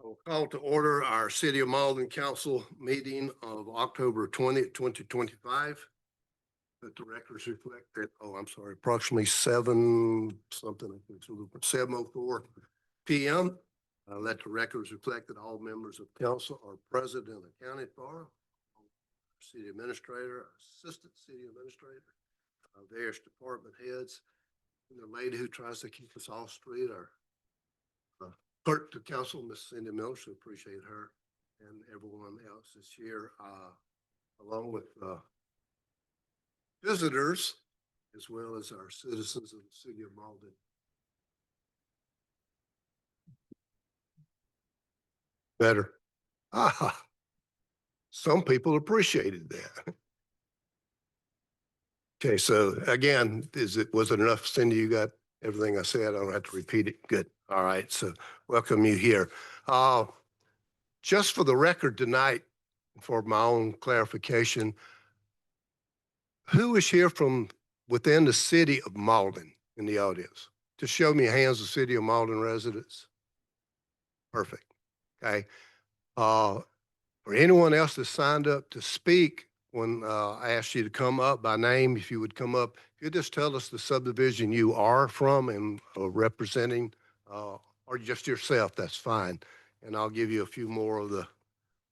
We'll call to order our City of Mauldin Council meeting of October 20th, 2025. Let the records reflect that, approximately 7:04 p.m. Let the records reflect that all members of council are present and accounted for. City administrator, assistant city administrator, various department heads, and the lady who tries to keep us all straight, our clerk to council, Miss Cindy Mills, we appreciate her and everyone else this year, along with visitors, as well as our citizens of the city of Mauldin. Better. Some people appreciated that. Okay, so again, was it enough, Cindy? You got everything I said? I don't have to repeat it. Good. All right. So welcome you here. Just for the record tonight, for my own clarification, who is here from within the city of Mauldin in the audience? Just show me hands of city of Mauldin residents. Perfect. Okay. For anyone else that signed up to speak, when I asked you to come up by name, if you would come up, if you just tell us the subdivision you are from and representing, or just yourself, that's fine. And I'll give you a few more of the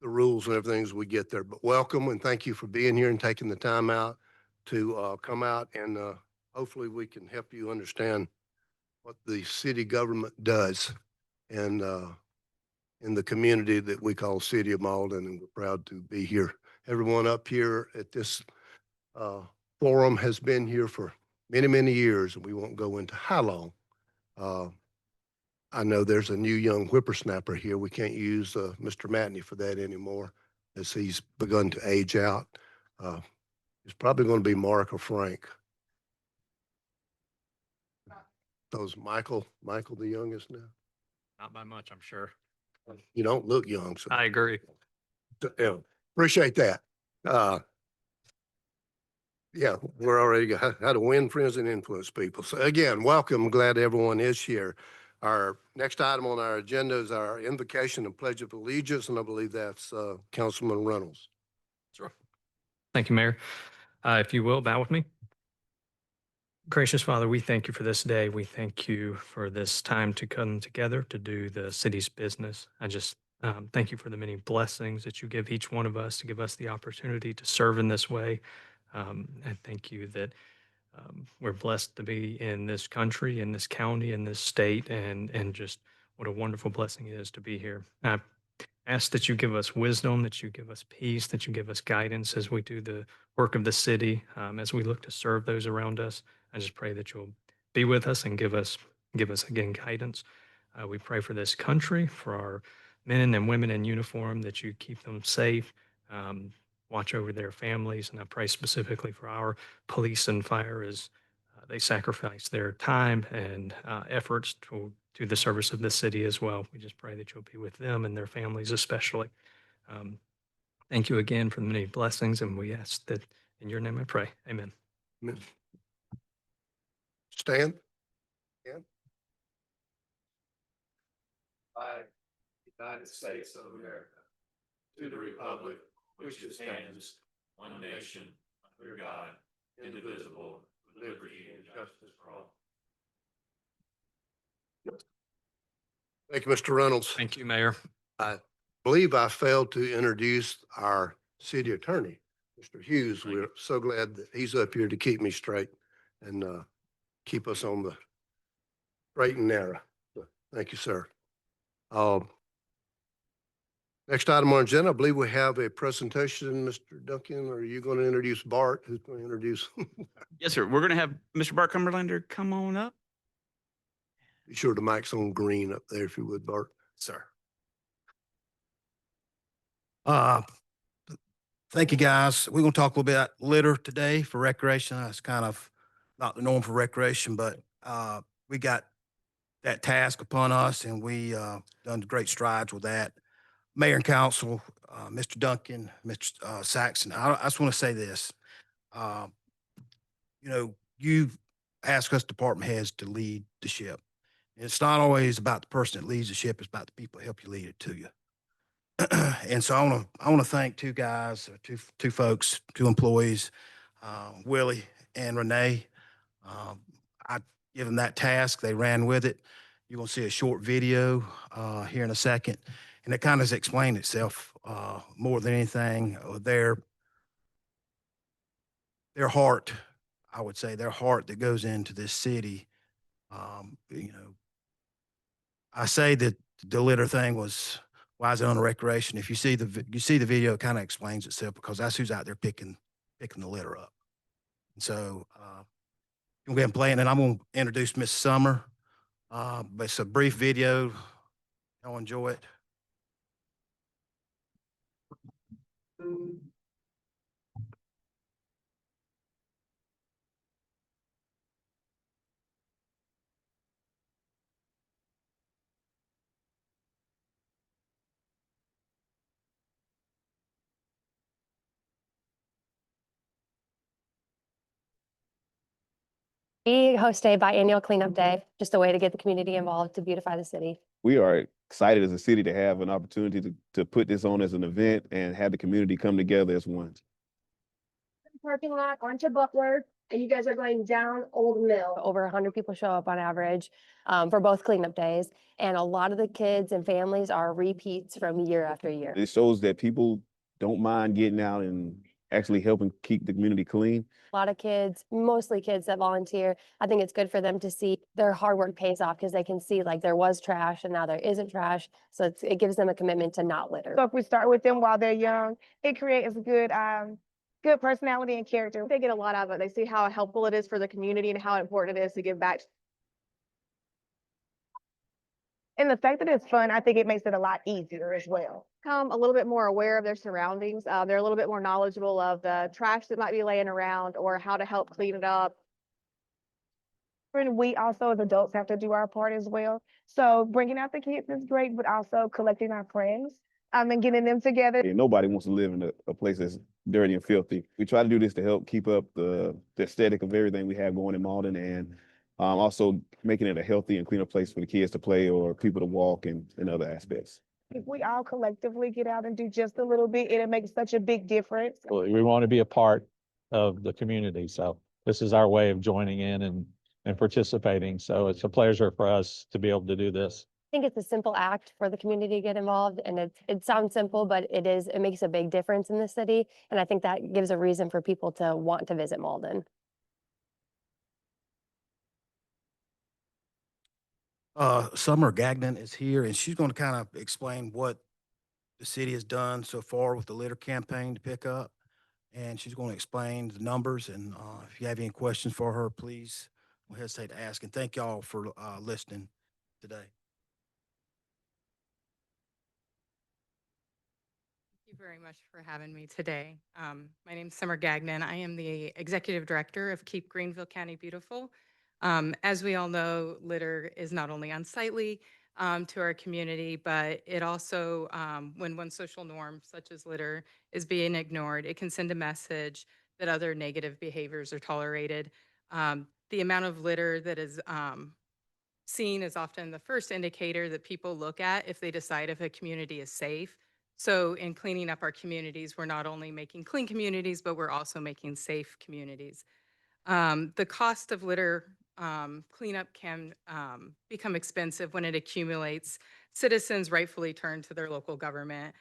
rules and everything as we get there. But welcome and thank you for being here and taking the time out to come out, and hopefully we can help you understand what the city government does and in the community that we call City of Mauldin, and we're proud to be here. Everyone up here at this forum has been here for many, many years, and we won't go into how long. I know there's a new young whippersnapper here. We can't use Mr. Matney for that anymore, as he's begun to age out. It's probably going to be Mark or Frank. Those Michael the youngest now? Not by much, I'm sure. You don't look young. So. I agree. Yeah, appreciate that. Yeah, we're already got how to win friends and influence people. So again, welcome. Glad everyone is here. Our next item on our agenda is our invocation and pledge of allegiance, and I believe that's Councilman Reynolds. Sure. Thank you, Mayor. If you will, bow with me. Gracious Father, we thank you for this day. We thank you for this time to come together to do the city's business. I just thank you for the many blessings that you give each one of us to give us the opportunity to serve in this way. And thank you that we're blessed to be in this country, in this county, in this state, and just what a wonderful blessing it is to be here. I ask that you give us wisdom, that you give us peace, that you give us guidance as we do the work of the city, as we look to serve those around us. I just pray that you'll be with us and give us again guidance. We pray for this country, for our men and women in uniform, that you keep them safe, watch over their families. And I pray specifically for our police and fire as they sacrifice their time and efforts to the service of the city as well. We just pray that you'll be with them and their families especially. Thank you again for the many blessings, and we ask that in your name I pray. Amen. Amen. Stand. I, United States of America, to the republic which stands one nation under God, indivisible, with liberty and justice for all. Thank you, Mr. Reynolds. Thank you, Mayor. I believe I failed to introduce our city attorney, Mr. Hughes. We're so glad that he's up here to keep me straight and keep us on the straight and narrow. So, thank you, sir. Next item on agenda, I believe we have a presentation. Mr. Duncan, are you going to introduce Bart? Who's going to introduce? Yes, sir. We're going to have Mr. Bart Cumberlander come on up. Be sure the mic's on green up there, if you would, Bart. Sir. Thank you, guys. We're going to talk a little bit about litter today for recreation. That's kind of not the norm for recreation, but we got that task upon us, and we done great strides with that. Mayor and council, Mr. Duncan, Mr. Saxon, I just want to say this. You know, you've asked us department heads to lead the ship, It's not always about the person that leads the ship, it's about the people that help you lead it to you. And so I want to thank two guys, two folks, two employees, Willie and Renee. Um, I give them that task. They ran with it. You're going to see a short video here in a second. And it kind of explained itself more than anything. Their heart, I would say, their heart that goes into this city. You know, I say that the litter thing was, why is it on recreation? If you see you see the video, it kind of explains itself because that's who's out there picking the litter up. And so I'm going to play it, and I'm going to introduce Miss Summer. But it's a brief video. Y'all enjoy it. We host a biannual cleanup day, just a way to get the community involved to beautify the city. We are excited as a city to have an opportunity to put this on as an event and have the community come together as one. Parking lot onto Butler, and you guys are going down Old Mill. Over 100 people show up on average for both cleanup days, and a lot of the kids and families are repeats from year after year. It shows that people don't mind getting out and actually helping keep the community clean. A lot of kids, mostly kids that volunteer. I think it's good for them to see their hard work pays off because they can see like there was trash and now there isn't trash. So it gives them a commitment to not litter. So if we start with them while they're young, it creates a good personality and character. They get a lot out of it. They see how helpful it is for the community and how important it is to give back. And the fact that it's fun, I think it makes it a lot easier as well. Become a little bit more aware of their surroundings. They're a little bit more knowledgeable of the trash that might be laying around or how to help clean it up. And we also as adults have to do our part as well. So bringing out the kids is great, but also collecting our friends and getting them together. And nobody wants to live in a place that's dirty and filthy. We try to do this to help keep up the aesthetic of everything we have going in Mauldin, and also making it a healthy and cleaner place for the kids to play or people to walk and other aspects. If we all collectively get out and do just a little bit, it'll make such a big difference. Well, we want to be a part of the community. So this is our way of joining in and participating. So it's a pleasure for us to be able to do this. I think it's a simple act for the community to get involved, and it sounds simple, but it makes a big difference in the city. And I think that gives a reason for people to want to visit Mauldin. Summer Gagnon is here, and she's going to kind of explain what the city has done so far with the litter campaign to pick up. And she's going to explain the numbers. And if you have any questions for her, please don't hesitate to ask. And thank y'all for listening today. Thank you very much for having me today. My name is Summer Gagnon. I am the Executive Director of Keep Greenville County Beautiful. As we all know, litter is not only unsightly to our community, but it also, when one social norm such as litter is being ignored, it can send a message that other negative behaviors are tolerated. The amount of litter that is seen is often the first indicator that people look at if they decide if a community is safe. So in cleaning up our communities, we're not only making clean communities, but we're also making safe communities. The cost of litter cleanup can become expensive when it accumulates. Citizens rightfully turn to their local government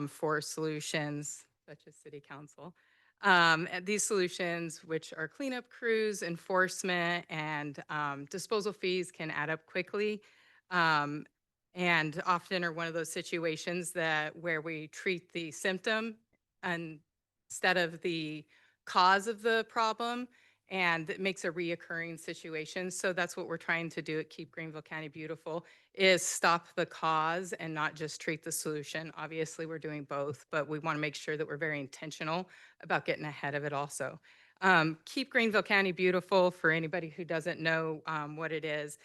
for solutions, such as city council. And these solutions, which are cleanup crews, enforcement, and disposal fees, can add up quickly. And often are one of those situations where we treat the symptom instead of the cause of the problem, and it makes a reoccurring situation. So that's what we're trying to do at Keep Greenville County Beautiful, is stop the cause and not just treat the solution. Obviously, we're doing both, but we want to make sure that we're very intentional about getting ahead of it also. Keep Greenville County Beautiful, for anybody who doesn't know what it is,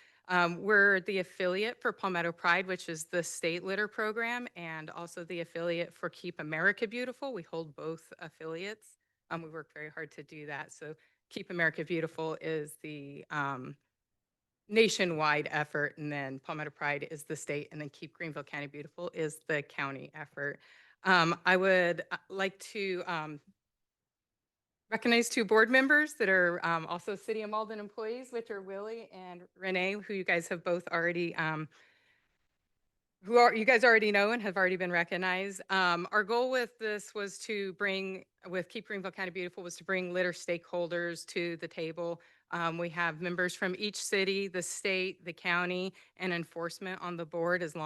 we're the affiliate for Palmetto Pride, which is the state litter program, and also the affiliate for Keep America Beautiful. We hold both affiliates. We work very hard to do that. So Keep America Beautiful is the nationwide effort, and then Palmetto Pride is the state, and then Keep Greenville County Beautiful is the county effort. I would like to recognize two board members that are also City of Mauldin employees, which are Willie and Renee, who you guys have both already you guys already know and have already been recognized. Our goal with this was to bring, with Keep Greenville County Beautiful, was to bring litter stakeholders to the table. We have members from each city, the state, the county, and enforcement on the board, as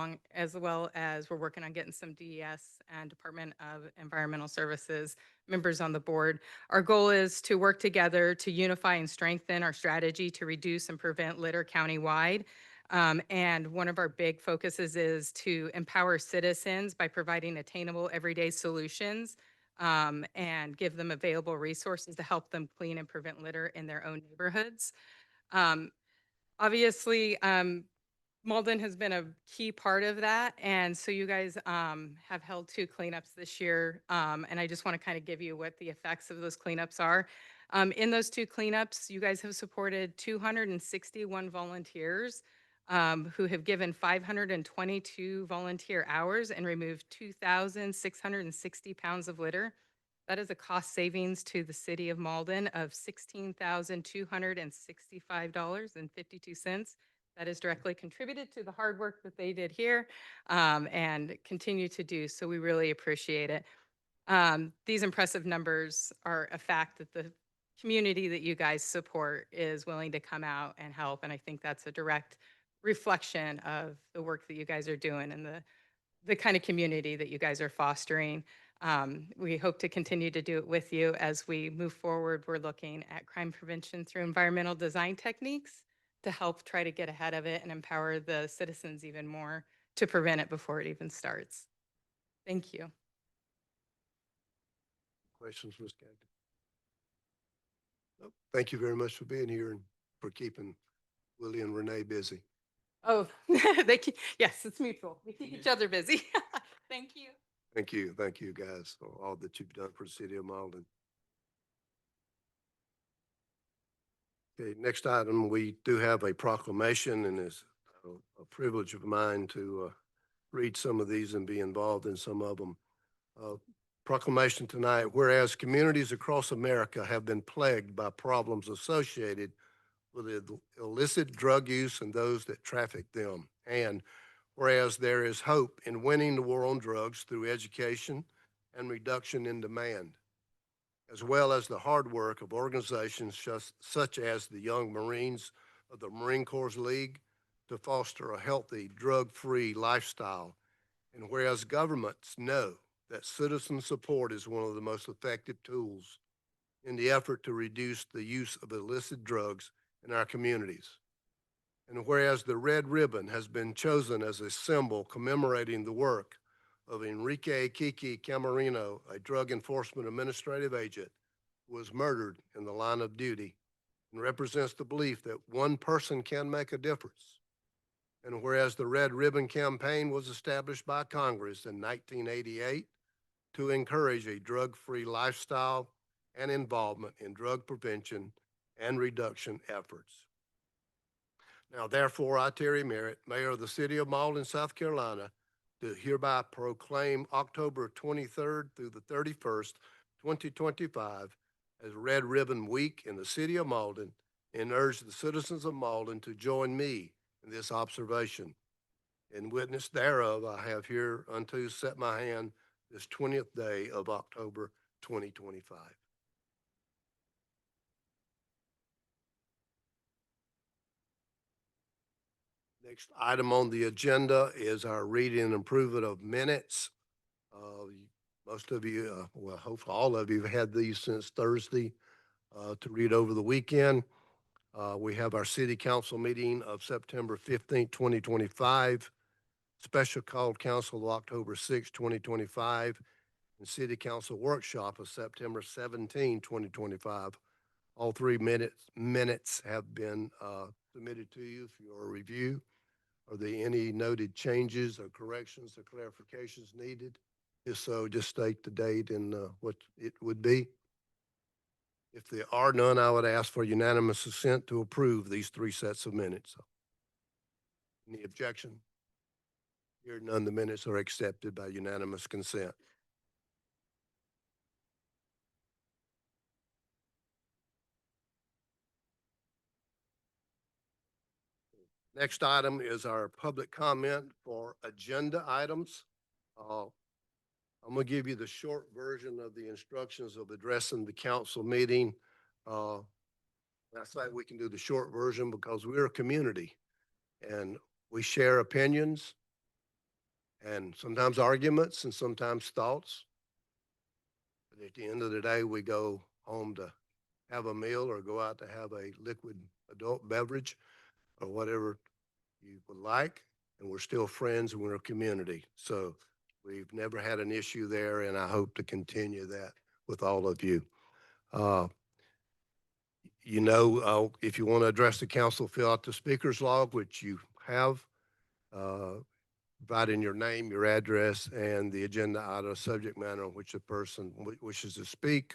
well as we're working on getting some DES and Department of Environmental Services members on the board. Our goal is to work together to unify and strengthen our strategy to reduce and prevent litter countywide. And one of our big focuses is to empower citizens by providing attainable everyday solutions and give them available resources to help them clean and prevent litter in their own neighborhoods. Um, Obviously, Mauldin has been a key part of that. And so you guys have held 2 cleanups this year. And I just want to kind of give you what the effects of those cleanups are. In those 2 cleanups, you guys have supported 261 volunteers who have given 522 volunteer hours and removed 2,660 pounds of litter. That is a cost savings to the city of Mauldin of $16,265.52. That is directly contributed to the hard work that they did here and continue to do. So we really appreciate it. These impressive numbers are a fact that the community that you guys support is willing to come out and help. And I think that's a direct reflection of the work that you guys are doing and the kind of community that you guys are fostering. We hope to continue to do it with you as we move forward. We're looking at crime prevention through environmental design techniques to help try to get ahead of it and empower the citizens even more to prevent it before it even starts. Thank you. Questions, Ms. Gagnon? Nope. Thank you very much for being here and for keeping Willie and Renee busy. Oh, yes, it's mutual. We keep each other busy. Thank you. Thank you guys for all that you've done for the city of Mauldin. Okay, next item, we do have a proclamation, and it's a privilege of mine to read some of these and be involved in some of them. Proclamation tonight, whereas communities across America have been plagued by problems associated with illicit drug use and those that traffic them. And whereas there is hope in winning the war on drugs through education and reduction in demand, as well as the hard work of organizations such as the Young Marines of the Marine Corps League to foster a healthy, drug-free lifestyle. And whereas governments know that citizen support is one of the most effective tools in the effort to reduce the use of illicit drugs in our communities. And whereas the red ribbon has been chosen as a symbol commemorating the work of Enrique Kiki Camarino, a drug enforcement administrative agent who was murdered in the line of duty, and represents the belief that one person can make a difference. And whereas the Red Ribbon Campaign was established by Congress in 1988 to encourage a drug-free lifestyle and involvement in drug prevention and reduction efforts. Now, therefore, I, Terry Merritt, Mayor of the City of Mauldin, South Carolina, do hereby proclaim October 23rd through the 31st, 2025 as Red Ribbon Week in the City of Mauldin and urge the citizens of Mauldin to join me in this observation. In witness thereof, I have hereunto set my hand this 20th day of October 2025. Next item on the agenda is our reading and improvement of minutes. Most of you, well, hopefully all of you have had these since Thursday to read over the weekend. We have our city council meeting of September 15th, 2025, special called council of October 6th, 2025, and city council workshop of September 17, 2025. All 3 minutes have been submitted to you for your review. Are there any noted changes or corrections or clarifications needed? If so, just state the date and what it would be. If there are none, I would ask for unanimous assent to approve these 3 sets of minutes. Any objection? Hearing none, the minutes are accepted by unanimous consent. Next item is our public comment for agenda items. I'm going to give you the short version of the instructions of addressing the council meeting. I say we can do the short version because we're a community and we share opinions and sometimes arguments and sometimes thoughts. But at the end of the day, we go home to have a meal or go out to have a liquid adult beverage or whatever you would like. And we're still friends and we're a community. So we've never had an issue there, and I hope to continue that with all of you. If you want to address the council, fill out the speaker's log, which you have, providing your name, your address, and the agenda item subject matter on which the person wishes to speak.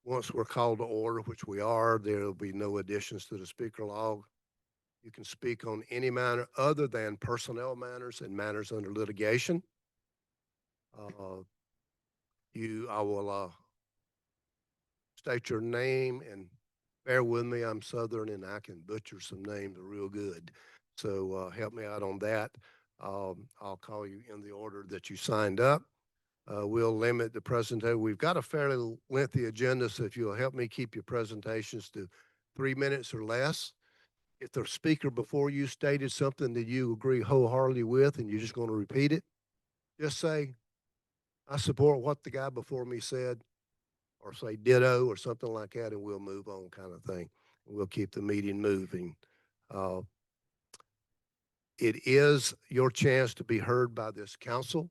Once we're called to order, which we are, there will be no additions to the speaker log. You can speak on any matter other than personnel matters and matters under litigation. I will state your name, and bear with me, I'm Southern and I can butcher some names real good. So help me out on that. I'll call you in the order that you signed up. We'll limit the presentation. We've got a fairly lengthy agenda, so if you'll help me keep your presentations to 3 minutes or less. If the speaker before you stated something that you agree wholeheartedly with and you're just going to repeat it, just say, I support what the guy before me said, or say ditto or something like that, and we'll move on, kind of thing. We'll keep the meeting moving. It is your chance to be heard by this council.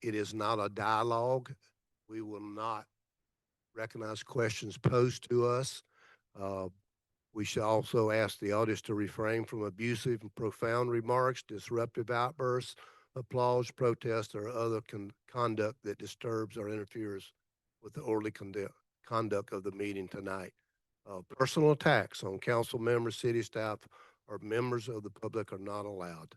It is not a dialogue. We will not recognize questions posed to us. We should also ask the audience to refrain from abusive and profound remarks, disruptive outbursts, applause, protest, or other conduct that disturbs or interferes with the orderly conduct of the meeting tonight. Personal attacks on council members, city staff, or members of the public are not allowed.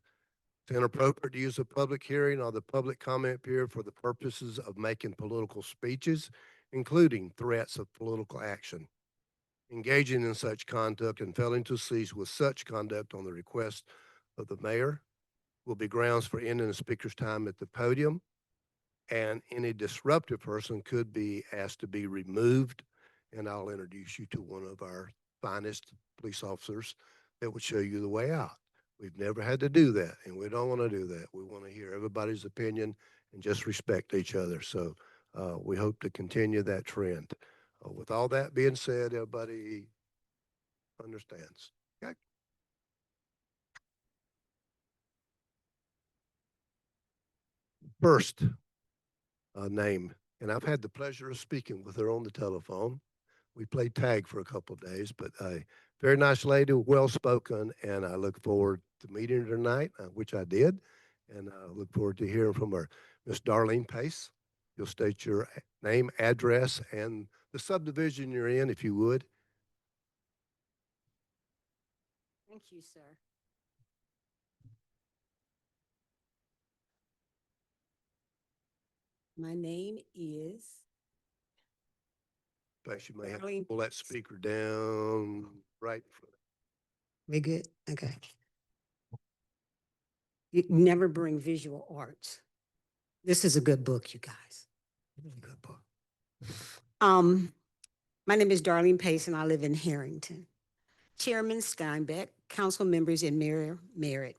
It's inappropriate to use a public hearing or the public comment period for the purposes of making political speeches, including threats of political action. Engaging in such conduct and failing to cease with such conduct on the request of the mayor will be grounds for ending the speaker's time at the podium, and any disruptive person could be asked to be removed. And I'll introduce you to one of our finest police officers that would show you the way out. We've never had to do that, and we don't want to do that. We want to hear everybody's opinion and just respect each other. So we hope to continue that trend. With all that being said, everybody understands. Okay. First name, and I've had the pleasure of speaking with her on the telephone. We played tag for a couple of days, but a very nice lady, well-spoken, and I look forward to meeting her tonight, which I did, and I look forward to hearing from her. Miss Darlene Pace, you'll state your name, address, and the subdivision you're in, if you would. Thank you, sir. My name is Thanks, you may have to Darlene. pull that speaker down right in front. We good? Okay. You never bring visual arts. This is a good book, you guys. Really good book. My name is Darlene Pace, and I live in Harrington. Chairman Steinbeck, council members, and Mayor Merritt,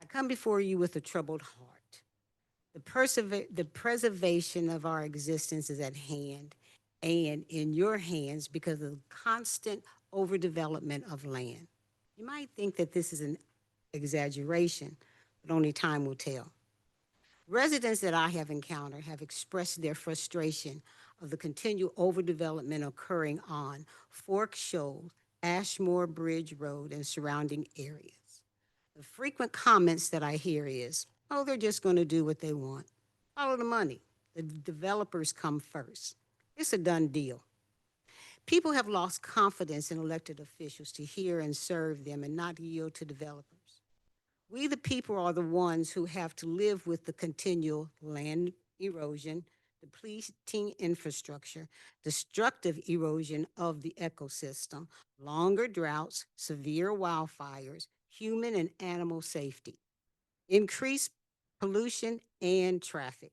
I come before you with a troubled heart. The preservation of our existence is at hand and in your hands because of the constant overdevelopment of land. You might think that this is an exaggeration, but only time will tell. Residents that I have encountered have expressed their frustration of the continued overdevelopment occurring on Fork Shoals, Ashmore Bridge Road, and surrounding areas. The frequent comments that I hear is, oh, they're just going to do what they want. Follow the money. The developers come first. It's a done deal. People have lost confidence in elected officials to hear and serve them and not yield to developers. We, the people, are the ones who have to live with the continual land erosion, depleting infrastructure, destructive erosion of the ecosystem, longer droughts, severe wildfires, human and animal safety, increased pollution, and traffic.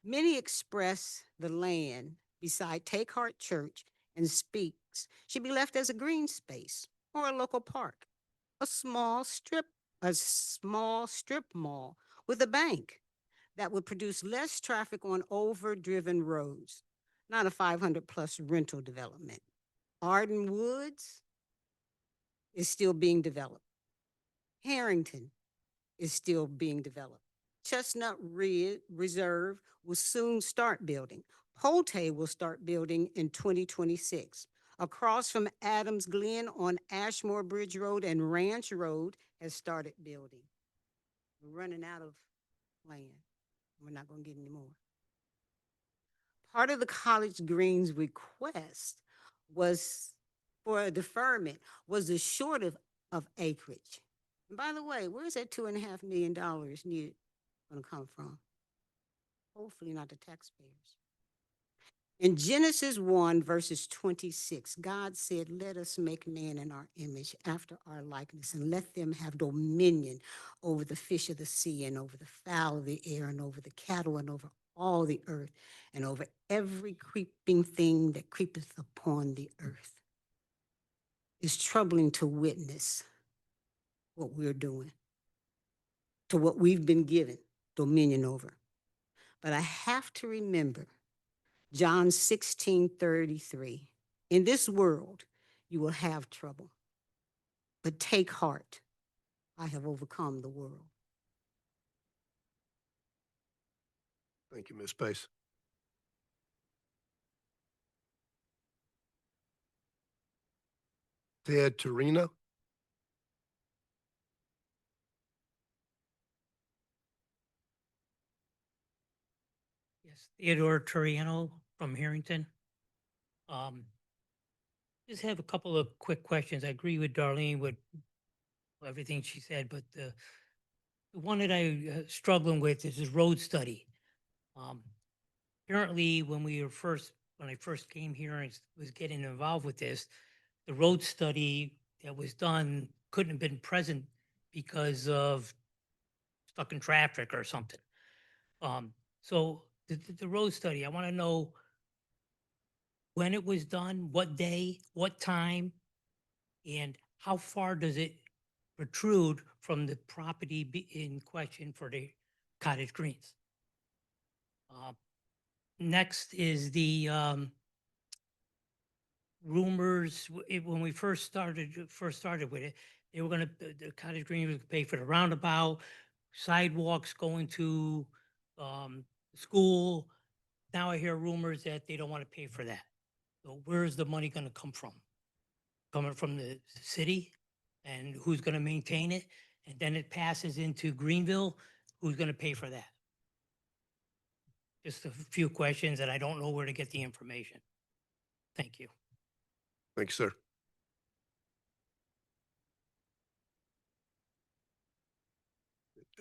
Many express the land beside Take Heart Church and Speaks should be left as a green space or a local park, a small strip, a small strip mall with a bank that would produce less traffic on overdriven roads, not a 500+ rental development. Arden Woods is still being developed. Harrington is still being developed. Chestnut Reserve will soon start building. Polte will start building in 2026. Across from Adams Glen on Ashmore Bridge Road and Ranch Road has started building. We're running out of land. We're not going to get any more. Part of the College Green's request was for a deferment was the short of acreage. And by the way, where's that $2.5 million needed going to come from? Hopefully not the taxpayers. In Genesis 1, verses 26, God said, "Let us make man in our image, after our likeness, and let them have dominion over the fish of the sea, and over the fowl of the air, and over the cattle, and over all the earth, and over every creeping thing that creepeth upon the earth." It's troubling to witness what we're doing, to what we've been given dominion over. But I have to remember John 16:33. In this world, you will have trouble, but take heart. I have overcome the world. Thank you, Ms. Pace. Ted Torino. Yes, Theodore Turiano from Harrington. Just have a couple of quick questions. I agree with Darlene with everything she said, but the one that I struggling with is this road study. Apparently, when I first came here and was getting involved with this, the road study that was done couldn't have been present because of stuck in traffic or something. So the road study, I want to know when it was done, what day, what time, and how far does it protrude from the property in question for the cottage greens? Next is the rumors. When we first started with it, they were going to the cottage greens would pay for the roundabout, sidewalks going to school. Now I hear rumors that they don't want to pay for that. So where's the money going to come from? Coming from the city, and who's going to maintain it? And then it passes into Greenville. Who's going to pay for that? Just a few questions, and I don't know where to get the information. Thank you. Thank you, sir.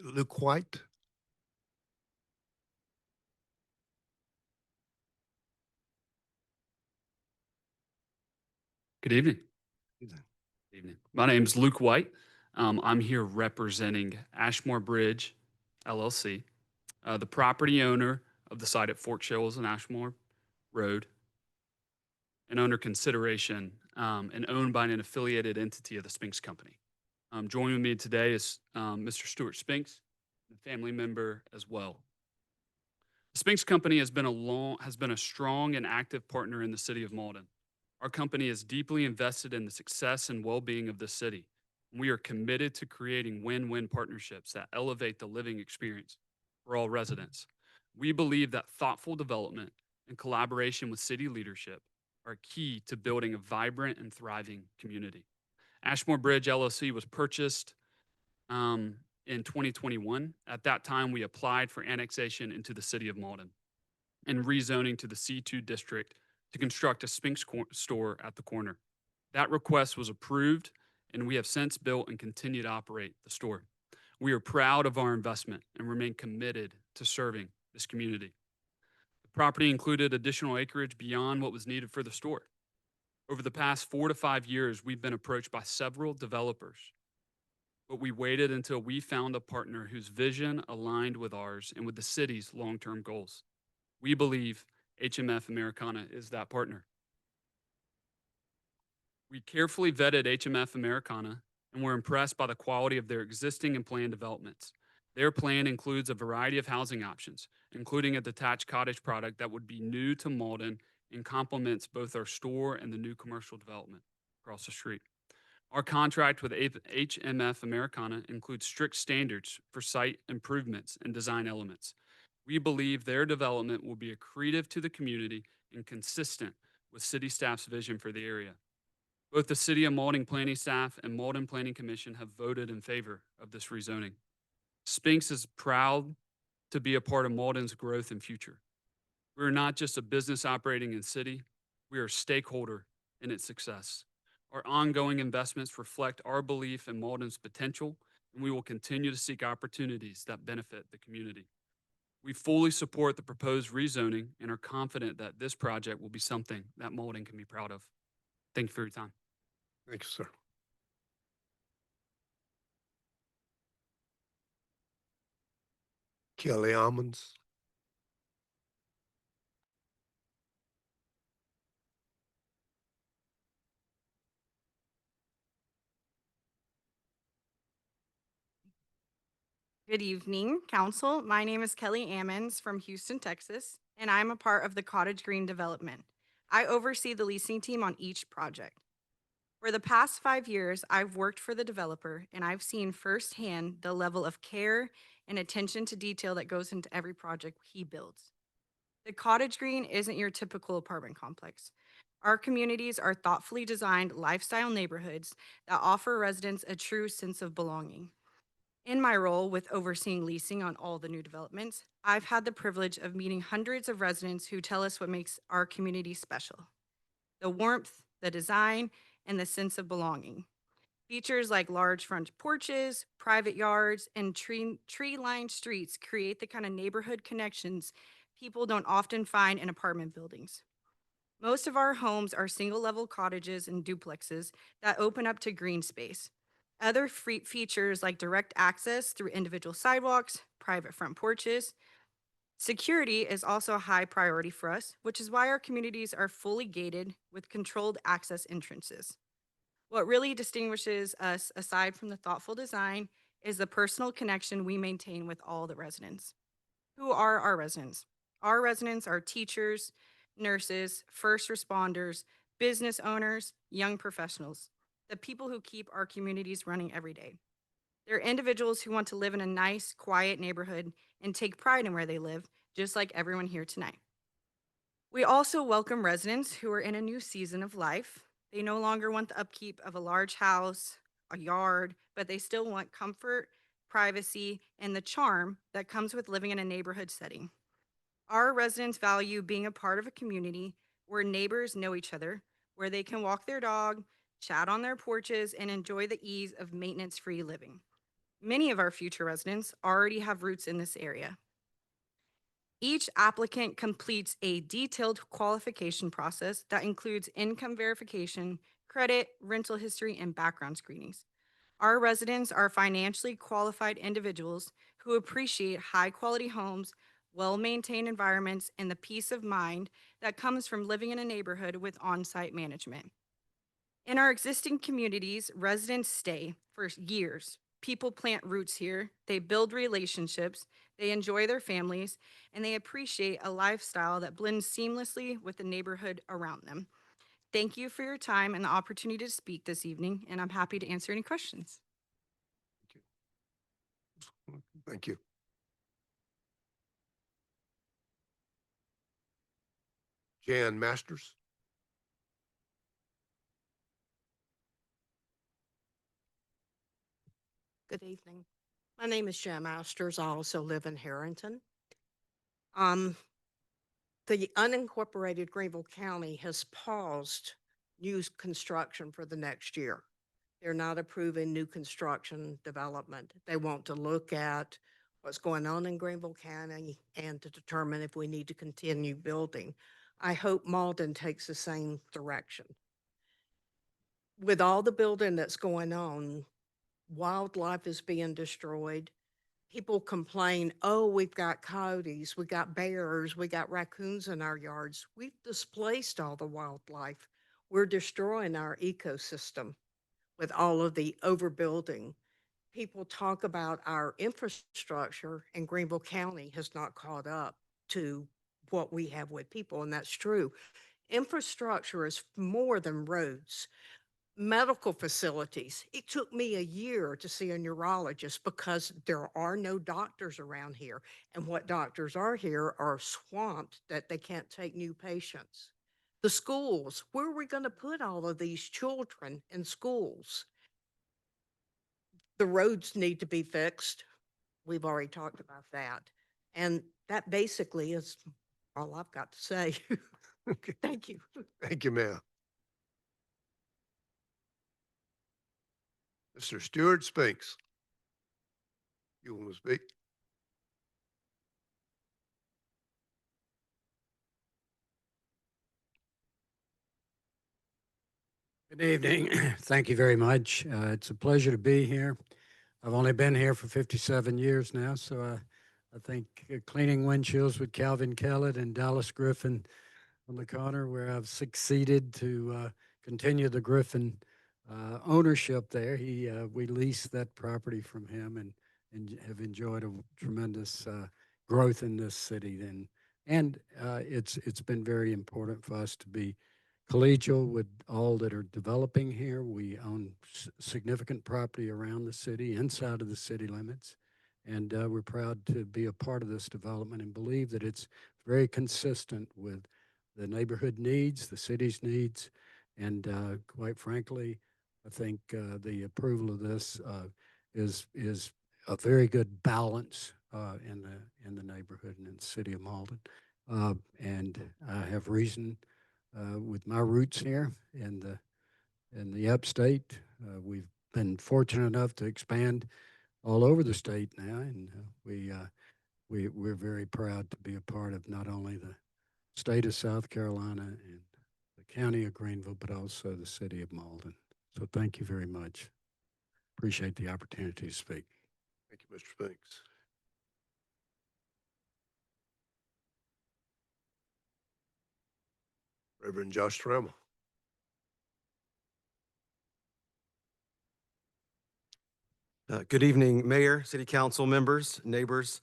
Luke White. Good evening. Evening. Good evening. My name is Luke White. I'm here representing Ashmore Bridge LLC, the property owner of the site at Fort Shoals and Ashmore Road, and under consideration and owned by an affiliated entity of the Spinks Company. Joining me today is Mr. Stuart Spinks, a family member as well. The Spinks Company has been a strong and active partner in the city of Mauldin. Our company is deeply invested in the success and well-being of the city. We are committed to creating win-win partnerships that elevate the living experience for all residents. We believe that thoughtful development and collaboration with city leadership are key to building a vibrant and thriving community. Ashmore Bridge LLC was purchased in 2021. At that time, we applied for annexation into the city of Mauldin and rezoning to the C2 district to construct a Spinks store at the corner. That request was approved, and we have since built and continue to operate the store. We are proud of our investment and remain committed to serving this community. The property included additional acreage beyond what was needed for the store. Over the past 4 to 5 years, we've been approached by several developers, but we waited until we found a partner whose vision aligned with ours and with the city's long-term goals. We believe HMF Americana is that partner. We carefully vetted HMF Americana and were impressed by the quality of their existing and planned developments. Their plan includes a variety of housing options, including a detached cottage product that would be new to Mauldin and complements both our store and the new commercial development across the street. Our contract with HMF Americana includes strict standards for site improvements and design elements. We believe their development will be accretive to the community and consistent with city staff's vision for the area. Both the City of Mauldin Planning Staff and Mauldin Planning Commission have voted in favor of this rezoning. Spinks is proud to be a part of Mauldin's growth and future. We are not just a business operating in city, we are a stakeholder in its success. Our ongoing investments reflect our belief in Mauldin's potential, and we will continue to seek opportunities that benefit the community. We fully support the proposed rezoning and are confident that this project will be something that Mauldin can be proud of. Thank you for your time. Thank you, sir. Kelly Almonds. Good evening, Council. My name is Kelly Ammons from Houston, Texas, and I'm a part of the Cottage Green development. I oversee the leasing team on each project. For the past 5 years, I've worked for the developer, and I've seen firsthand the level of care and attention to detail that goes into every project he builds. The Cottage Green isn't your typical apartment complex. Our communities are thoughtfully designed lifestyle neighborhoods that offer residents a true sense of belonging. In my role with overseeing leasing on all the new developments, I've had the privilege of meeting hundreds of residents who tell us what makes our community special: the warmth, the design, and the sense of belonging. Features like large front porches, private yards, and tree-lined streets create the kind of neighborhood connections people don't often find in apartment buildings. Most of our homes are single-level cottages and duplexes that open up to green space. Other features like direct access through individual sidewalks, private front porches. Security is also a high priority for us, which is why our communities are fully gated with controlled access entrances. What really distinguishes us, aside from the thoughtful design, is the personal connection we maintain with all the residents. Who are our residents? Our residents are teachers, nurses, first responders, business owners, young professionals, the people who keep our communities running every day. They're individuals who want to live in a nice, quiet neighborhood and take pride in where they live, just like everyone here tonight. We also welcome residents who are in a new season of life. They no longer want the upkeep of a large house, a yard, but they still want comfort, privacy, and the charm that comes with living in a neighborhood setting. Our residents value being a part of a community where neighbors know each other, where they can walk their dog, chat on their porches, and enjoy the ease of maintenance-free living. Many of our future residents already have roots in this area. Each applicant completes a detailed qualification process that includes income verification, credit, rental history, and background screenings. Our residents are financially qualified individuals who appreciate high-quality homes, well-maintained environments, and the peace of mind that comes from living in a neighborhood with on-site management. In our existing communities, residents stay for years. People plant roots here, they build relationships, they enjoy their families, and they appreciate a lifestyle that blends seamlessly with the neighborhood around them. Thank you for your time and the opportunity to speak this evening, and I'm happy to answer any questions. Thank you. Jan Masters. Good evening. My name is Jan Masters. I also live in Harrington. The unincorporated Greenville County has paused new construction for the next year. They're not approving new construction development. They want to look at what's going on in Greenville County and to determine if we need to continue building. I hope Mauldin takes the same direction. With all the building that's going on, wildlife is being destroyed. People complain, oh, we've got coyotes, we got bears, we got raccoons in our yards. We've displaced all the wildlife. We're destroying our ecosystem with all of the overbuilding. People talk about our infrastructure, and Greenville County has not caught up to what we have with people, and that's true. Infrastructure is more than roads. Medical facilities. It took me a year to see a neurologist because there are no doctors around here. And what doctors are here are swamped that they can't take new patients. The schools, where are we going to put all of these children in schools? The roads need to be fixed. We've already talked about that. And that basically is all I've got to say. Okay. Thank you. Thank you, ma'am. Mr. Stewart Spinks. You want to speak? Good evening. Thank you very much. It's a pleasure to be here. I've only been here for 57 years now, so I think cleaning windshields with Calvin Kellett and Dallas Griffin on the corner, where I've succeeded to continue the Griffin ownership there. We leased that property from him and have enjoyed a tremendous growth in this city. And it's been very important for us to be collegial with all that are developing here. We own significant property around the city, inside of the city limits, and we're proud to be a part of this development and believe that it's very consistent with the neighborhood needs, the city's needs, and quite frankly, I think the approval of this is a very good balance in the neighborhood and in the city of Mauldin. And I have reason with my roots here in the upstate. We've been fortunate enough to expand all over the state now, and we're very proud to be a part of not only the state of South Carolina and the county of Greenville, but also the city of Mauldin. So thank you very much. Appreciate the opportunity to speak. Thank you, Mr. Spinks. Reverend Josh Trammell. Good evening, Mayor, City Council members, neighbors.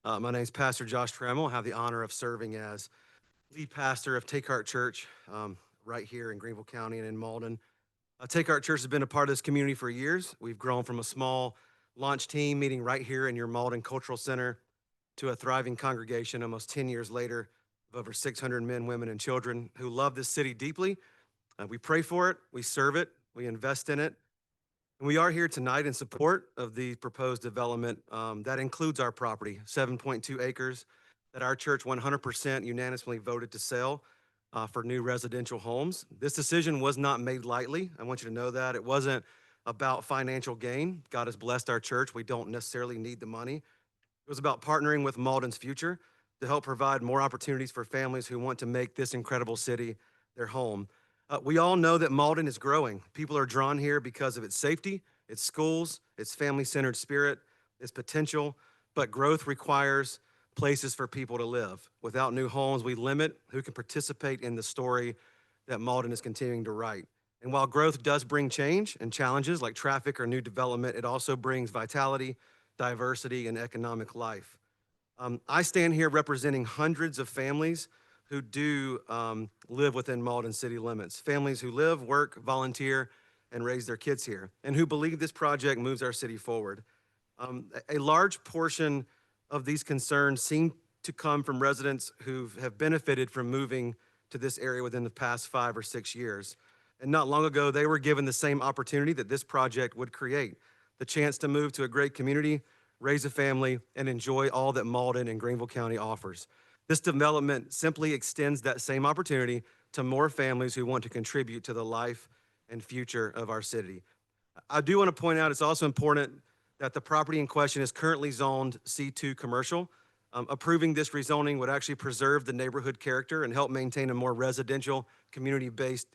My name is Pastor Josh Trammell. I have the honor of serving as lead pastor of Take Heart Church right here in Greenville County and in Mauldin. Take Heart Church has been a part of this community for years. We've grown from a small launch team meeting right here in your Mauldin Cultural Center to a thriving congregation almost 10 years later of over 600 men, women, and children who love this city deeply. We pray for it, we serve it, we invest in it. And we are here tonight in support of the proposed development that includes our property, 7.2 acres, that our church 100% unanimously voted to sell for new residential homes. This decision was not made lightly. I want you to know that. It wasn't about financial gain. God has blessed our church. We don't necessarily need the money. It was about partnering with Mauldin's future to help provide more opportunities for families who want to make this incredible city their home. We all know that Mauldin is growing. People are drawn here because of its safety, its schools, its family-centered spirit, its potential, but growth requires places for people to live. Without new homes, we limit who can participate in the story that Mauldin is continuing to write. And while growth does bring change and challenges like traffic or new development, it also brings vitality, diversity, and economic life. I stand here representing hundreds of families who do live within Mauldin city limits, families who live, work, volunteer, and raise their kids here, and who believe this project moves our city forward. A large portion of these concerns seem to come from residents who have benefited from moving to this area within the past 5 or 6 years. And not long ago, they were given the same opportunity that this project would create, the chance to move to a great community, raise a family, and enjoy all that Mauldin and Greenville County offers. This development simply extends that same opportunity to more families who want to contribute to the life and future of our city. I do want to point out, it's also important that the property in question is currently zoned C2 commercial. Approving this rezoning would actually preserve the neighborhood character and help maintain a more residential, community-based,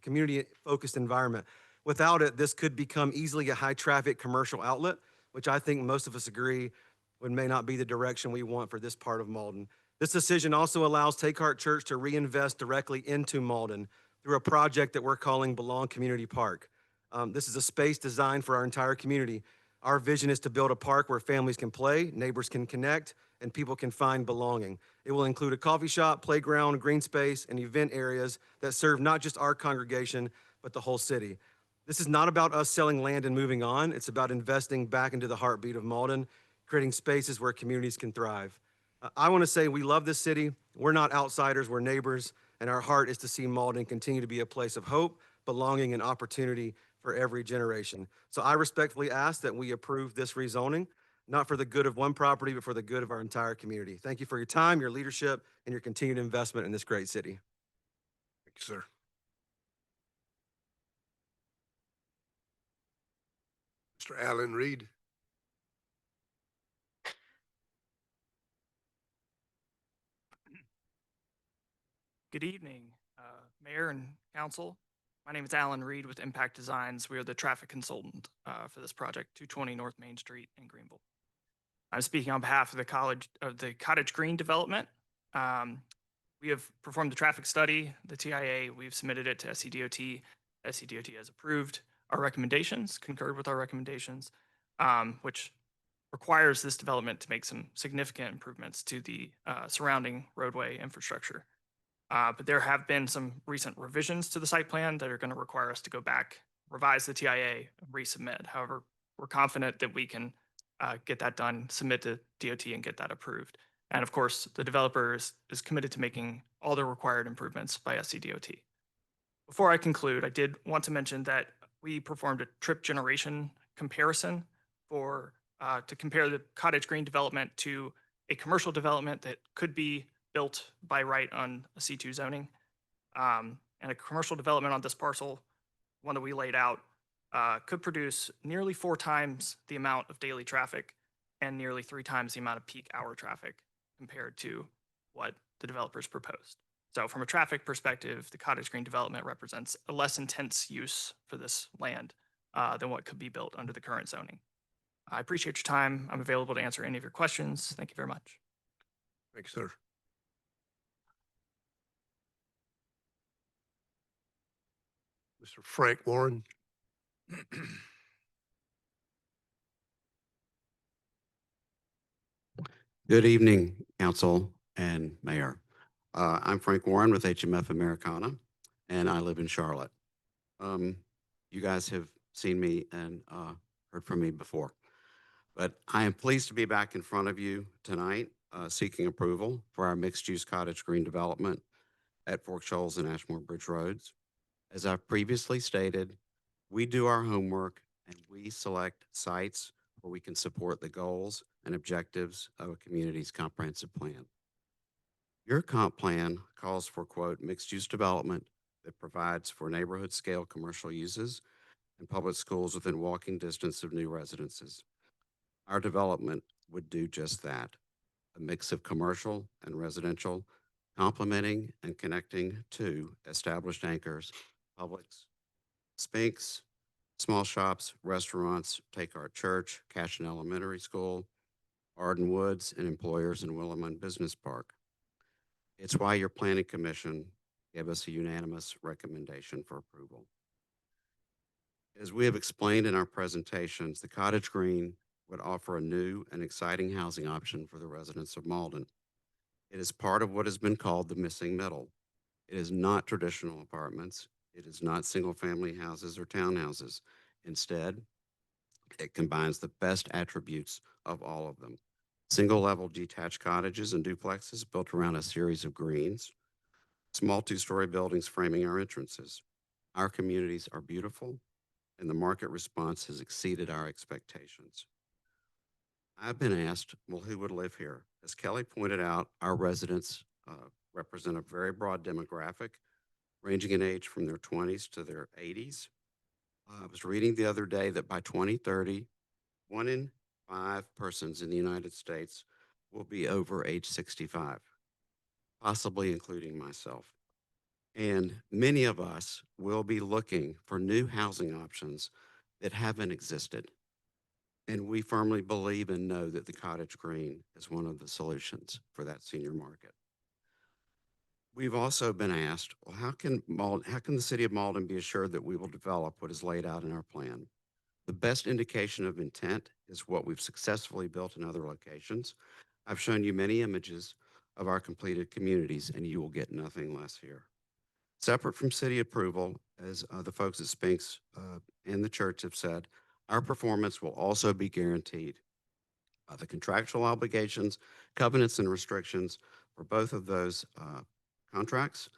community-focused environment. Without it, this could become easily a high-traffic commercial outlet, which I think most of us agree may not be the direction we want for this part of Mauldin. This decision also allows Take Heart Church to reinvest directly into Mauldin through a project that we're calling Belong Community Park. This is a space designed for our entire community. Our vision is to build a park where families can play, neighbors can connect, and people can find belonging. It will include a coffee shop, playground, green space, and event areas that serve not just our congregation, but the whole city. This is not about us selling land and moving on. It's about investing back into the heartbeat of Mauldin, creating spaces where communities can thrive. I want to say we love this city. We're not outsiders, we're neighbors, and our heart is to see Mauldin continue to be a place of hope, belonging, and opportunity for every generation. So I respectfully ask that we approve this rezoning, not for the good of one property, but for the good of our entire community. Thank you for your time, your leadership, and your continued investment in this great city. Thank you, sir. Mr. Allen Reed. Good evening, Mayor and Council. My name is Alan Reed with Impact Designs. We are the traffic consultant for this project, 220 North Main Street in Greenville. I'm speaking on behalf of the Cottage Green development. We have performed the traffic study, the TIA. We've submitted it to SCDOT. SCDOT has approved our recommendations, concurred with our recommendations, which requires this development to make some significant improvements to the surrounding roadway infrastructure. But there have been some recent revisions to the site plan that are going to require us to go back, revise the TIA, and resubmit. However, we're confident that we can get that done, submit to DOT, and get that approved. And of course, the developer is committed to making all the required improvements by SCDOT. Before I conclude, I did want to mention that we performed a trip generation comparison to compare the Cottage Green development to a commercial development that could be built by right on a C2 zoning. And a commercial development on this parcel, one that we laid out, could produce nearly 4 times the amount of daily traffic and nearly 3 times the amount of peak hour traffic compared to what the developers proposed. So from a traffic perspective, the Cottage Green development represents a less intense use for this land than what could be built under the current zoning. I appreciate your time. I'm available to answer any of your questions. Thank you very much. Thank you, sir. Mr. Frank Warren. Good evening, Council and Mayor. I'm Frank Warren with HMF Americana, and I live in Charlotte. You guys have seen me and heard from me before, but I am pleased to be back in front of you tonight seeking approval for our mixed-use cottage green development at Fork Shoals and Ashmore Bridge Roads. As I've previously stated, we do our homework and we select sites where we can support the goals and objectives of a community's comprehensive plan. Your comp plan calls for, quote, mixed-use development that provides for neighborhood-scale commercial uses and public schools within walking distance of new residences. Our development would do just that, a mix of commercial and residential, complementing and connecting to established anchors, Publix, Spinks, small shops, restaurants, Take Heart Church, Cashin Elementary School, Arden Woods, and employers in Willimon Business Park. It's why your Planning Commission gave us a unanimous recommendation for approval. As we have explained in our presentations, the Cottage Green would offer a new and exciting housing option for the residents of Mauldin. It is part of what has been called the missing middle. It is not traditional apartments. It is not single-family houses or townhouses. Instead, it combines the best attributes of all of them. Single-level detached cottages and duplexes built around a series of greens, small 2-story buildings framing our entrances. Our communities are beautiful, and the market response has exceeded our expectations. I've been asked, well, who would live here? As Kelly pointed out, our residents represent a very broad demographic, ranging in age from their 20s to their 80s. I was reading the other day that by 2030, 1 in 5 persons in the United States will be over age 65, possibly including myself. And many of us will be looking for new housing options that haven't existed. And we firmly believe and know that the cottage green is one of the solutions for that senior market. We've also been asked, well, how can the city of Mauldin be assured that we will develop what is laid out in our plan? The best indication of intent is what we've successfully built in other locations. I've shown you many images of our completed communities, and you will get nothing less here. Separate from city approval, as the folks at Spinks and the church have said, our performance will also be guaranteed by the contractual obligations, covenants, and restrictions for both of those contracts.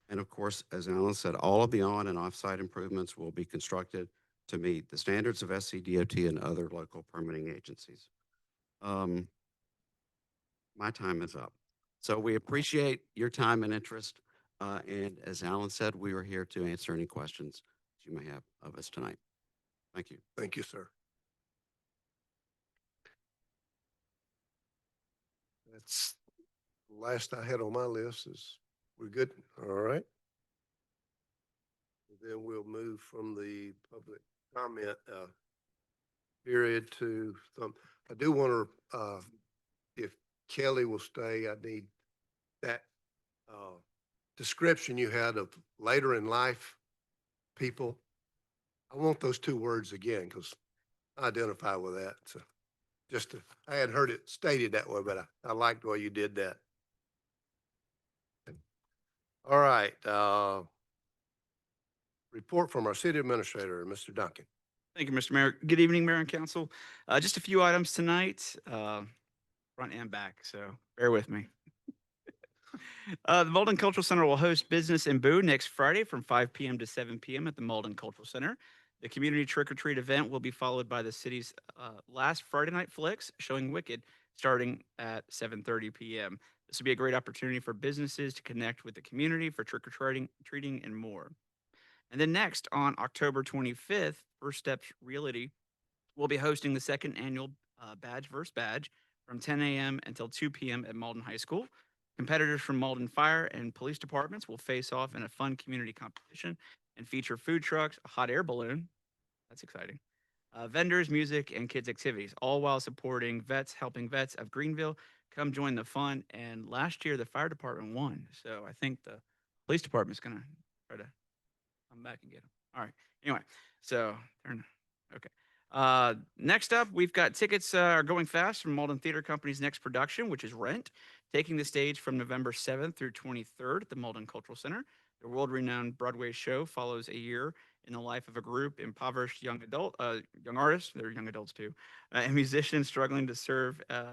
And of course, as Alan said, all of the on and off-site improvements will be constructed to meet the standards of SCDOT and other local permitting agencies. My time is up. So we appreciate your time and interest. And as Alan said, we are here to answer any questions that you may have of us tonight. Thank you. Thank you, sir. That's the last I had on my list. We're good? All right. Then we'll move from the public comment period to some. I do want to, if Kelly will stay, I need that description you had of later in life people. I want those 2 words again because I identify with that. So I hadn't heard it stated that way, but I liked the way you did that. All right. Report from our city administrator, Mr. Duncan. Thank you, Mr. Mayor. Good evening, Mayor and Council. Just a few items tonight, front and back, so bear with me. The Mauldin Cultural Center will host Business and Boo next Friday from 5 p.m. to 7 p.m. at the Mauldin Cultural Center. The community trick-or-treat event will be followed by the city's last Friday night flicks showing Wicked starting at 7:30 p.m. This will be a great opportunity for businesses to connect with the community for trick-or-treating and more. And then next on October 25th, First Steps Realty will be hosting the second annual Badge vs. Badge from 10 a.m. until 2 p.m. at Mauldin High School. Competitors from Mauldin Fire and Police Departments will face off in a fun community competition and feature food trucks, a hot air balloon, that's exciting, vendors, music, and kids' activities, all while supporting helping vets of Greenville. Come join the fun. And last year, the fire department won. So I think the police department's going to try to come back and get them. All right. Anyway, so okay. Next up, we've got tickets are going fast from Mauldin Theater Company's next production, which is Rent, taking the stage from November 7th through 23rd at the Mauldin Cultural Center. The world-renowned Broadway show follows a year in the life of a group impoverished young artists, they're young adults too, and musicians struggling to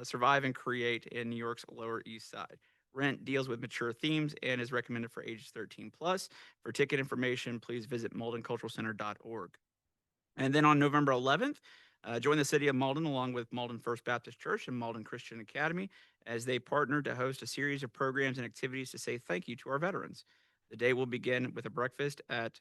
survive and create in New York's Lower East Side. Rent deals with mature themes and is recommended for ages 13 plus. For ticket information, please visit mauldinculturalcenter.org. And then on November 11th, join the city of Mauldin along with Mauldin First Baptist Church and Mauldin Christian Academy as they partner to host a series of programs and activities to say thank you to our veterans. The day will begin with a breakfast at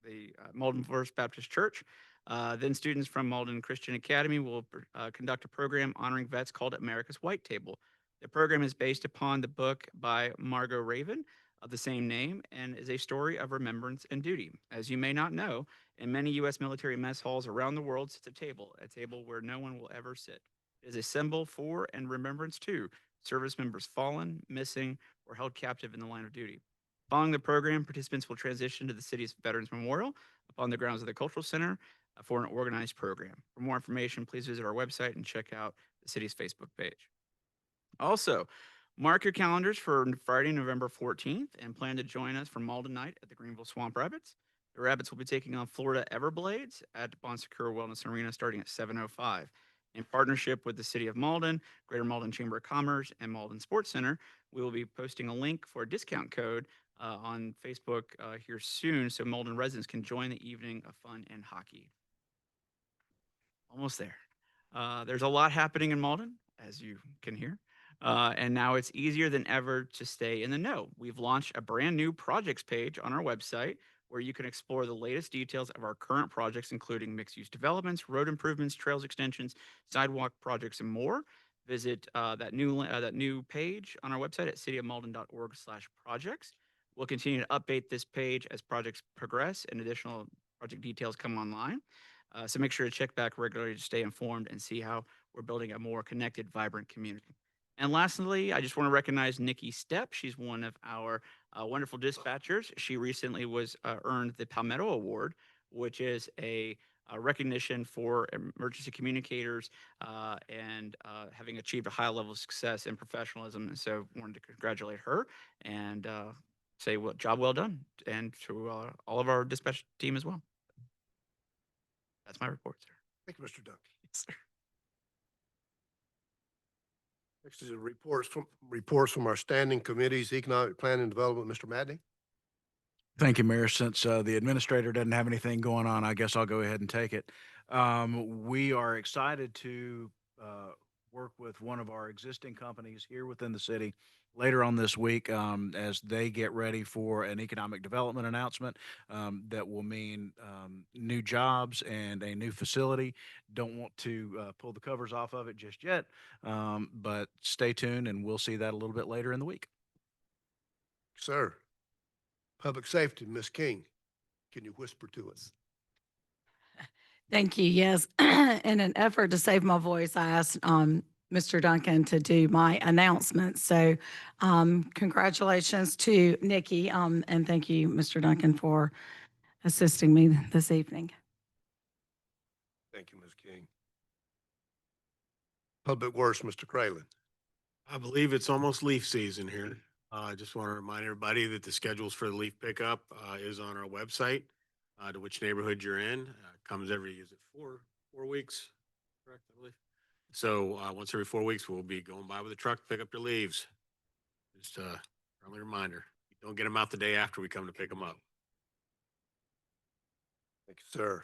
the Mauldin First Baptist Church. Then students from Mauldin Christian Academy will conduct a program honoring vets called America's White Table. The program is based upon the book by Margot Raven of the same name and is a story of remembrance and duty. As you may not know, in many U.S. military mess halls around the world sits a table where no one will ever sit. It is a symbol for and remembrance to service members fallen, missing, or held captive in the line of duty. Following the program, participants will transition to the city's Veterans Memorial upon the grounds of the Cultural Center for an organized program. For more information, please visit our website and check out the city's Facebook page. Also, mark your calendars for Friday, November 14th, and plan to join us for Mauldin Night at the Greenville Swamp Rabbits. The Rabbits will be taking on Florida Everblades at Bon Secours Wellness Arena starting at 7:05. In partnership with the City of Mauldin, Greater Mauldin Chamber of Commerce, and Mauldin Sports Center, we will be posting a link for a discount code on Facebook here soon so Mauldin residents can join the evening of fun and hockey. Almost there. There's a lot happening in Mauldin, as you can hear. And now it's easier than ever to stay in the know. We've launched a brand new projects page on our website where you can explore the latest details of our current projects, including mixed-use developments, road improvements, trails extensions, sidewalk projects, and more. Visit that new page on our website at cityofmalden.org/projects. We'll continue to update this page as projects progress and additional project details come online. So make sure to check back regularly to stay informed and see how we're building a more connected, vibrant community. And lastly, I just want to recognize Nikki Stepp. She's one of our wonderful dispatchers. She recently earned the Palmetto Award, which is a recognition for emergency communicators and having achieved a high level of success and professionalism. And so wanted to congratulate her and say, well, job well done, and to all of our dispatch team as well. That's my report, sir. Thank you, Mr. Duncan. Yes, sir. Next is reports from our standing committees, Economic Planning and Development. Mr. Madney. Thank you, Mayor. Since the administrator doesn't have anything going on, I guess I'll go ahead and take it. We are excited to work with one of our existing companies here within the city later on this week as they get ready for an economic development announcement that will mean new jobs and a new facility. Don't want to pull the covers off of it just yet, but stay tuned and we'll see that a little bit later in the week. Sir. Public Safety, Ms. King, can you whisper to us? Thank you. Yes. In an effort to save my voice, I asked Mr. Duncan to do my announcement. So congratulations to Nikki and thank you, Mr. Duncan, for assisting me this evening. Thank you, Ms. King. Public Works, Mr. Crayland. I believe it's almost leaf season here. I just want to remind everybody that the schedules for the leaf pickup is on our website, to which neighborhood you're in. Comes every, is it four weeks? Correct, I believe. So once every 4 weeks, we'll be going by with a truck to pick up your leaves. Just a friendly reminder. Don't get them out the day after we come to pick them up. Thank you, sir.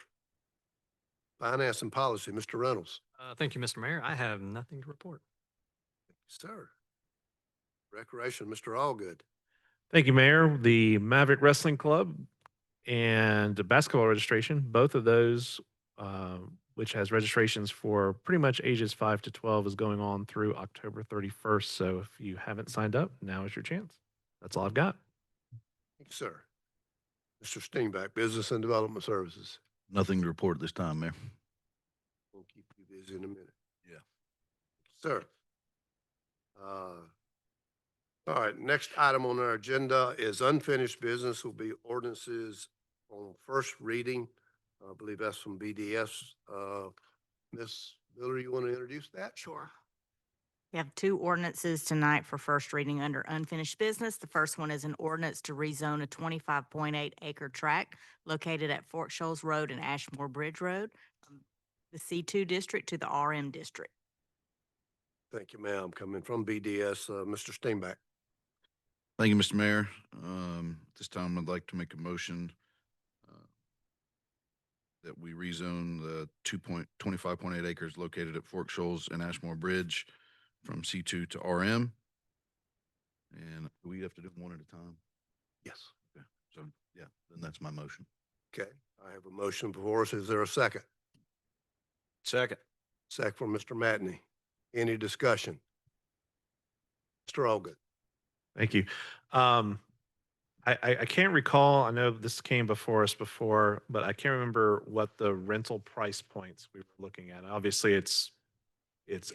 Finance and Policy, Mr. Reynolds. Thank you, Mr. Mayor. I have nothing to report. Thank you, sir. Recreation, Mr. Allgood. Thank you, Mayor. The Maverick Wrestling Club and the basketball registration, both of those, which has registrations for pretty much ages 5 to 12, is going on through October 31st. So if you haven't signed up, now is your chance. That's all I've got. Thank you, sir. Mr. Steenback, Business and Development Services. Nothing to report this time, Mayor. We'll keep you busy in a minute. Yeah. Sir. All right, next item on our agenda is unfinished business, will be ordinances on first reading. I believe that's from BDS. Ms. Miller, you want to introduce that? Sure. We have two ordinances tonight for first reading under unfinished business. The first one is an ordinance to rezone a 25.8 acre tract located at Fort Shoals Road and Ashmore Bridge Road, from the C2 district to the RM district. Thank you, ma'am. Coming from BDS, Mr. Steenback. Thank you, Mr. Mayor. This time I'd like to make a motion that we rezone the 25.8 acres located at Fork Shoals and Ashmore Bridge from C2 to RM. And we have to do them one at a time. Yes. Okay. So yeah, then that's my motion. Okay, I have a motion before us. Is there a second? Second. Second from Mr. Matney. Any discussion? Mr. Allgood. Thank you. I can't recall, I know this came before us before, but I can't remember what the rental price points we were looking at. Obviously, it's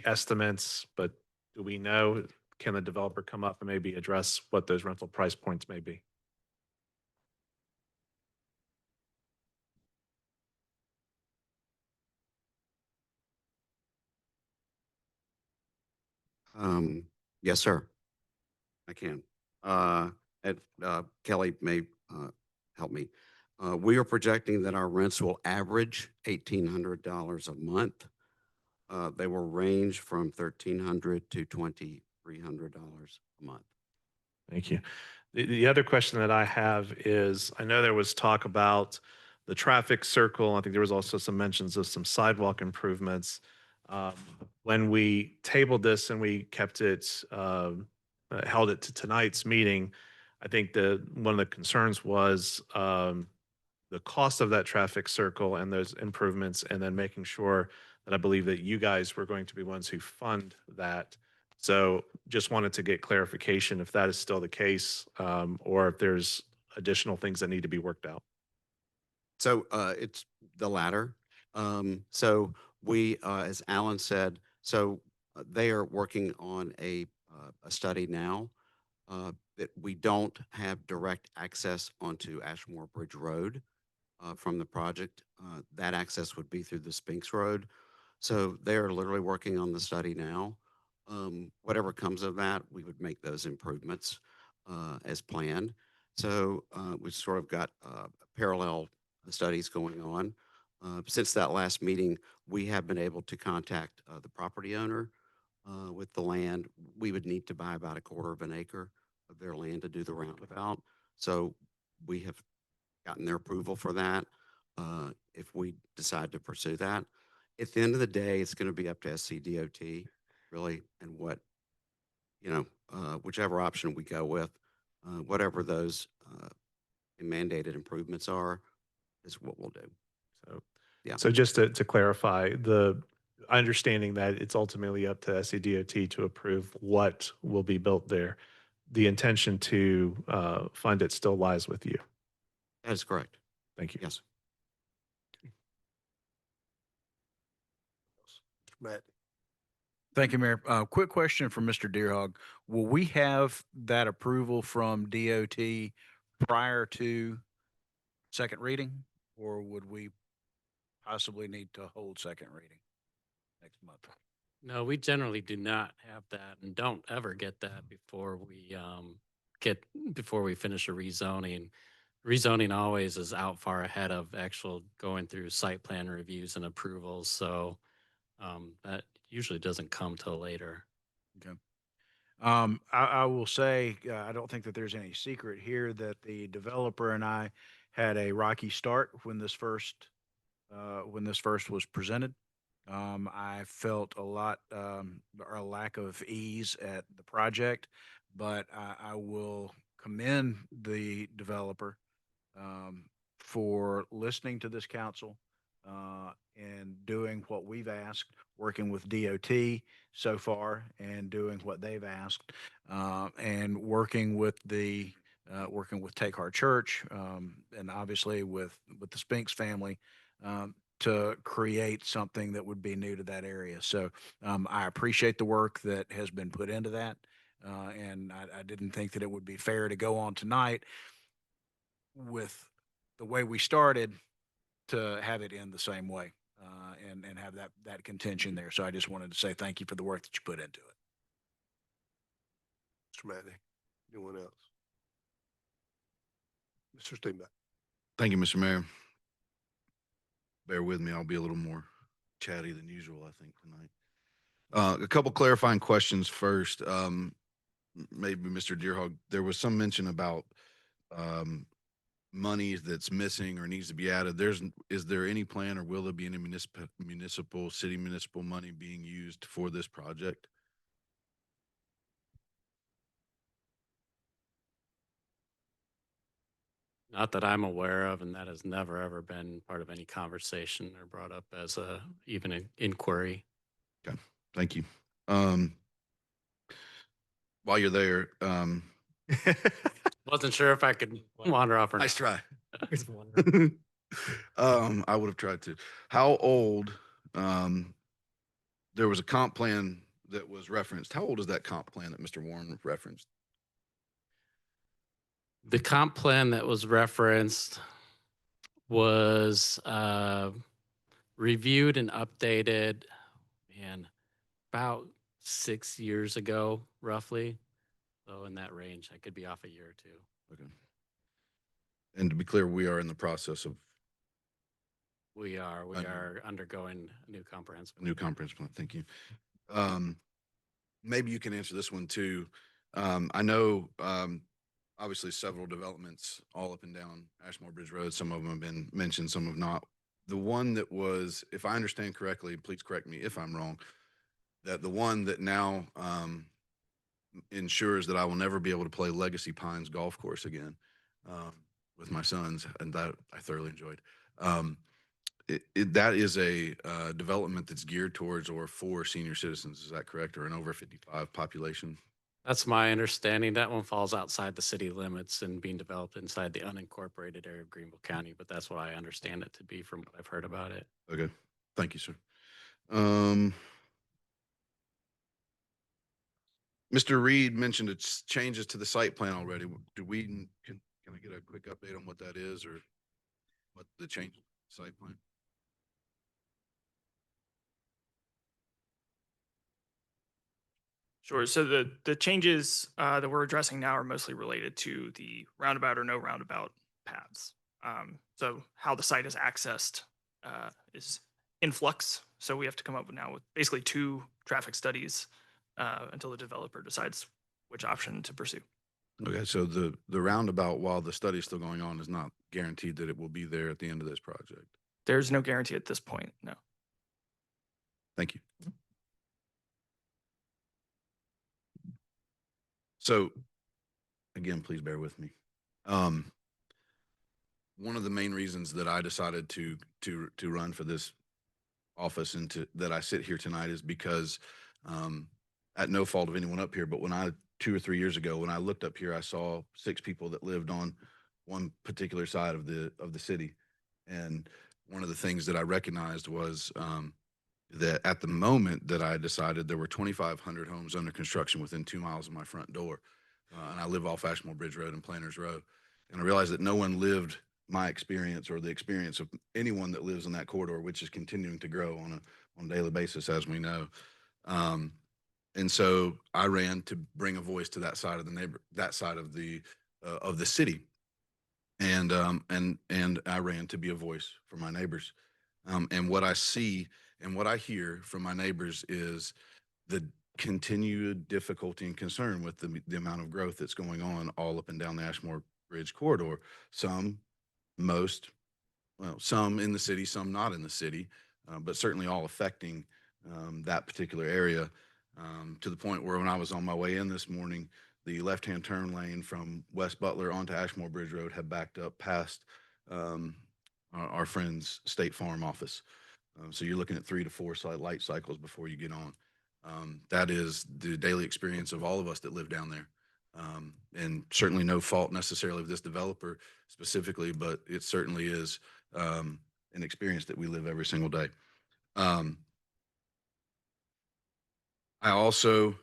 estimates, but do we know, can the developer come up and maybe address what those rental price points may be? Yes, sir. I can. Kelly may help me. We are projecting that our rents will average $1,800 a month. They will range from $1,300 to $2,300 a month. Thank you. The other question that I have is, I know there was talk about the traffic circle. I think there was also some mentions of some sidewalk improvements. When we tabled this and we kept it, held it to tonight's meeting, I think one of the concerns was the cost of that traffic circle and those improvements, and then making sure that I believe that you guys were going to be ones who fund that. So just wanted to get clarification if that is still the case, or if there's additional things that need to be worked out. So it's the latter. So we, as Alan said, they are working on a study now that we don't have direct access onto Ashmore Bridge Road from the project. That access would be through the Spinks Road. So they are literally working on the study now. Whatever comes of that, we would make those improvements as planned. So we've sort of got parallel studies going on. Since that last meeting, we have been able to contact the property owner with the land. We would need to buy about 1/4 of an acre of their land to do the roundabout. So we have gotten their approval for that if we decide to pursue that. At the end of the day, it's going to be up to SCDOT, really, and what, whichever option we go with, whatever those mandated improvements are, is what we'll do. So, yeah. So just to clarify, the understanding that it's ultimately up to SCDOT to approve what will be built there, the intention to fund it still lies with you. That is correct. Thank you. Yes. Matt, Thank you, Mayor. Quick question from Mr. Deerhog. Will we have that approval from DOT prior to second reading, or would we possibly need to hold second reading next month? No, we generally do not have that and don't ever get that before we finish a rezoning. Rezoning always is out far ahead of actual going through site plan reviews and approvals. So that usually doesn't come till later. Okay. I will say, I don't think that there's any secret here that the developer and I had a rocky start when this first was presented. I felt or a lack of ease at the project, but I will commend the developer for listening to this council and doing what we've asked, working with DOT so far and doing what they've asked, and working with Take Heart Church, and obviously with the Spinks family, to create something that would be new to that area. So I appreciate the work that has been put into that. And I didn't think that it would be fair to go on tonight with the way we started to have it end the same way, and have that contention there. So I just wanted to say thank you for the work that you put into it. Mr. Matney, anyone else? Mr. Steenbeck. Thank you, Mr. Mayor. Bear with me. I'll be a little more chatty than usual, I think, tonight. A couple clarifying questions first. Maybe Mr. Deerhog, there was some mention about money that's missing or needs to be added. Is there any plan, or will there be any city municipal money being used for this project? Not that I'm aware of, and that has never ever been part of any conversation or brought up as even an inquiry. Okay, thank you. While you're there, Wasn't sure if I could wander off or not. nice try. I would have tried to. How old? There was a comp plan that was referenced. How old is that comp plan that Mr. Warren referenced? The comp plan that was referenced was reviewed and updated, about 6 years ago, roughly. So in that range, I could be off a year or two. Okay. And to be clear, we are in the process of We are undergoing a new comprehensive plan. Thank you. Maybe you can answer this one too. I know, obviously several developments all up and down Ashmore Bridge Road. Some of them have been mentioned, some have not. The one that was, if I understand correctly, please correct me if I'm wrong, that the one that now ensures that I will never be able to play Legacy Pines golf course again. with my sons, and that I thoroughly enjoyed. Um, that is a development that's geared towards or for senior citizens. Is that correct? Or an over 55 population? That's my understanding. That one falls outside the city limits and being developed inside the unincorporated area of Greenville County, but that's what I understand it to be from what I've heard about it. Okay. Thank you, sir. Um, Mr. Reed mentioned it's changes to the site plan already. Do we, can I get a quick update on what that is or what the change site plan? Sure. So the changes that we're addressing now are mostly related to the roundabout or no roundabout paths. So how the site is accessed is in flux. So we have to come up now with basically 2 traffic studies until the developer decides which option to pursue. Okay, so the roundabout, while the study is still going on, is not guaranteed that it will be there at the end of this project. There's no guarantee at this point. No. Thank you. So, again, please bear with me. One of the main reasons that I decided to run for this office and that I sit here tonight is because, at no fault of anyone up here, but when 2 or 3 years ago, when I looked up here, I saw 6 people that lived on one particular side of the city, and one of the things that I recognized was that at the moment that I decided there were 2,500 homes under construction within 2 miles of my front door. And I live off Ashmore Bridge Road and Planters Row. And I realized that no one lived my experience or the experience of anyone that lives in that corridor, which is continuing to grow on a daily basis, as we know. And so I ran to bring a voice to that side of the city. And I ran to be a voice for my neighbors. And what I see and what I hear from my neighbors is the continued difficulty and concern with the amount of growth that's going on all up and down the Ashmore Bridge corridor. Some in the city, some not in the city, but certainly all affecting that particular area, to the point where when I was on my way in this morning, the left-hand turn lane from West Butler onto Ashmore Bridge Road had backed up past our friend's State Farm office. So you're looking at 3 to 4 light cycles before you get on. That is the daily experience of all of us that live down there. And certainly no fault necessarily of this developer specifically, but it certainly is an experience that we live every single day. I also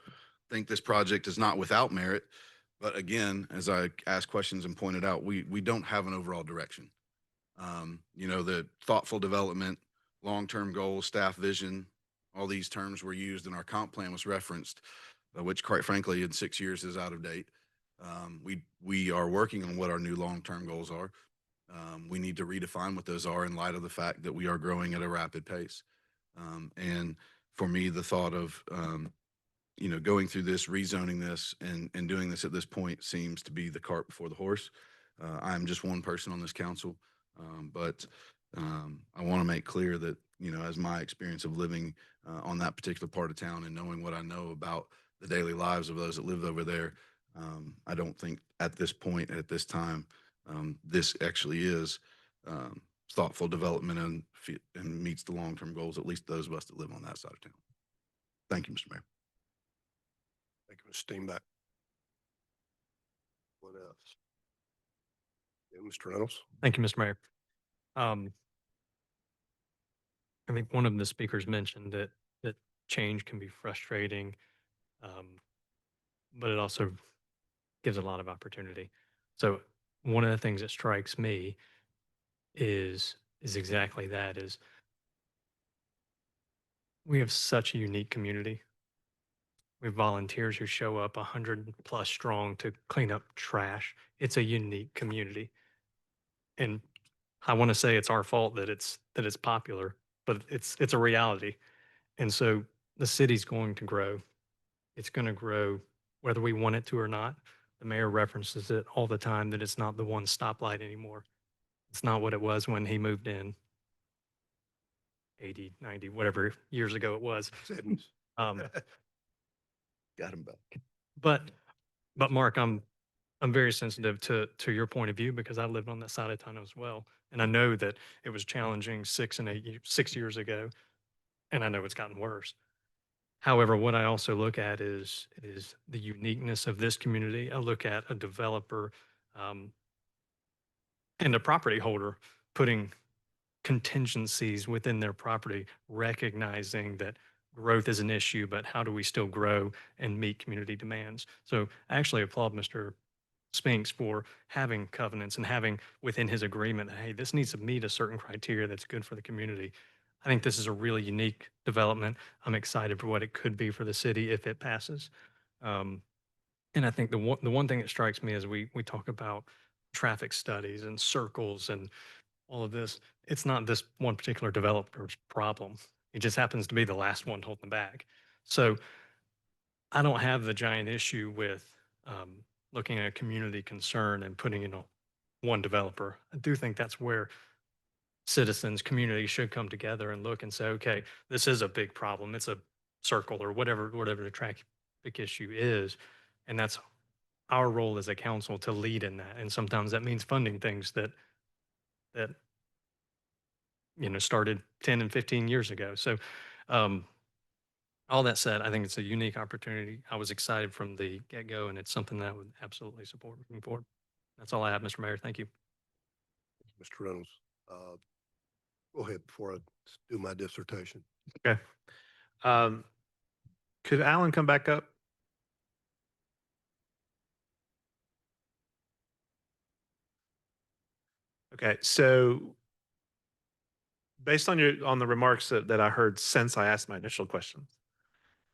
think this project is not without merit, but again, as I asked questions and pointed out, we don't have an overall direction. The thoughtful development, long-term goals, staff vision, all these terms were used, and our comp plan was referenced, which quite frankly in 6 years is out of date. We are working on what our new long-term goals are. We need to redefine what those are in light of the fact that we are growing at a rapid pace. And for me, the thought of going through this, rezoning this, and doing this at this point seems to be the cart before the horse. I'm just one person on this council, but I want to make clear that, as my experience of living on that particular part of town and knowing what I know about the daily lives of those that live over there, I don't think at this point, at this time, this actually is thoughtful development and meets the long-term goals, at least those of us that live on that side of town. Thank you, Mr. Mayor. Thank you, Mr. Steenbeck. What else? Yeah, Mr. Reynolds. Thank you, Mr. Mayor. I think one of the speakers mentioned that change can be frustrating, but it also gives a lot of opportunity. So one of the things that strikes me is exactly that, is we have such a unique community. We have volunteers who show up 100+ strong to clean up trash. It's a unique community. And I want to say it's our fault that it's popular, but it's a reality. And so the city's going to grow. It's going to grow whether we want it to or not. The mayor references it all the time that it's not the one stoplight anymore. It's not what it was when he moved in 80, 90, whatever years ago it was. Got him back. But Mark, I'm I'm very sensitive to your point of view because I lived on that side of town as well. And I know that it was challenging 6 years ago, and I know it's gotten worse. However, what I also look at is the uniqueness of this community. I look at a developer um, and a property holder putting contingencies within their property, recognizing that growth is an issue, but how do we still grow and meet community demands? So I actually applaud Mr. Spinks for having covenants and having within his agreement, hey, this needs to meet a certain criteria that's good for the community. I think this is a really unique development. I'm excited for what it could be for the city if it passes. Um, and I think the one thing that strikes me as we talk about traffic studies and circles and all of this, it's not this one particular developer's problem. It just happens to be the last one holding back. So I don't have the giant issue with looking at a community concern and putting it on one developer. I do think that's where citizens, community should come together and look and say, okay, this is a big problem. It's a circle or whatever the traffic issue is. And that's our role as a council to lead in that. And sometimes that means funding things that started 10 and 15 years ago. So um, all that said, I think it's a unique opportunity. I was excited from the get-go, and it's something that I would absolutely support moving forward. That's all I have, Mr. Mayor. Thank you. Mr. Reynolds, go ahead before I do my dissertation. Okay. Could Alan come back up? Okay, so based on the remarks that I heard since I asked my initial questions,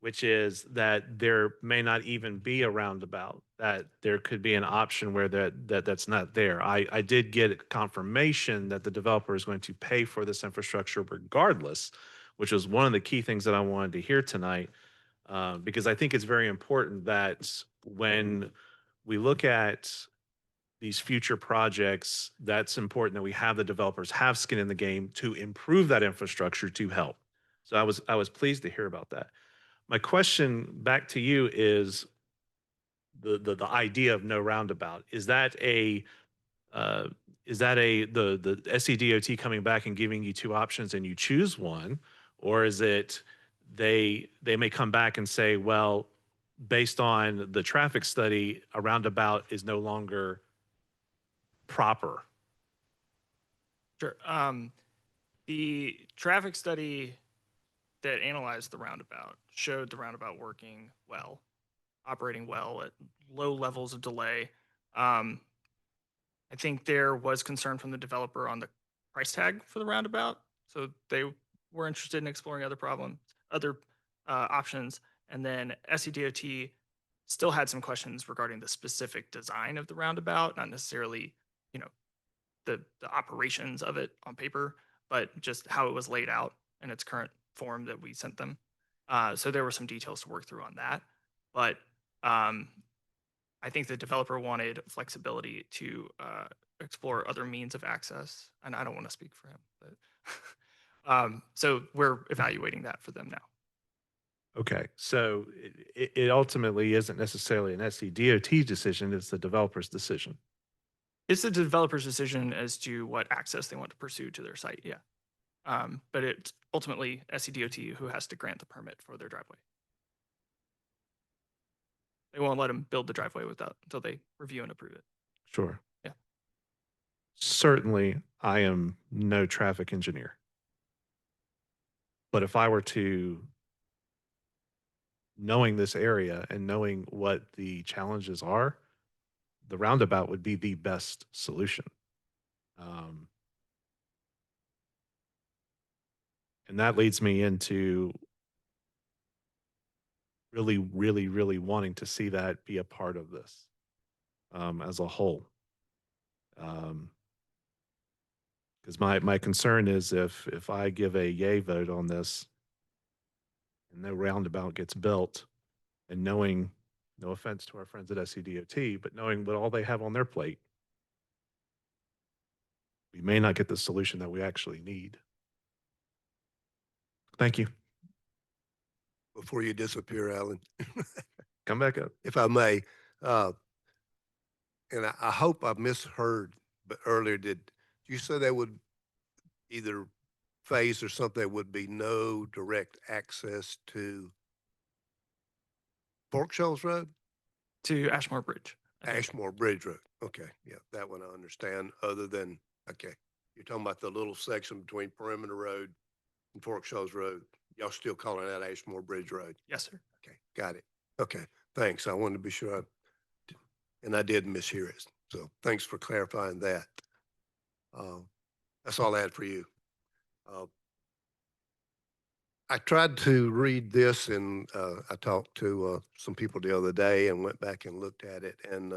which is that there may not even be a roundabout, that there could be an option where that's not there. I did get confirmation that the developer is going to pay for this infrastructure regardless, which was one of the key things that I wanted to hear tonight, because I think it's very important that when we look at these future projects, that's important that we have the developers have skin in the game to improve that infrastructure to help. So I was pleased to hear about that. My question back to you is the idea of no roundabout. Is that the SCDOT coming back and giving you two options and you choose one, or is it they may come back and say, well, based on the traffic study, a roundabout is no longer proper? Sure. The traffic study that analyzed the roundabout showed the roundabout working well, operating well at low levels of delay. I think there was concern from the developer on the price tag for the roundabout, so they were interested in exploring other options. And then SCDOT still had some questions regarding the specific design of the roundabout, not necessarily, you know, the operations of it on paper, but just how it was laid out in its current form that we sent them. So there were some details to work through on that. But I think the developer wanted flexibility to explore other means of access. And I don't want to speak for him, but so we're evaluating that for them now. Okay, so it ultimately isn't necessarily an SCDOT decision, it's the developer's decision. It's the developer's decision as to what access they want to pursue to their site, yeah. But it's ultimately SCDOT who has to grant the permit for their driveway. They won't let them build the driveway until they review and approve it. Sure. Yeah. Certainly, I am no traffic engineer. But if I were to, knowing this area and knowing what the challenges are, the roundabout would be the best solution. And that leads me into really, really, really wanting to see that be a part of this as a whole. Because my concern is if I give a yay vote on this and no roundabout gets built, and knowing, no offense to our friends at SCDOT, but knowing what all they have on their plate, we may not get the solution that we actually need. Thank you. Before you disappear, Alan, Come back up. if I may, and I hope I misheard, but earlier did you say there would either phase or something, there would be no direct access to Fork Shoals Road? To Ashmore Bridge. I think. Ashmore Bridge Road. Okay, yeah, that one I understand, other than, okay, you're talking about the little section between Perimeter Road and Fork Shoals Road. Y'all still calling that Ashmore Bridge Road? Yes, sir. Okay, got it. Okay, thanks. I wanted to be sure, and I did mishear it. So thanks for clarifying that. Uh, That's all I had for you. Uh, I tried to read this and I talked to some people the other day and went back and looked at it and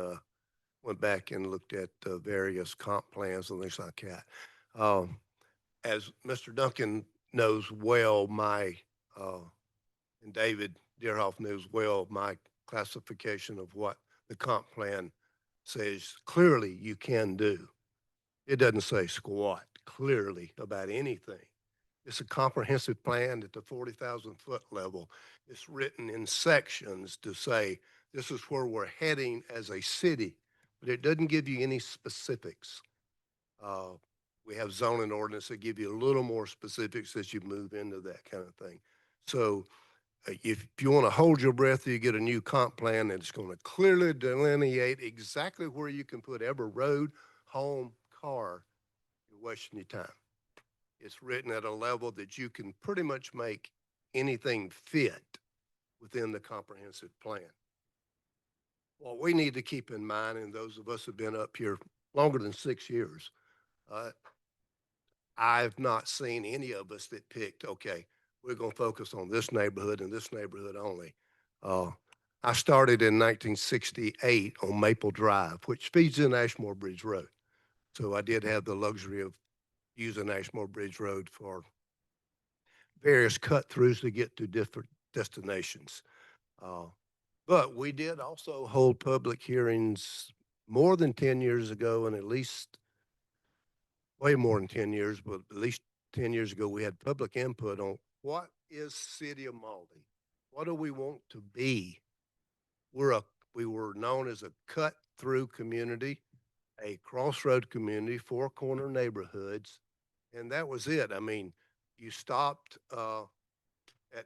went back and looked at various comp plans and things like that. As Mr. Duncan knows well, uh, and David Deerhoff knows well, my classification of what the comp plan says clearly you can do. It doesn't say squat clearly about anything. It's a comprehensive plan at the 40,000 foot level. It's written in sections to say this is where we're heading as a city, but it doesn't give you any specifics. Uh, we have zoning ordinance that give you a little more specifics as you move into that kind of thing. So if you want to hold your breath, you get a new comp plan that's going to clearly delineate exactly where you can put every road, home, car. You're wasting your time. It's written at a level that you can pretty much make anything fit within the comprehensive plan. What we need to keep in mind, and those of us who've been up here longer than 6 years, I've not seen any of us that picked, okay, we're going to focus on this neighborhood and this neighborhood only. I started in 1968 on Maple Drive, which feeds in Ashmore Bridge Road. So I did have the luxury of using Ashmore Bridge Road for various cut throughs to get to different destinations. But we did also hold public hearings more than 10 years ago, and at least way more than 10 years, but at least 10 years ago, we had public input on what is City of Mauldin? What do we want to be? We were known as a cut through community, a crossroad community, four corner neighborhoods, and that was it. I mean, you stopped at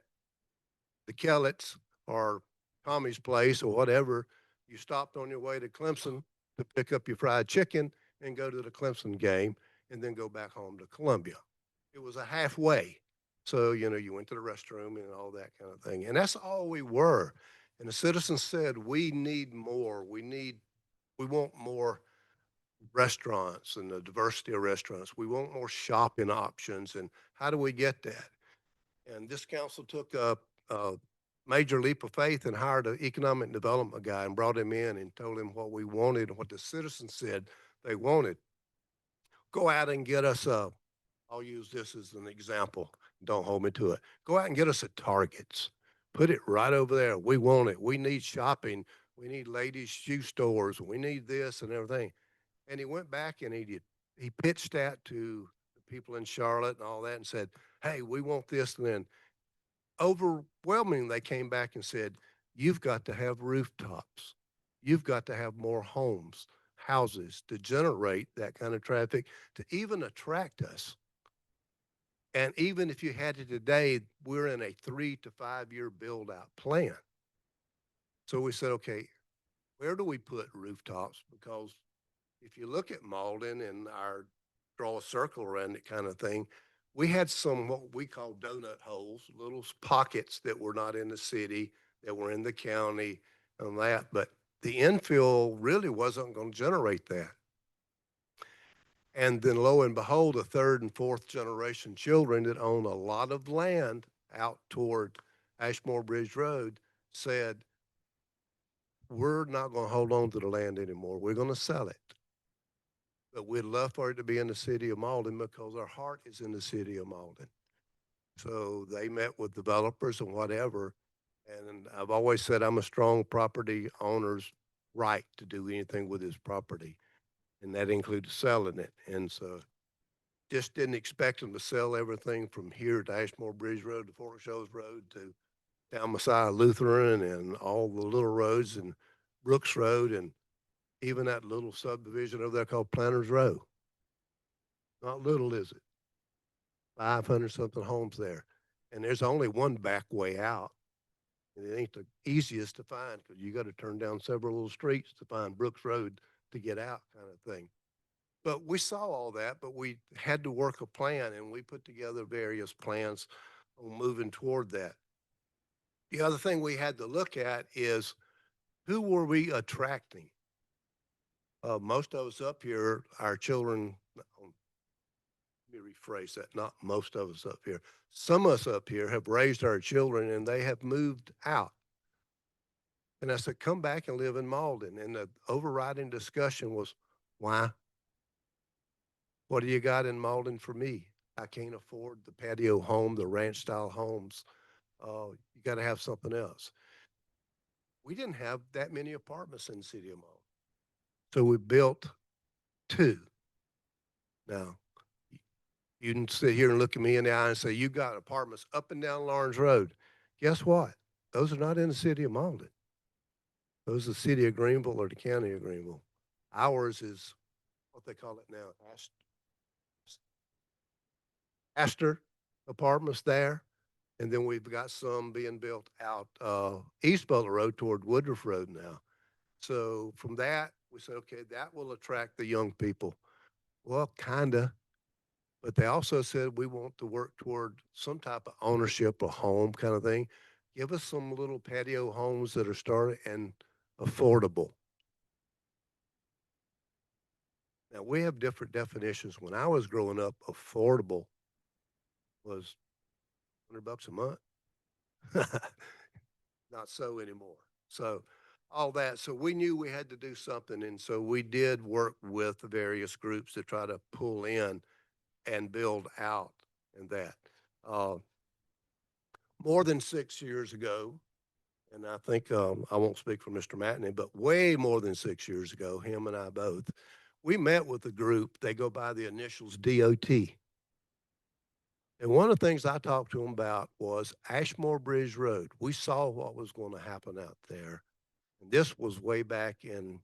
the Kellett's or Tommy's place or whatever. You stopped on your way to Clemson to pick up your fried chicken and go to the Clemson game and then go back home to Columbia. It was a halfway. So, you know, you went to the restroom and all that kind of thing. And that's all we were. And the citizens said, we need more. We want more restaurants and the diversity of restaurants. We want more shopping options. And how do we get that? And this council took a major leap of faith and hired an economic development guy and brought him in and told him what we wanted and what the citizens said they wanted. Go out and get us I'll use this as an example. Don't hold me to it. Go out and get us a Target's. Put it right over there. We want it. We need shopping. We need ladies' shoe stores. We need this and everything. And he went back and he pitched that to the people in Charlotte and all that and said, hey, we want this. And then overwhelmingly, they came back and said, you've got to have rooftops. You've got to have more homes, houses to generate that kind of traffic to even attract us. And even if you had it today, we're in a 3 to 5 year build out plan. So we said, okay, where do we put rooftops? Because if you look at Mauldin and our draw a circle around it kind of thing, we had some what we call donut holes, little pockets that were not in the city, that were in the county and that. But the infill really wasn't going to generate that. And then lo and behold, the third and fourth generation children that own a lot of land out toward Ashmore Bridge Road said, we're not going to hold on to the land anymore. We're going to sell it. But we'd love for it to be in the city of Mauldin because our heart is in the city of Mauldin. So they met with developers and whatever. And I've always said I'm a strong property owner's right to do anything with his property. And that includes selling it. And so just didn't expect them to sell everything from here to Ashmore Bridge Road to Fork Shoals Road to down Messiah Lutheran and all the little roads and Brooks Road. And even that little subdivision over there called Planters Row. Not little, is it? 500 something homes there. And there's only one back way out. And it ain't the easiest to find because you got to turn down several little streets to find Brooks Road to get out, kind of thing. But we saw all that, but we had to work a plan, and we put together various plans on moving toward that. The other thing we had to look at is who were we attracting? Most of us up here, our children, let me rephrase that, not most of us up here. Some of us up here have raised our children and they have moved out. And I said, come back and live in Mauldin. And the overriding discussion was, why? What do you got in Mauldin for me? I can't afford the patio home, the ranch style homes. You got to have something else. We didn't have that many apartments in the city of Mauldin. So we built 2. Now, you can sit here and look at me in the eye and say, you got apartments up and down Lawrence Road. Guess what? Those are not in the city of Mauldin. Those are the city of Greenville or the county of Greenville. Ours is what they call it now, Astor apartments there. And then we've got some being built out East Butler Road toward Woodruff Road now. So from that, we said, okay, that will attract the young people. Well, kinda. But they also said we want to work toward some type of ownership, a home kind of thing. Give us some little patio homes that are started and affordable. Now we have different definitions. When I was growing up, affordable was $100 a month. Not so anymore. So all that. So we knew we had to do something. And so we did work with the various groups to try to pull in and build out and that. More than 6 years ago, and I think I won't speak for Mr. Matney, but way more than 6 years ago, him and I both, we met with a group. They go by the initials DOT. And one of the things I talked to them about was Ashmore Bridge Road. We saw what was going to happen out there. And this was way back in,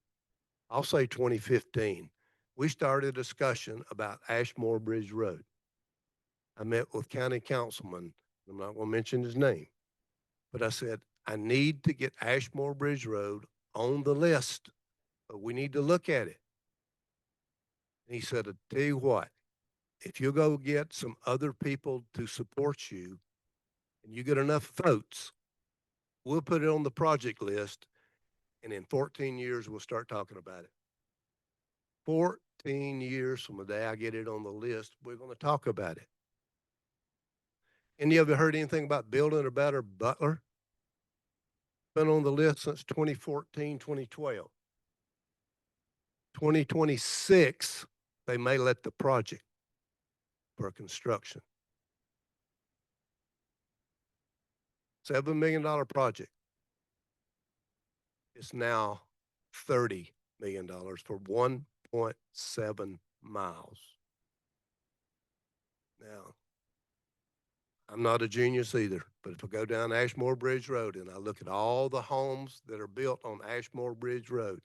I'll say 2015. We started a discussion about Ashmore Bridge Road. I met with county councilman. I'm not going to mention his name, but I said, I need to get Ashmore Bridge Road on the list, but we need to look at it. And he said, I'll tell you what, if you go get some other people to support you and you get enough votes, we'll put it on the project list. And in 14 years, we'll start talking about it. 14 years from the day I get it on the list, we're going to talk about it. Any of you heard anything about building a better Butler? Been on the list since 2014, 2012. 2026, they may let the project for construction. $7 million project. It's now $30 million for 1.7 miles. Now, I'm not a genius either, but if I go down Ashmore Bridge Road and I look at all the homes that are built on Ashmore Bridge Road,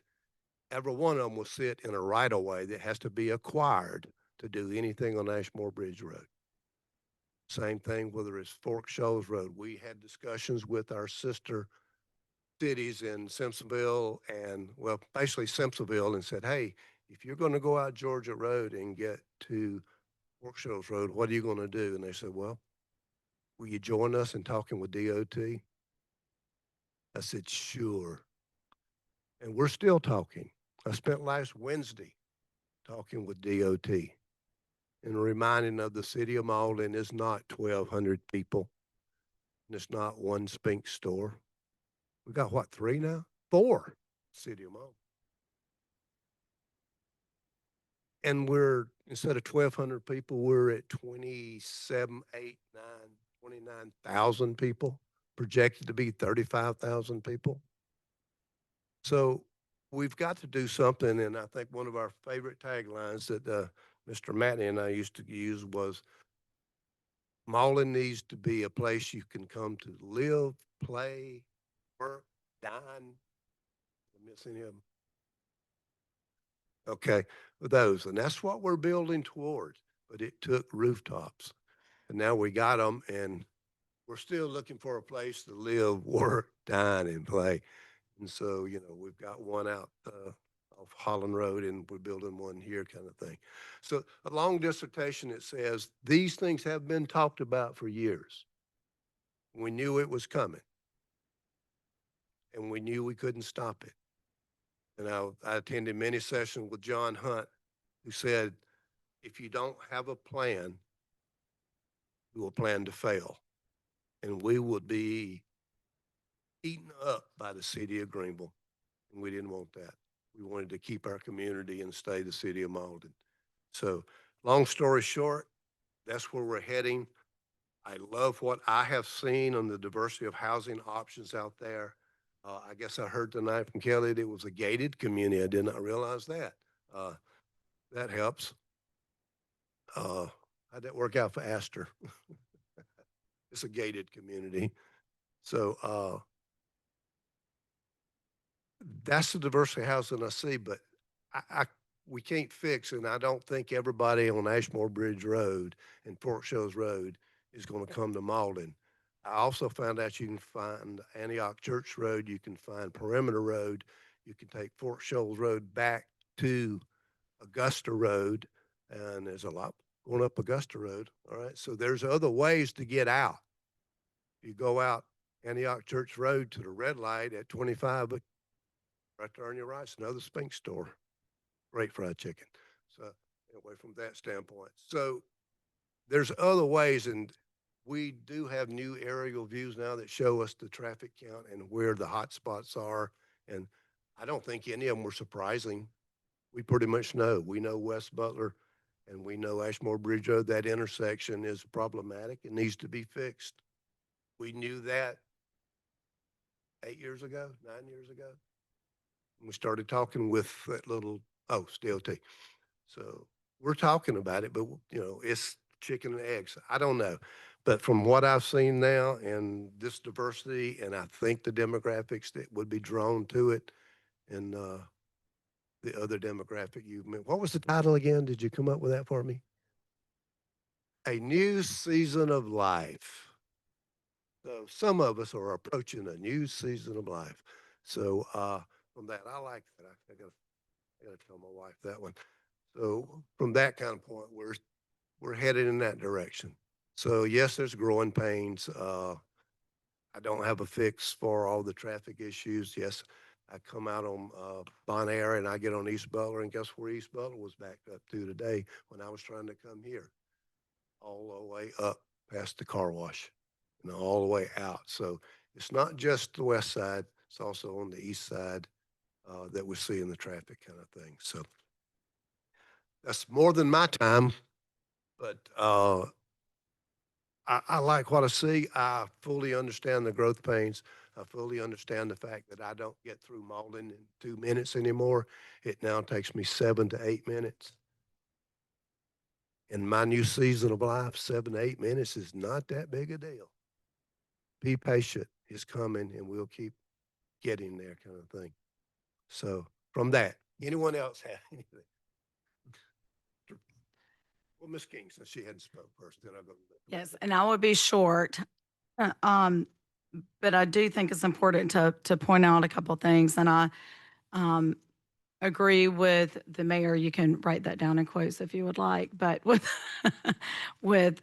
every one of them will sit in a right-of-way that has to be acquired to do anything on Ashmore Bridge Road. Same thing whether it's Fork Shoals Road. We had discussions with our sister cities in Simpsonville and, well, basically Simpsonville, and said, hey, if you're going to go out Georgia Road and get to Fork Shoals Road, what are you going to do? And they said, well, will you join us in talking with DOT? I said, sure. And we're still talking. I spent last Wednesday talking with DOT and reminding of the city of Mauldin is not 1,200 people. And it's not one Spink store. We got what, 3 now? 4, city of Mauldin. And we're, instead of 1,200 people, we're at 27, 8, 9, 29,000 people, projected to be 35,000 people. So we've got to do something. And I think one of our favorite taglines that Mr. Matney and I used to use was, Mauldin needs to be a place you can come to live, play, work, dine. I'm missing him. Okay, with those, and that's what we're building towards, but it took rooftops. And now we got them, and we're still looking for a place to live, work, dine, and play. And so, we've got one out off Holland Road, and we're building one here, kind of thing. So, a long dissertation that says these things have been talked about for years. We knew it was coming, and we knew we couldn't stop it. And I attended many sessions with John Hunt, who said, if you don't have a plan, you will plan to fail. And we would be eaten up by the city of Greenville. And we didn't want that. We wanted to keep our community and stay the city of Mauldin. So long story short, that's where we're heading. I love what I have seen on the diversity of housing options out there. I guess I heard tonight from Kelly that it was a gated community. I did not realize that. That helps. How'd that work out for Astor? It's a gated community. So that's the diversity of housing I see, but we can't fix, and I don't think everybody on Ashmore Bridge Road and Fort Shoals Road is going to come to Mauldin. I also found out you can find Antioch Church Road, you can find Perimeter Road, you can take Fort Shoals Road back to Augusta Road, and there's a lot going up Augusta Road. All right, so there's other ways to get out. You go out Antioch Church Road to the red light at 25, but right there on your right, it's another Spink store. Great fried chicken. So anyway, from that standpoint. So there's other ways, and we do have new aerial views now that show us the traffic count and where the hot spots are. And I don't think any of them were surprising. We pretty much know. We know West Butler and we know Ashmore Bridge Road. That intersection is problematic. It needs to be fixed. We knew that 8 years ago, 9 years ago. We started talking with that little, still T. So we're talking about it, but it's chicken and eggs. I don't know. But from what I've seen now and this diversity, and I think the demographics that would be drawn to it and the other demographic you meant. What was the title again? Did you come up with that for me? A new season of life. So some of us are approaching a new season of life. So from that, I like that. I gotta tell my wife that one. So from that kind of point, we're headed in that direction. So yes, there's growing pains. I don't have a fix for all the traffic issues. Yes, I come out on Bon Air and I get on East Butler, and guess where East Butler was backed up to today when I was trying to come here? All the way up past the car wash and all the way out. So it's not just the west side, it's also on the east side that we're seeing the traffic kind of thing. So that's more than my time, but I like what I see. I fully understand the growth pains. I fully understand the fact that I don't get through Mauldin in 2 minutes anymore. It now takes me 7 to 8 minutes. In my new season of life, 7 to 8 minutes is not that big a deal. Be patient. It's coming, and we'll keep getting there kind of thing. So from that, anyone else have anything? Well, Ms. King, since she hadn't spoke first, then I'll go. Yes, and I will be short. uh, Um, but I do think it's important to point out a couple things, and I um, agree with the mayor. You can write that down in quotes if you would like, but with with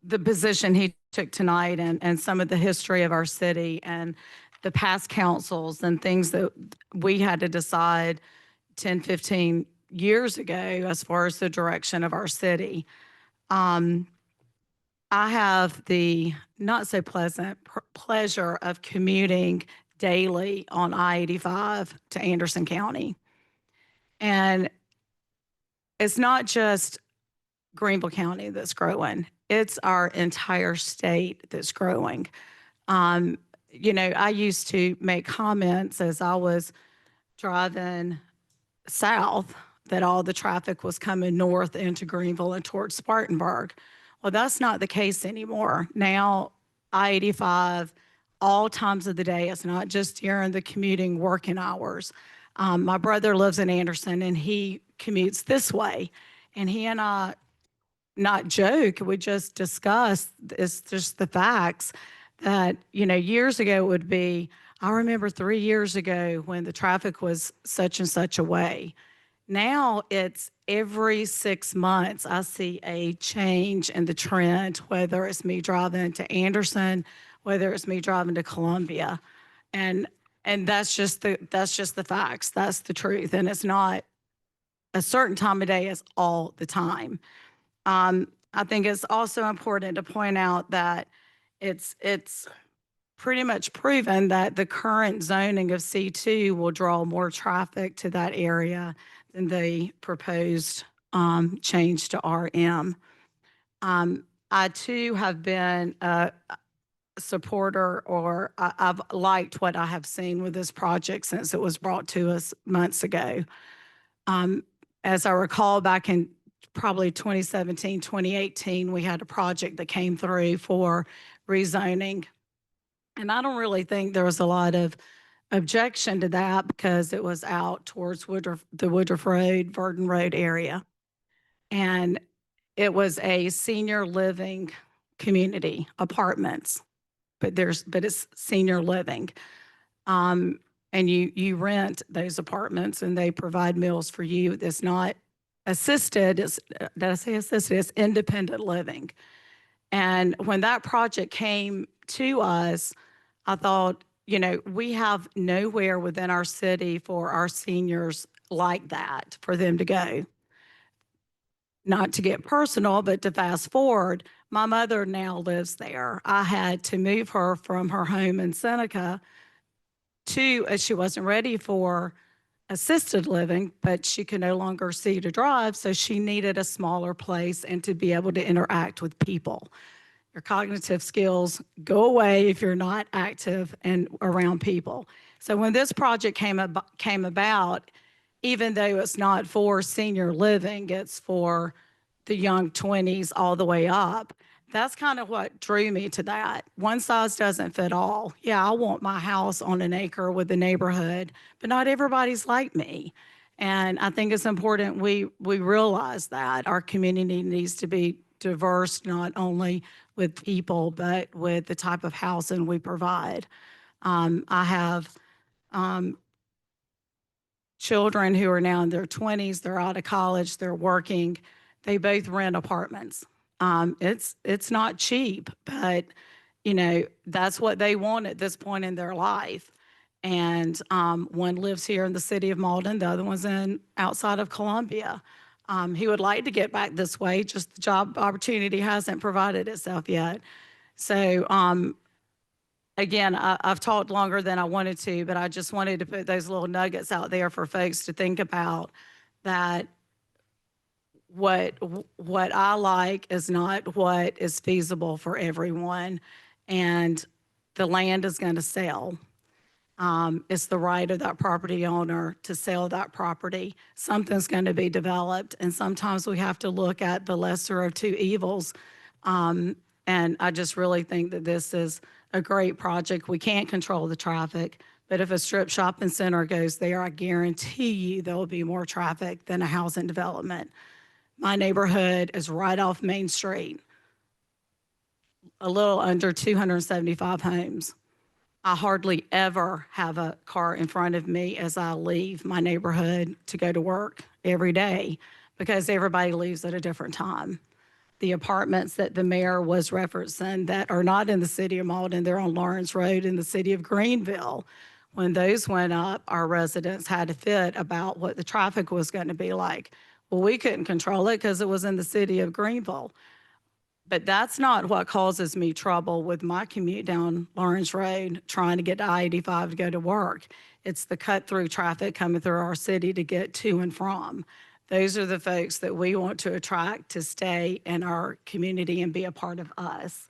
the position he took tonight and some of the history of our city and the past councils and things that we had to decide 10, 15 years ago as far as the direction of our city. I have the not so pleasant pleasure of commuting daily on I-85 to Anderson County. And it's not just Greenville County that's growing. It's our entire state that's growing. I used to make comments as I was driving south that all the traffic was coming north into Greenville and towards Spartanburg. Well, that's not the case anymore. Now, I-85, all times of the day, it's not just during the commuting working hours. My brother lives in Anderson and he commutes this way. And he and I not joke, we just discuss, it's just the facts that, years ago it would be, I remember 3 years ago when the traffic was such and such a way. Now it's every 6 months, I see a change in the trend, whether it's me driving to Anderson, whether it's me driving to Columbia. And that's just the facts. That's the truth. And it's not a certain time of day, it's all the time. I think it's also important to point out that it's pretty much proven that the current zoning of C2 will draw more traffic to that area than the proposed change to RM. I too have been a supporter, or I've liked what I have seen with this project since it was brought to us months ago. As I recall, back in probably 2017, 2018, we had a project that came through for rezoning. And I don't really think there was a lot of objection to that because it was out towards the Woodruff Road, Verdon Road area. And it was a senior living community, apartments, but it's senior living. And you rent those apartments and they provide meals for you. It's not assisted, did I say assisted? It's independent living. And when that project came to us, I thought, we have nowhere within our city for our seniors like that, for them to go. Not to get personal, but to fast forward, my mother now lives there. I had to move her from her home in Seneca she wasn't ready for assisted living, but she could no longer see to drive, so she needed a smaller place and to be able to interact with people. Your cognitive skills go away if you're not active and around people. So when this project came about, even though it's not for senior living, it's for the young 20s all the way up. That's kind of what drew me to that. One size doesn't fit all. Yeah, I want my house on an acre with the neighborhood, but not everybody's like me. And I think it's important we realize that our community needs to be diverse, not only with people, but with the type of housing we provide. I have children who are now in their 20s, they're out of college, they're working, they both rent apartments. It's not cheap, but that's what they want at this point in their life. And one lives here in the city of Mauldin, the other one's outside of Columbia. He would like to get back this way, just the job opportunity hasn't provided itself yet. So again, I've talked longer than I wanted to, but I just wanted to put those little nuggets out there for folks to think about, that what I like is not what is feasible for everyone. And the land is going to sell. It's the right of that property owner to sell that property. Something's going to be developed, and sometimes we have to look at the lesser of two evils. And I just really think that this is a great project. We can't control the traffic, but if a strip shopping center goes there, I guarantee you there will be more traffic than a housing development. My neighborhood is right off Main Street, a little under 275 homes. I hardly ever have a car in front of me as I leave my neighborhood to go to work every day, because everybody leaves at a different time. The apartments that the mayor was referencing that are not in the city of Mauldin, they're on Lawrence Road in the city of Greenville. When those went up, our residents had to fit about what the traffic was going to be like. Well, we couldn't control it because it was in the city of Greenville. But that's not what causes me trouble with my commute down Lawrence Road, trying to get to I-85 to go to work. It's the cut-through traffic coming through our city to get to and from. Those are the folks that we want to attract to stay in our community and be a part of us.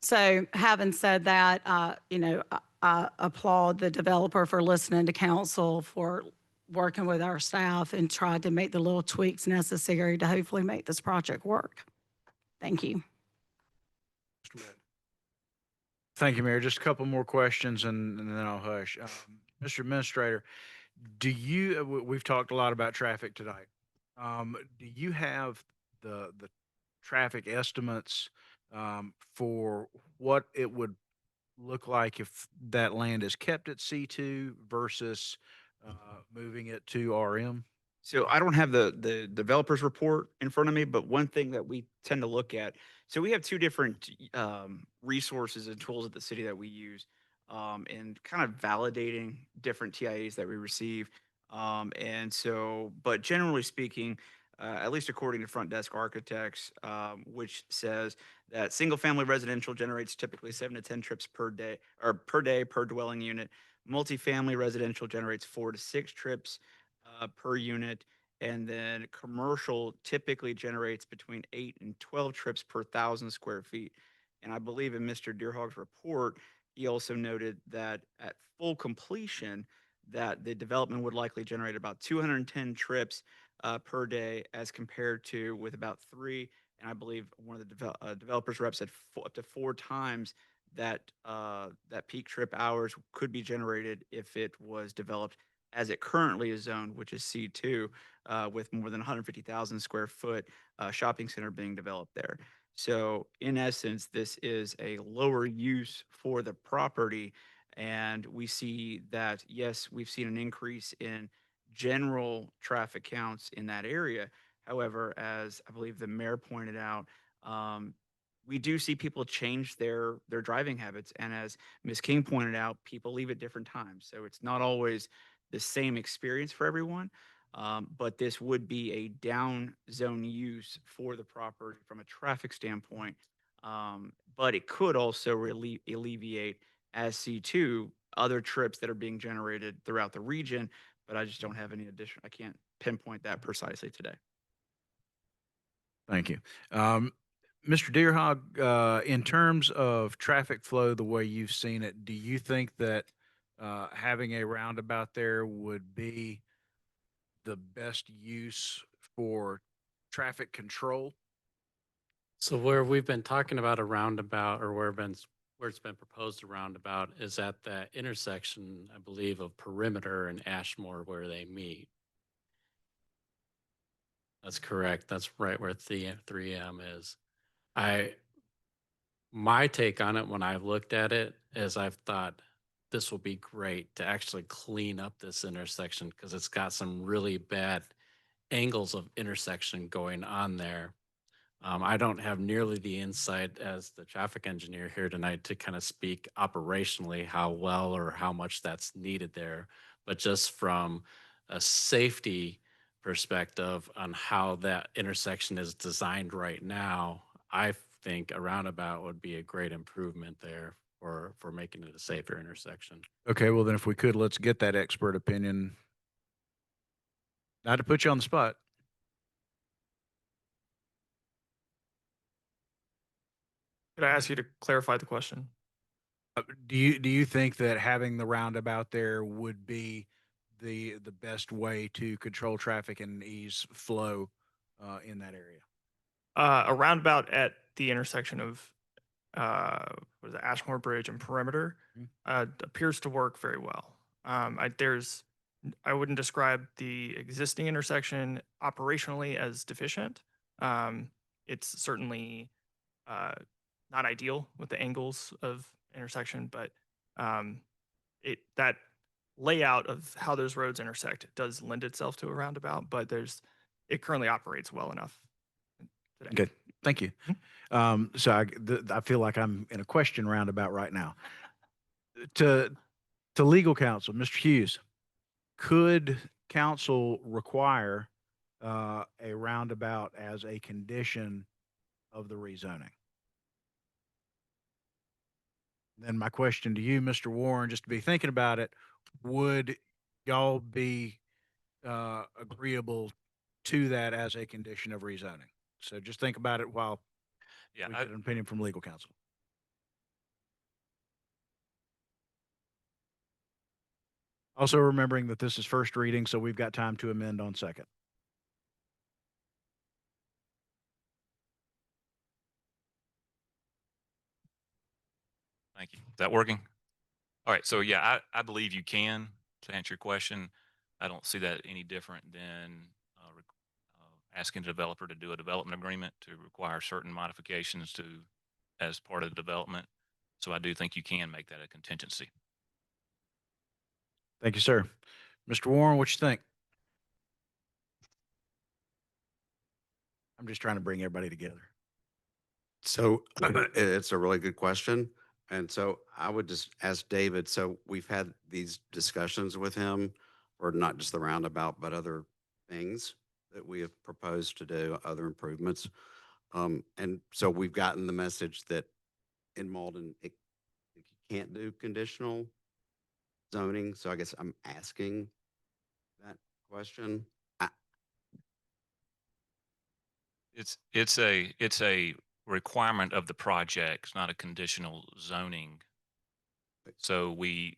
So having said that, I applaud the developer for listening to council, for working with our staff and tried to make the little tweaks necessary to hopefully make this project work. Thank you. Thank you, Mayor. Just a couple more questions and then I'll hush. Mr. Administrator, we've talked a lot about traffic tonight. Do you have the traffic estimates for what it would look like if that land is kept at C2 versus moving it to RM? So I don't have the developer's report in front of me, but one thing that we tend to look at, so we have two different resources and tools at the city that we use in kind of validating different TIAs that we receive. But generally speaking, at least according to Front Desk Architects, which says that single family residential generates typically 7 to 10 trips per day or per dwelling unit. Multifamily residential generates 4 to 6 trips per unit. And then commercial typically generates between 8 and 12 trips per 1,000 square feet. And I believe in Mr. Deerhog's report, he also noted that at full completion, that the development would likely generate about 210 trips per day as compared to with about 3. And I believe one of the developers reps said up to 4 times that that peak trip hours could be generated if it was developed as it currently is zoned, which is C2, with more than 150,000 square foot shopping center being developed there. So in essence, this is a lower use for the property. And we see that, yes, we've seen an increase in general traffic counts in that area. However, as I believe the mayor pointed out, we do see people change their driving habits. And as Ms. King pointed out, people leave at different times. So it's not always the same experience for everyone, but this would be a down zone use for the property from a traffic standpoint. But it could also alleviate as C2 other trips that are being generated throughout the region, but I just don't have any additional, I can't pinpoint that precisely today. Thank you. Mr. Deerhog, in terms of traffic flow, the way you've seen it, do you think that having a roundabout there would be the best use for traffic control? So where we've been talking about a roundabout, or where it's been proposed a roundabout, is at that intersection, I believe, of Perimeter and Ashmore where they meet. That's correct. That's right where 3M is. My take on it when I've looked at it is I've thought this will be great to actually clean up this intersection because it's got some really bad angles of intersection going on there. I don't have nearly the insight as the traffic engineer here tonight to kind of speak operationally how well or how much that's needed there, but just from a safety perspective on how that intersection is designed right now, I think a roundabout would be a great improvement there for making it a safer intersection. Okay, well then if we could, let's get that expert opinion. Not to put you on the spot. Could I ask you to clarify the question? Do you think that having the roundabout there would be the best way to control traffic and ease flow in that area? A roundabout at the intersection of what is it, Ashmore Bridge and Perimeter appears to work very well. I wouldn't describe the existing intersection operationally as deficient. It's certainly not ideal with the angles of intersection, but that layout of how those roads intersect does lend itself to a roundabout, but it currently operates well enough today. Okay, thank you. So I feel like I'm in a question roundabout right now. To legal counsel, Mr. Hughes, could council require a roundabout as a condition of the rezoning? Then my question to you, Mr. Warren, just to be thinking about it, would y'all be agreeable to that as a condition of rezoning? So just think about it while we get an opinion from legal counsel. Also remembering that this is first reading, so we've got time to amend on second. Thank you. Is that working? All right. So yeah, I believe you can, to answer your question. I don't see that any different than asking the developer to do a development agreement to require certain modifications to as part of the development. So I do think you can make that a contingency. Thank you, sir. Mr. Warren, what you think? I'm just trying to bring everybody together. So it's a really good question. And so I would just ask David, so we've had these discussions with him, or not just the roundabout, but other things that we have proposed to do, other improvements. And so we've gotten the message that in Mauldin, you can't do conditional zoning. So I guess I'm asking that question. It's a requirement of the project. It's not a conditional zoning. So the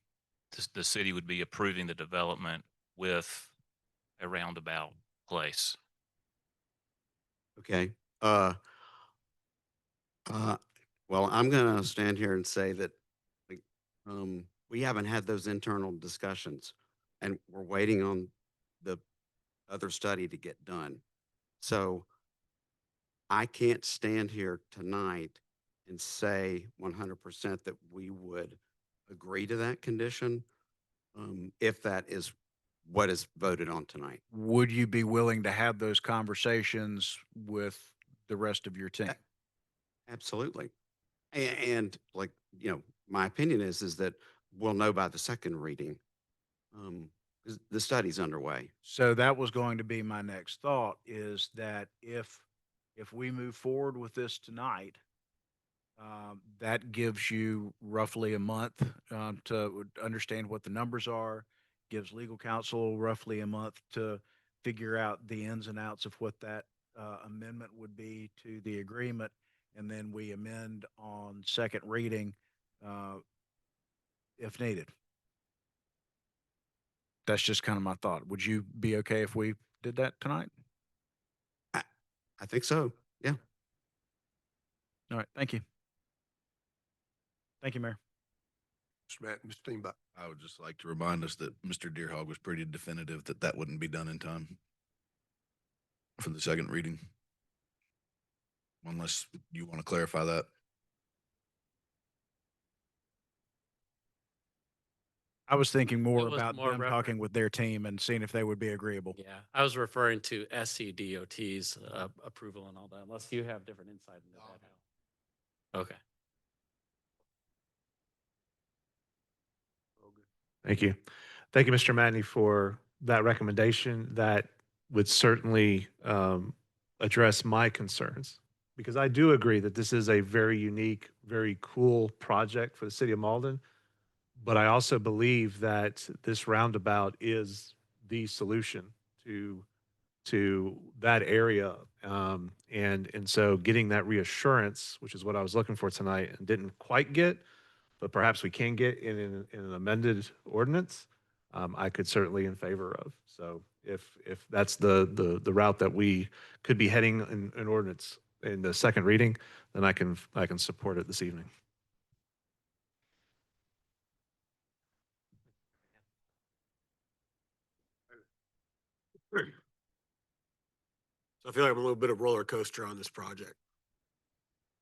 city would be approving the development with a roundabout place. Okay. Well, I'm going to stand here and say that like, we haven't had those internal discussions, and we're waiting on the other study to get done. So I can't stand here tonight and say 100% that we would agree to that condition if that is what is voted on tonight. Would you be willing to have those conversations with the rest of your team? Absolutely. And like, my opinion is that we'll know by the second reading. 'Cause the study's underway. So that was going to be my next thought, is that if we move forward with this tonight, that gives you roughly a month to understand what the numbers are, gives legal counsel roughly a month to figure out the ins and outs of what that amendment would be to the agreement, and then we amend on second reading if needed. That's just kind of my thought. Would you be okay if we did that tonight? I think so. Yeah. All right. Thank you. Thank you, Mayor. Mr. Matt, Mr. Steenbach. I would just like to remind us that Mr. Deerhog was pretty definitive that that wouldn't be done in time for the second reading. Unless you want to clarify that. I was thinking more was about more them talking with their team and seeing if they would be agreeable. Yeah, I was referring to SCDOT's approval and all that, unless you have different insight into that. Okay. Thank you. Thank you, Mr. Matney, for that recommendation. That would certainly address my concerns, because I do agree that this is a very unique, very cool project for the city of Mauldin. But I also believe that this roundabout is the solution to that area. And so getting that reassurance, which is what I was looking for tonight and didn't quite get, but perhaps we can get in an amended ordinance, I could certainly in favor of. So if that's the route that we could be heading in ordinance in the second reading, then I can support it this evening. So I feel like I'm a little bit of roller coaster on this project.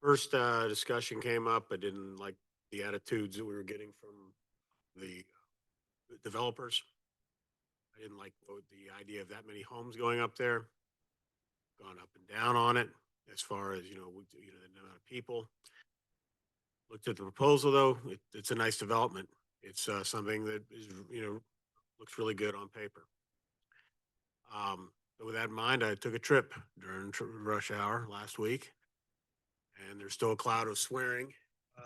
First discussion came up, I didn't like the attitudes that we were getting from the developers. I didn't like the idea of that many homes going up there. Gone up and down on it as far as, the amount of people. Looked at the proposal though, it's a nice development. It's something that is, looks really good on paper. So with that in mind, I took a trip during rush hour last week, and there's still a cloud of swearing,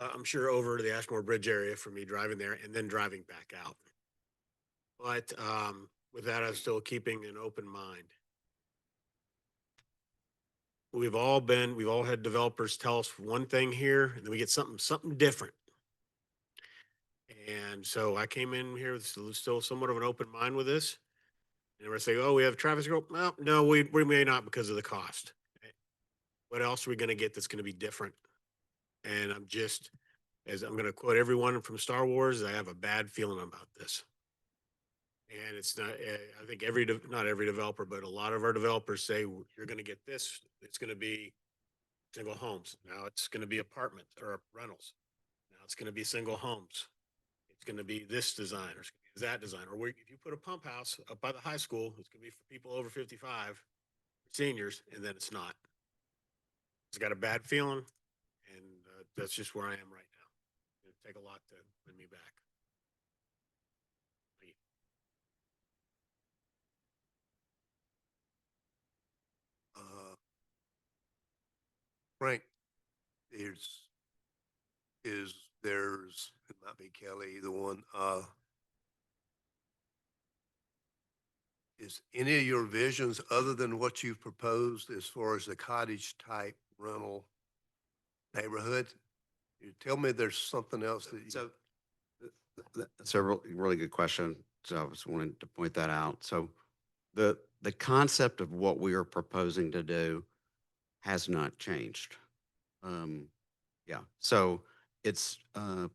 I'm sure, over to the Ashmore Bridge area for me driving there and then driving back out. But with that, I'm still keeping an open mind. We've all had developers tell us one thing here, and then we get something different. And so I came in here with still somewhat of an open mind with this. And we're saying, oh, we have traffic circle. Well, no, we may not, because of the cost. What else are we going to get that's going to be different? And I'm just as I'm going to quote everyone from Star Wars, I have a bad feeling about this. And it's not, I think not every developer, but a lot of our developers say, you're going to get this. It's going to be single homes. Now it's going to be apartments or rentals. Now it's going to be single homes. It's going to be this design or it's gonna be that design. Or if you put a pump house up by the high school, it's going to be for people over 55, seniors, and then it's not. It's got a bad feeling, and that's just where I am right now. It'll take a lot to win me back. Frank, there's, it might be Kelly, the one, is any of your visions other than what you've proposed as far as the cottage type rental neighborhood? You tell me there's something else that you. So that's a really good question. So I was wanting to point that out. So the concept of what we are proposing to do has not changed. Yeah. So it's in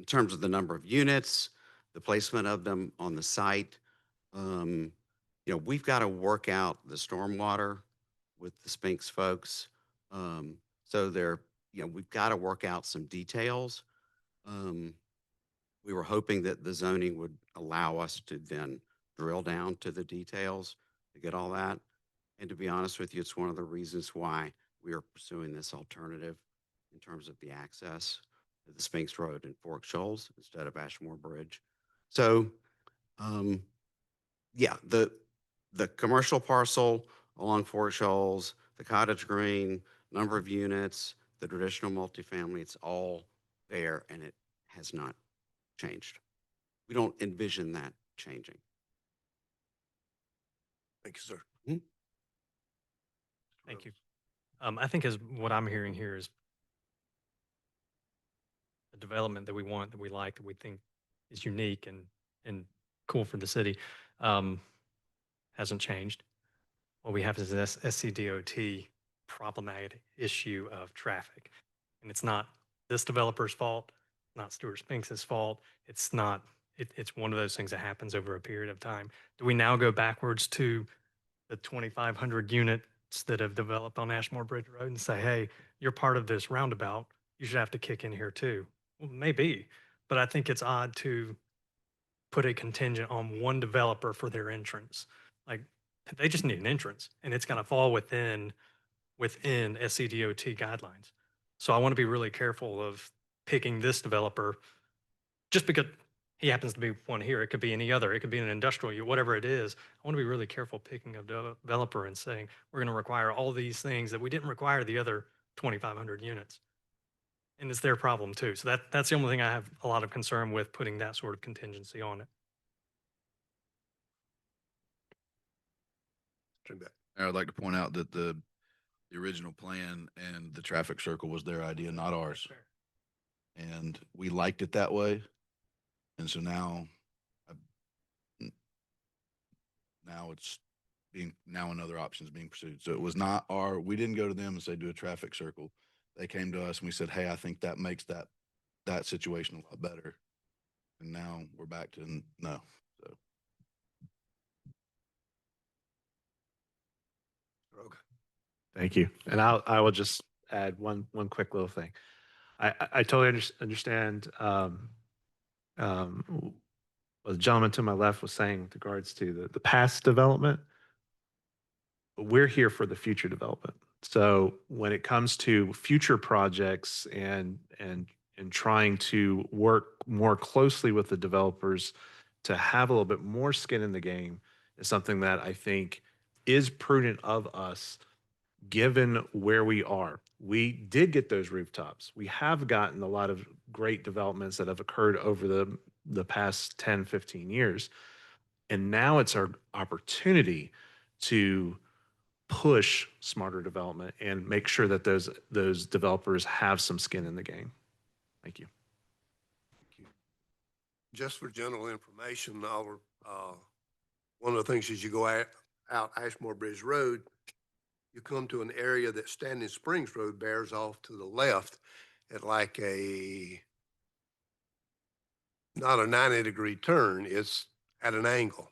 terms of the number of units, the placement of them on the site. We've got to work out the stormwater with the Spinks folks. So we've got to work out some details. We were hoping that the zoning would allow us to then drill down to the details to get all that. And to be honest with you, it's one of the reasons why we are pursuing this alternative in terms of the access to the Spinks Road and Fork Shoals instead of Ashmore Bridge. So, the commercial parcel along Fork Shoals, the cottage green, number of units, the traditional multifamily, it's all there and it has not changed. We don't envision that changing. Thank you, sir. Thank you. I think as what I'm hearing here is the development that we want, that we like, that we think is unique and cool for the city, hasn't changed. What we have is this SCDOT problematic issue of traffic. And it's not this developer's fault, not Stuart Spinks' fault. It's not, it's one of those things that happens over a period of time. Do we now go backwards to the 2,500 units that have developed on Ashmore Bridge Road and say, hey, you're part of this roundabout, you should have to kick in here too? Well, maybe, but I think it's odd to put a contingent on one developer for their entrance. Like, they just need an entrance and it's going to fall within SCDOT guidelines. So I want to be really careful of picking this developer just because he happens to be one here. It could be any other. It could be an industrial, whatever it is. I want to be really careful picking a developer and saying, we're going to require all these things that we didn't require the other 2,500 units. And it's their problem too. So that's the only thing I have a lot of concern with, putting that sort of contingency on it. I'd like to point out that the original plan and the traffic circle was their idea, not ours. And we liked it that way. And so now another option is being pursued. So it was not we didn't go to them and say, do a traffic circle. They came to us and we said, hey, I think that makes that situation a lot better. And now we're back to no. So. Okay. Thank you. And I will just add one quick little thing. I totally understand what the gentleman to my left was saying with regards to the past development. But we're here for the future development. So when it comes to future projects and trying to work more closely with the developers to have a little bit more skin in the game is something that I think is prudent of us, given where we are. We did get those rooftops. We have gotten a lot of great developments that have occurred over the past 10, 15 years. And now it's our opportunity to push smarter development and make sure that those developers have some skin in the game. Thank you. Just for general information, one of the things as you go out Ashmore Bridge Road, you come to an area that Standing Springs Road bears off to the left. at like not a 90-degree turn, it's at an angle.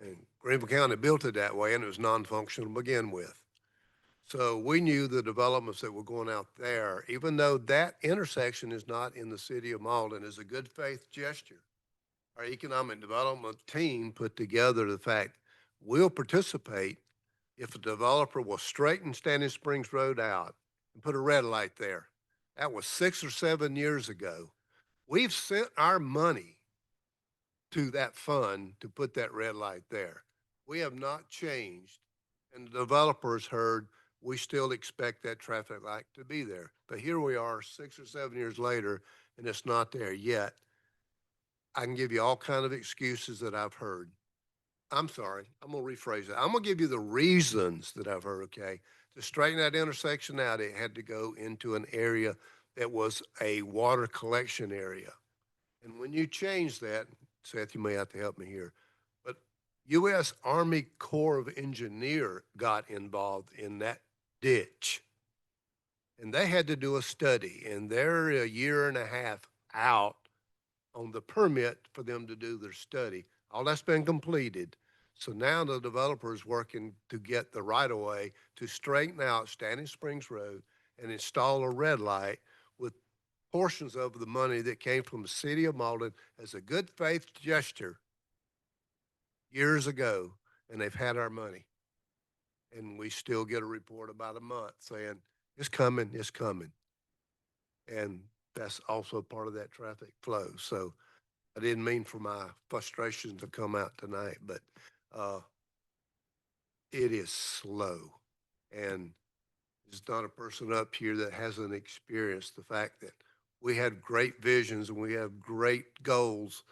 And Greenville County built it that way and it was non-functional to begin with. So we knew the developments that were going out there, even though that intersection is not in the city of Mauldin, is a good faith gesture. Our economic development team put together the fact we'll participate if a developer will straighten Standing Springs Road out and put a red light there. That was 6 or 7 years ago. We've sent our money to that fund to put that red light there. We have not changed. And the developers heard we still expect that traffic light to be there. But here we are 6 or 7 years later, and it's not there yet. I can give you all kind of excuses that I've heard. I'm sorry, I'm gonna rephrase it. I'm gonna give you the reasons that I've heard, okay? To straighten that intersection out, it had to go into an area that was a water collection area. And when you change that, Seth, you may have to help me here, but U.S. Army Corps of Engineer got involved in that ditch. And they had to do a study, and they're a year and a half out on the permit for them to do their study. All that's been completed. So now the developer is working to get the right of way to straighten out Standing Springs Road and install a red light with portions of the money that came from the city of Mauldin as a good faith gesture years ago, and they've had our money. And we still get a report about a month saying, it's coming, it's coming. And that's also part of that traffic flow. So I didn't mean for my frustration to come out tonight, but it is slow. And there's not a person up here that hasn't experienced the fact that we had great visions and we have great goals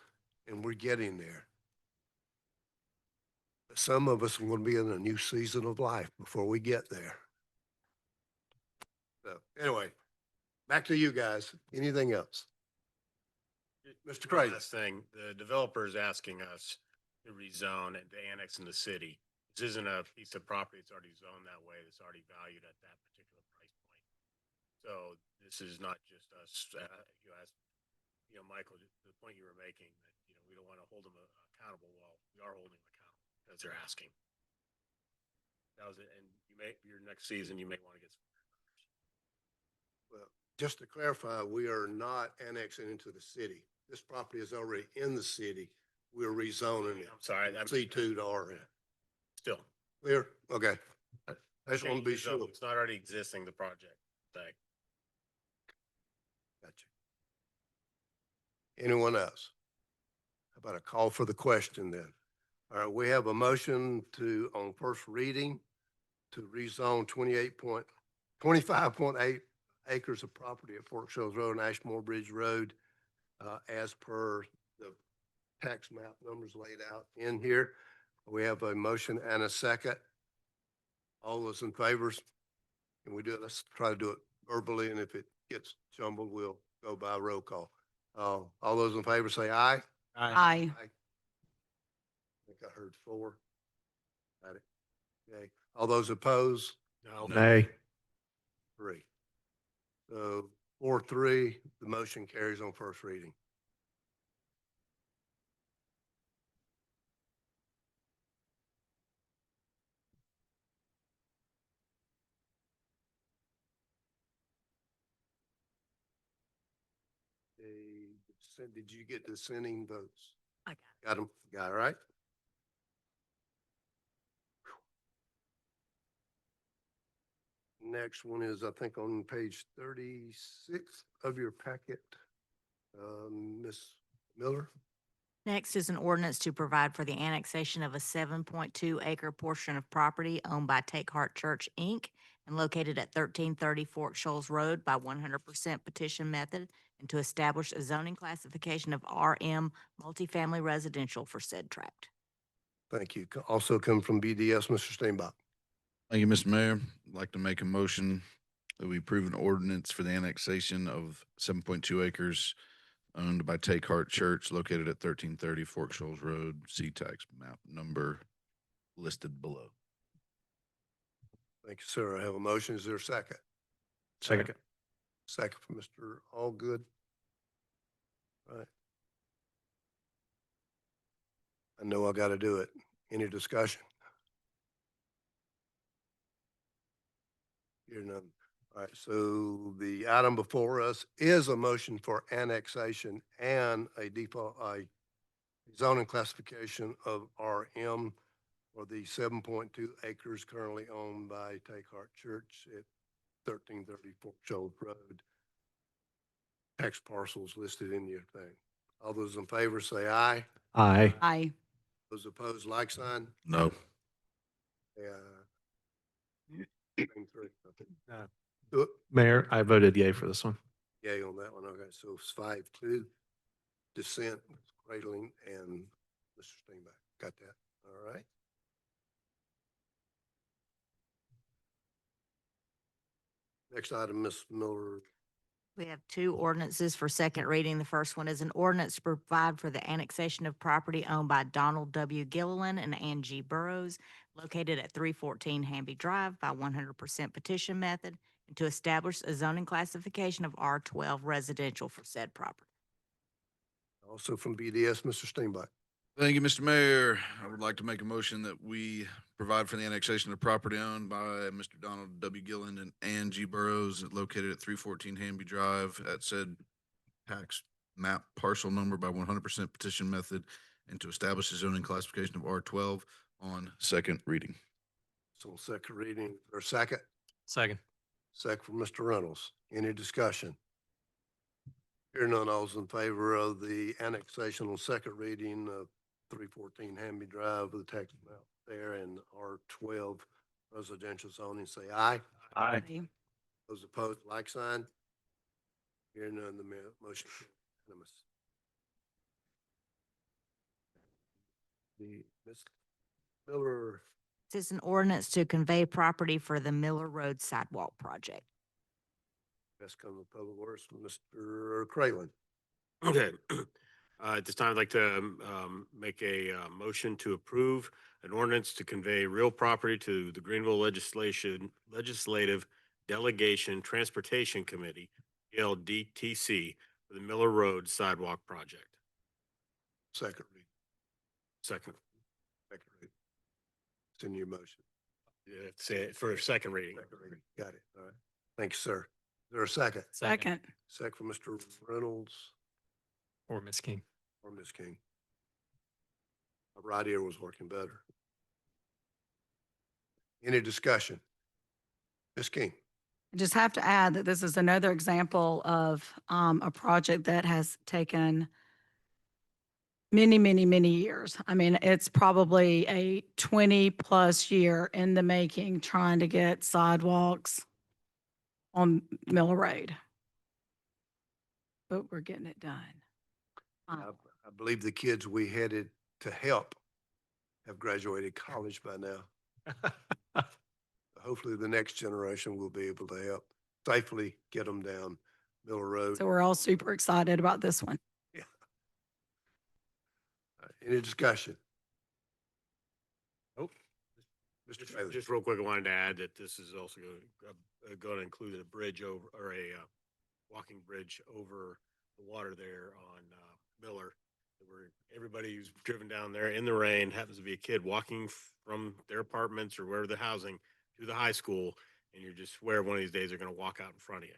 and we're getting there. But some of us are going to be in a new season of life before we get there. So anyway, back to you guys. Anything else? Mr. Craig. Last thing, the developer is asking us to rezone and to annex in the city. This isn't a piece of property that's already zoned that way. It's already valued at that particular price point. So this is not just us, you asked, Michael, the point you were making that, we don't want to hold them accountable. Well, we are holding them accountable as they're asking. That was it. And your next season, you may want to get some. Well, just to clarify, we are not annexing into the city. This property is already in the city. We're rezoning it. I'm sorry. C2 to RN. Still. Clear? Okay. I just want to be sure. It's not already existing, the project. Thank. Gotcha. Anyone else? How about a call for the question then? All right, we have a motion on first reading to rezone 25.8 acres of property at Fork Shoals Road and Ashmore Bridge Road as per the tax map numbers laid out in here. We have a motion and a second. All those in favor, can we do it? Let's try to do it verbally, and if it gets jumbled, we'll go by roll call. All those in favor say aye. Aye. I think I heard 4. Got it. Okay. All those opposed? No. Nay. 3. So 4-3, the motion carries on first reading. Did you get dissenting votes? I got them. Got it, right? Next one is, I think, on page 36 of your packet. Ms. Miller? Next is an ordinance to provide for the annexation of a 7.2 acre portion of property owned by Take Heart Church, Inc. and located at 1330 Fork Shoals Road by 100% petition method, and to establish a zoning classification of RM multifamily residential for said tract. Thank you. Also come from BDS, Mr. Steinbach. Thank you, Mr. Mayor. I'd like to make a motion that we approve an ordinance for the annexation of 7.2 acres owned by Take Heart Church located at 1330 Fork Shoals Road, C-Tax map number listed below. Thank you, sir. I have a motion. Is there a second? Second. Second from Mr. Allgood. Right. I know I got to do it. Any discussion? Hear none. All right, so the item before us is a motion for annexation and a default, zoning classification of RM for the 7.2 acres currently owned by Take Heart Church at 1330 Fort Shoals Road. Tax parcels listed in your thing. All those in favor say aye. Aye. Aye. Those opposed, like sign. No. Yeah. Same three. Okay. Do it. Mayor, I voted yay for this one. Yay on that one. Okay, so it's 5-2. Dissent, Cradling and Mr. Steenbeck. Got that? All right. Next item, Ms. Miller. We have two ordinances for second reading. The first one is an ordinance to provide for the annexation of property owned by Donald W. Gilliland and Angie Burrows located at 314 Hamby Drive by 100% petition method and to establish a zoning classification of R12 residential for said property. Also from BDS, Mr. Steenbeck. Thank you, Mr. Mayor. I would like to make a motion that we provide for the annexation of property owned by Mr. Donald W. Gilland and Angie Burrows located at 314 Hamby Drive at said tax map parcel number by 100% petition method and to establish a zoning classification of R12 on second reading. So second reading or second? Second. Second from Mr. Reynolds. Any discussion? Hearing none, all's in favor of the annexation on second reading of 314 Hamby Drive with the tax map there and R12 residential zoning, say aye. Aye. Those opposed, like sign. Hearing none, the motion is unanimous. The Ms. Miller. This is an ordinance to convey property for the Miller Road Sidewalk Project. Best come to public works from Mr. Craylin. Okay. At this time, I'd like to make a motion to approve an ordinance to convey real property to the Greenville Legislative Delegation Transportation Committee, LDTC, for the Miller Road Sidewalk Project. Second reading. Second reading. It's in your motion. Yeah, say it for second reading. Second reading. Got it. All right. Thank you, sir. Is there a second? Second. Second from Mr. Reynolds Or Ms. King. or Ms. King. My right ear was working better. Any discussion? Ms. King. I just have to add that this is another example of a project that has taken many, many, many years. I mean, it's probably a 20+ year in the making trying to get sidewalks on Miller Road. But we're getting it done. I believe the kids we headed to help have graduated college by now. Hopefully the next generation will be able to help safely get them down Miller Road. So we're all super excited about this one. Yeah. Any discussion? Oh, Mr. Taylor. Just real quick, I wanted to add that this is also going to include a bridge over, or a walking bridge over the water there on Miller, where everybody who's driven down there in the rain happens to be a kid walking from their apartments or wherever they're housing to the high school, and you just swear one of these days they're going to walk out in front of you.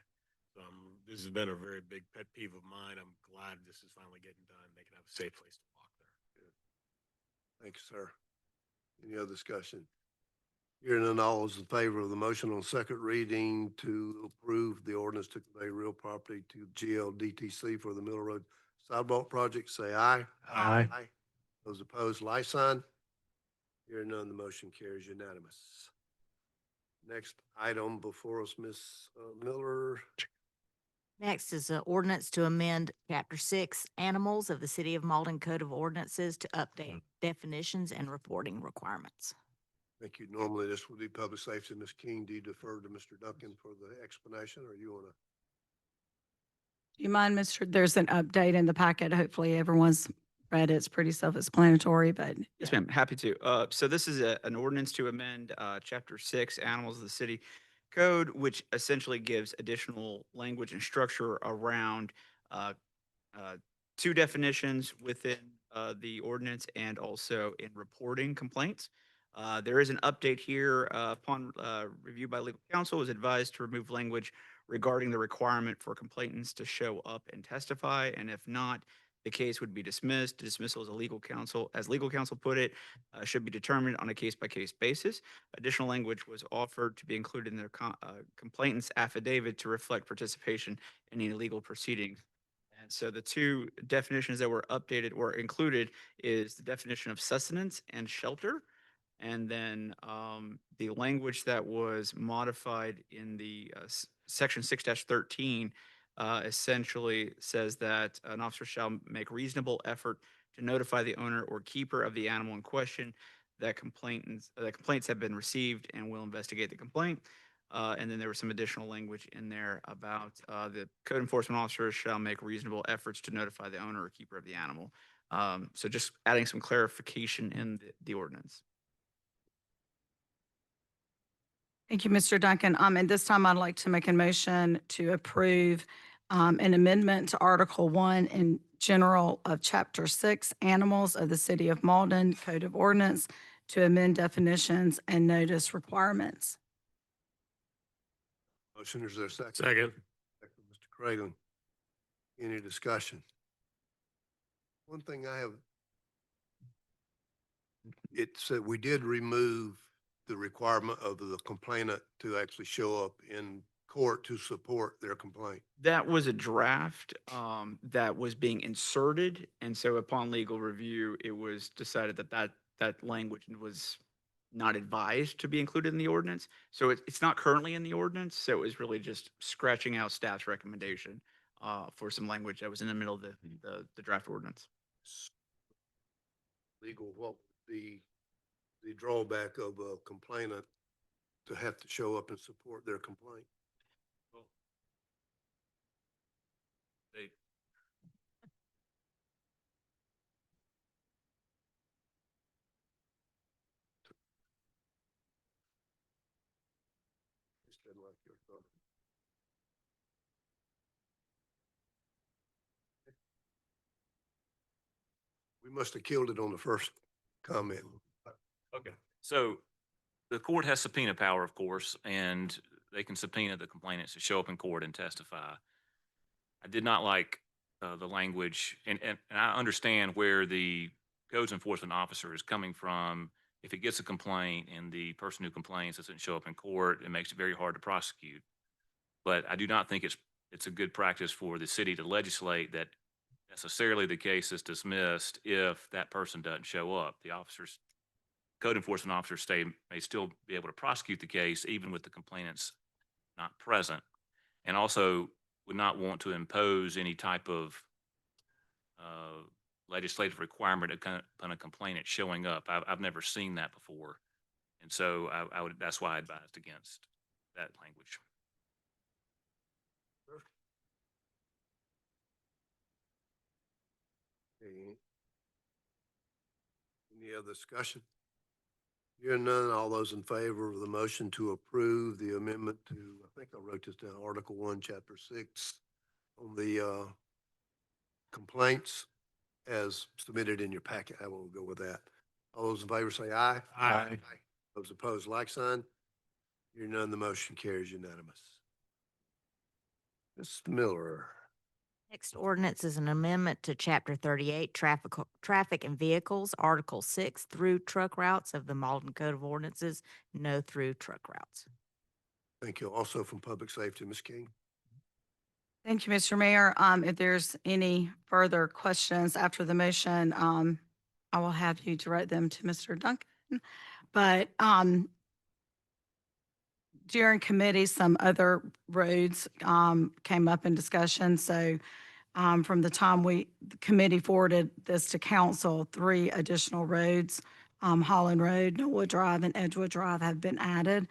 So this has been a very big pet peeve of mine. I'm glad this is finally getting done. They can have a safe place to walk there. Good. Thank you, sir. Any other discussion? Hearing none, all is in favor of the motion on second reading to approve the ordinance to convey real property to GLDTC for the Miller Road Sidewalk Project, say aye. Aye. Those opposed, like sign. Hearing none, the motion carries unanimous. Next item before us, Ms. Miller. Next is an ordinance to amend Chapter 6 Animals of the City of Mauldin Code of Ordinances to update definitions and reporting requirements. Thank you. Normally this would be public safety. Ms. King, do you defer to Mr. Duncan for the explanation, or you want to? Do you mind, there's an update in the packet. Hopefully everyone's read it. It's pretty self-explanatory, but. Yes, ma'am. Happy to. So this is an ordinance to amend Chapter 6, Animals of the City code, which essentially gives additional language and structure around uh, uh, two definitions within the ordinance and also in reporting complaints. There is an update here upon review by legal counsel. Was advised to remove language regarding the requirement for complainants to show up and testify, and if not, the case would be dismissed. Dismissal as legal counsel put it, should be determined on a case-by-case basis. Additional language was offered to be included in their complainant's affidavit to reflect participation in any legal proceedings. And so the two definitions that were updated or included is the definition of sustenance and shelter. And then the language that was modified in the section 6-13 essentially says that an officer shall make reasonable effort to notify the owner or keeper of the animal in question that complaints have been received and will investigate the complaint. And then there was some additional language in there about the code enforcement officer shall make reasonable efforts to notify the owner or keeper of the animal. So just adding some clarification in the ordinance. Thank you, Mr. Duncan. And this time I'd like to make a motion to approve an amendment to Article 1 in general of Chapter 6, Animals of the City of Mauldin Code of Ordinance to amend definitions and notice requirements. Motion, is there a second? Second. Second, Mr. Craven. Any discussion? One thing I have, it said we did remove the requirement of the complainant to actually show up in court to support their complaint. That was a draft that was being inserted, and so upon legal review, it was decided that that language was not advised to be included in the ordinance. So it's not currently in the ordinance, so it was really just scratching out staff's recommendation for some language that was in the middle of the draft ordinance. Legal, what the drawback of a complainant to have to show up and support their complaint? They, Just didn't like your thought. We must have killed it on the first comment. okay. So the court has subpoena power, of course, and they can subpoena the complainants to show up in court and testify. I did not like the language, and I understand where the codes enforcement officer is coming from. If it gets a complaint and the person who complains doesn't show up in court, it makes it very hard to prosecute. But I do not think it's a good practice for the city to legislate that necessarily the case is dismissed if that person doesn't show up. The code enforcement officers may still be able to prosecute the case even with the complainants not present, and also would not want to impose any type of legislative requirement upon a complainant showing up. I've never seen that before, and so that's why I advised against that language. Any other discussion? Hearing none, all those in favor of the motion to approve the amendment to, I think I wrote this down, Article 1, Chapter 6, on the complaints as submitted in your packet, I will go with that. All those in favor say aye. Aye. Those opposed, like sign. Hearing none, the motion carries unanimous. Ms. Miller. Next ordinance is an amendment to Chapter 38, Traffic and Vehicles, Article 6, through truck routes of the Mauldin Code of Ordinances, no through truck routes. Thank you. Also from Public Safety, Ms. King. Thank you, Mr. Mayor. If there's any further questions after the motion, I will have you direct them to Mr. Duncan. But during committee, some other roads came up in discussion. So from the time the committee forwarded this to council, 3 additional roads, Holland Road, Knollwood Drive, and Edgewood Drive have been added.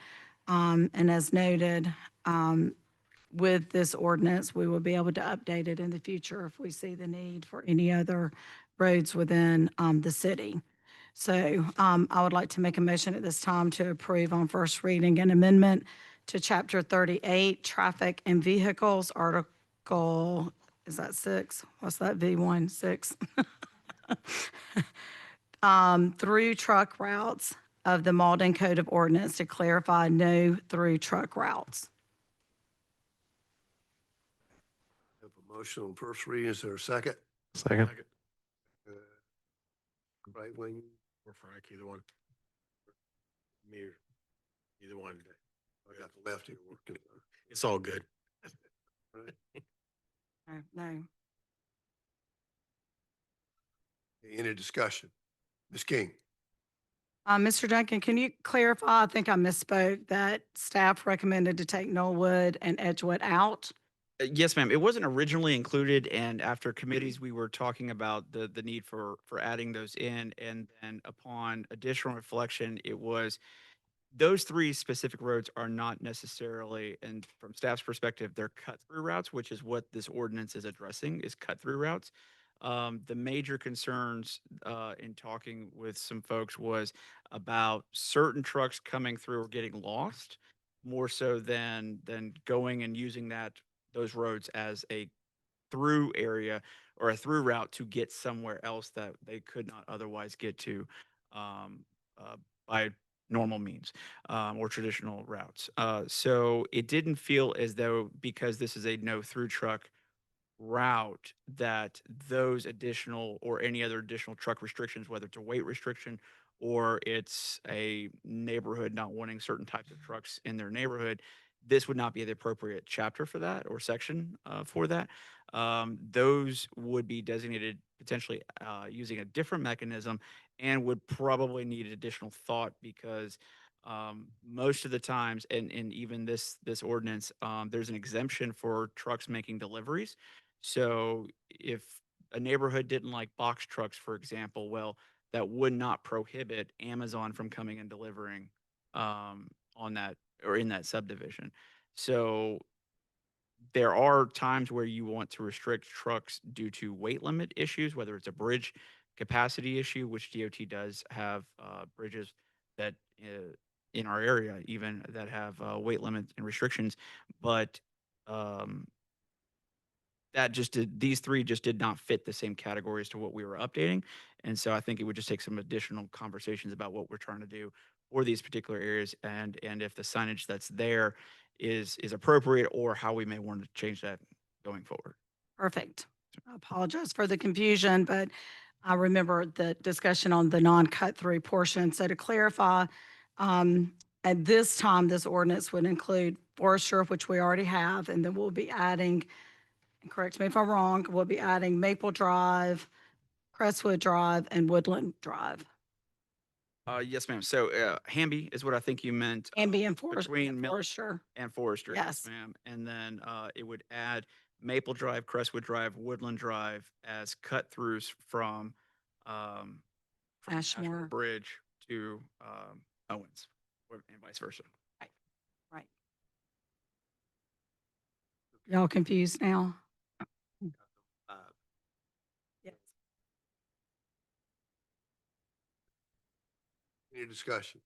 And as noted, with this ordinance, we will be able to update it in the future if we see the need for any other roads within the city. So I would like to make a motion at this time to approve on first reading an amendment to Chapter 38, Traffic and Vehicles, Article, is that 6? What's that, V1, 6? Through truck routes of the Mauldin Code of Ordinance to clarify no through truck routes. Have a motion on first reading. Is there a second? Second. Uh, Right wing, Or Frank, either one. Me or either one. I got the left here working. It's all good. No. Any discussion? Ms. King? Mr. Duncan, can you clarify? I think I misspoke that staff recommended to take Knollwood and Edgewood out. Yes, ma'am. It wasn't originally included, and after committees, we were talking about the need for adding those in, and then upon additional reflection, it was those three specific roads are not necessarily, and from staff's perspective, they're cut-through routes, which is what this ordinance is addressing, is cut-through routes. The major concerns in talking with some folks was about certain trucks coming through or getting lost, more so than going and using those roads as a through area or a through route to get somewhere else that they could not otherwise get to um, by normal means or traditional routes. So it didn't feel as though, because this is a no through truck route, that those additional or any other additional truck restrictions, whether it's a weight restriction or it's a neighborhood not wanting certain types of trucks in their neighborhood, this would not be the appropriate chapter for that or section for that. Those would be designated potentially using a different mechanism and would probably need additional thought, because most of the times, and even this ordinance, there's an exemption for trucks making deliveries. So if a neighborhood didn't like box trucks, for example, well, that would not prohibit Amazon from coming and delivering on that or in that subdivision. So there are times where you want to restrict trucks due to weight limit issues, whether it's a bridge capacity issue, which DOT does have bridges that in our area even that have weight limits and restrictions, but these three just did not fit the same categories to what we were updating. And so I think it would just take some additional conversations about what we're trying to do for these particular areas, and if the signage that's there is appropriate, or how we may want to change that going forward. Perfect. I apologize for the confusion, but I remember the discussion on the non-cut through portion. So to clarify, at this time, this ordinance would include Forester, which we already have, and then we'll be adding, and correct me if I'm wrong, we'll be adding Maple Drive, Crestwood Drive, and Woodland Drive. Yes, ma'am. So Hamby is what I think you meant. Hamby and Between Mill Forester. and Forester. Yes. Ma'am. And then it would add Maple Drive, Crestwood Drive, Woodland Drive as cut throughs from Ashmore. Bridge to Owens, and vice versa. Right. Y'all confused now? Yes. Any discussion?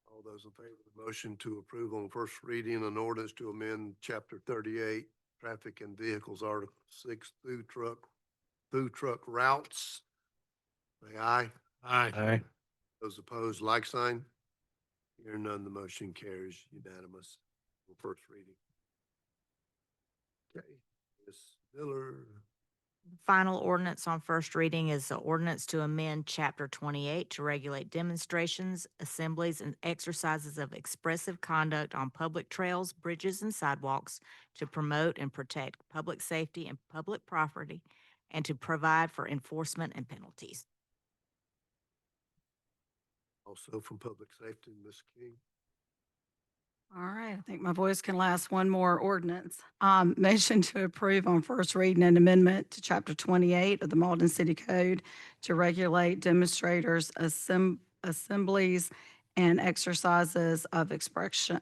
All those in favor of the motion to approve on first reading an ordinance to amend Chapter 38, Traffic and Vehicles, Article 6, through truck routes, say aye. Aye. Aye. Those opposed, like sign. Hearing none, the motion carries unanimous on first reading. Okay, Ms. Miller. Final ordinance on first reading is the ordinance to amend Chapter 28 to regulate demonstrations, assemblies, and exercises of expressive conduct on public trails, bridges, and sidewalks to promote and protect public safety and public property, and to provide for enforcement and penalties. Also from Public Safety, Ms. King. All right, I think my voice can last one more ordinance. Motion to approve on first reading an amendment to Chapter 28 of the Mauldin City Code to regulate demonstrators, assemblies, and exercises of expressive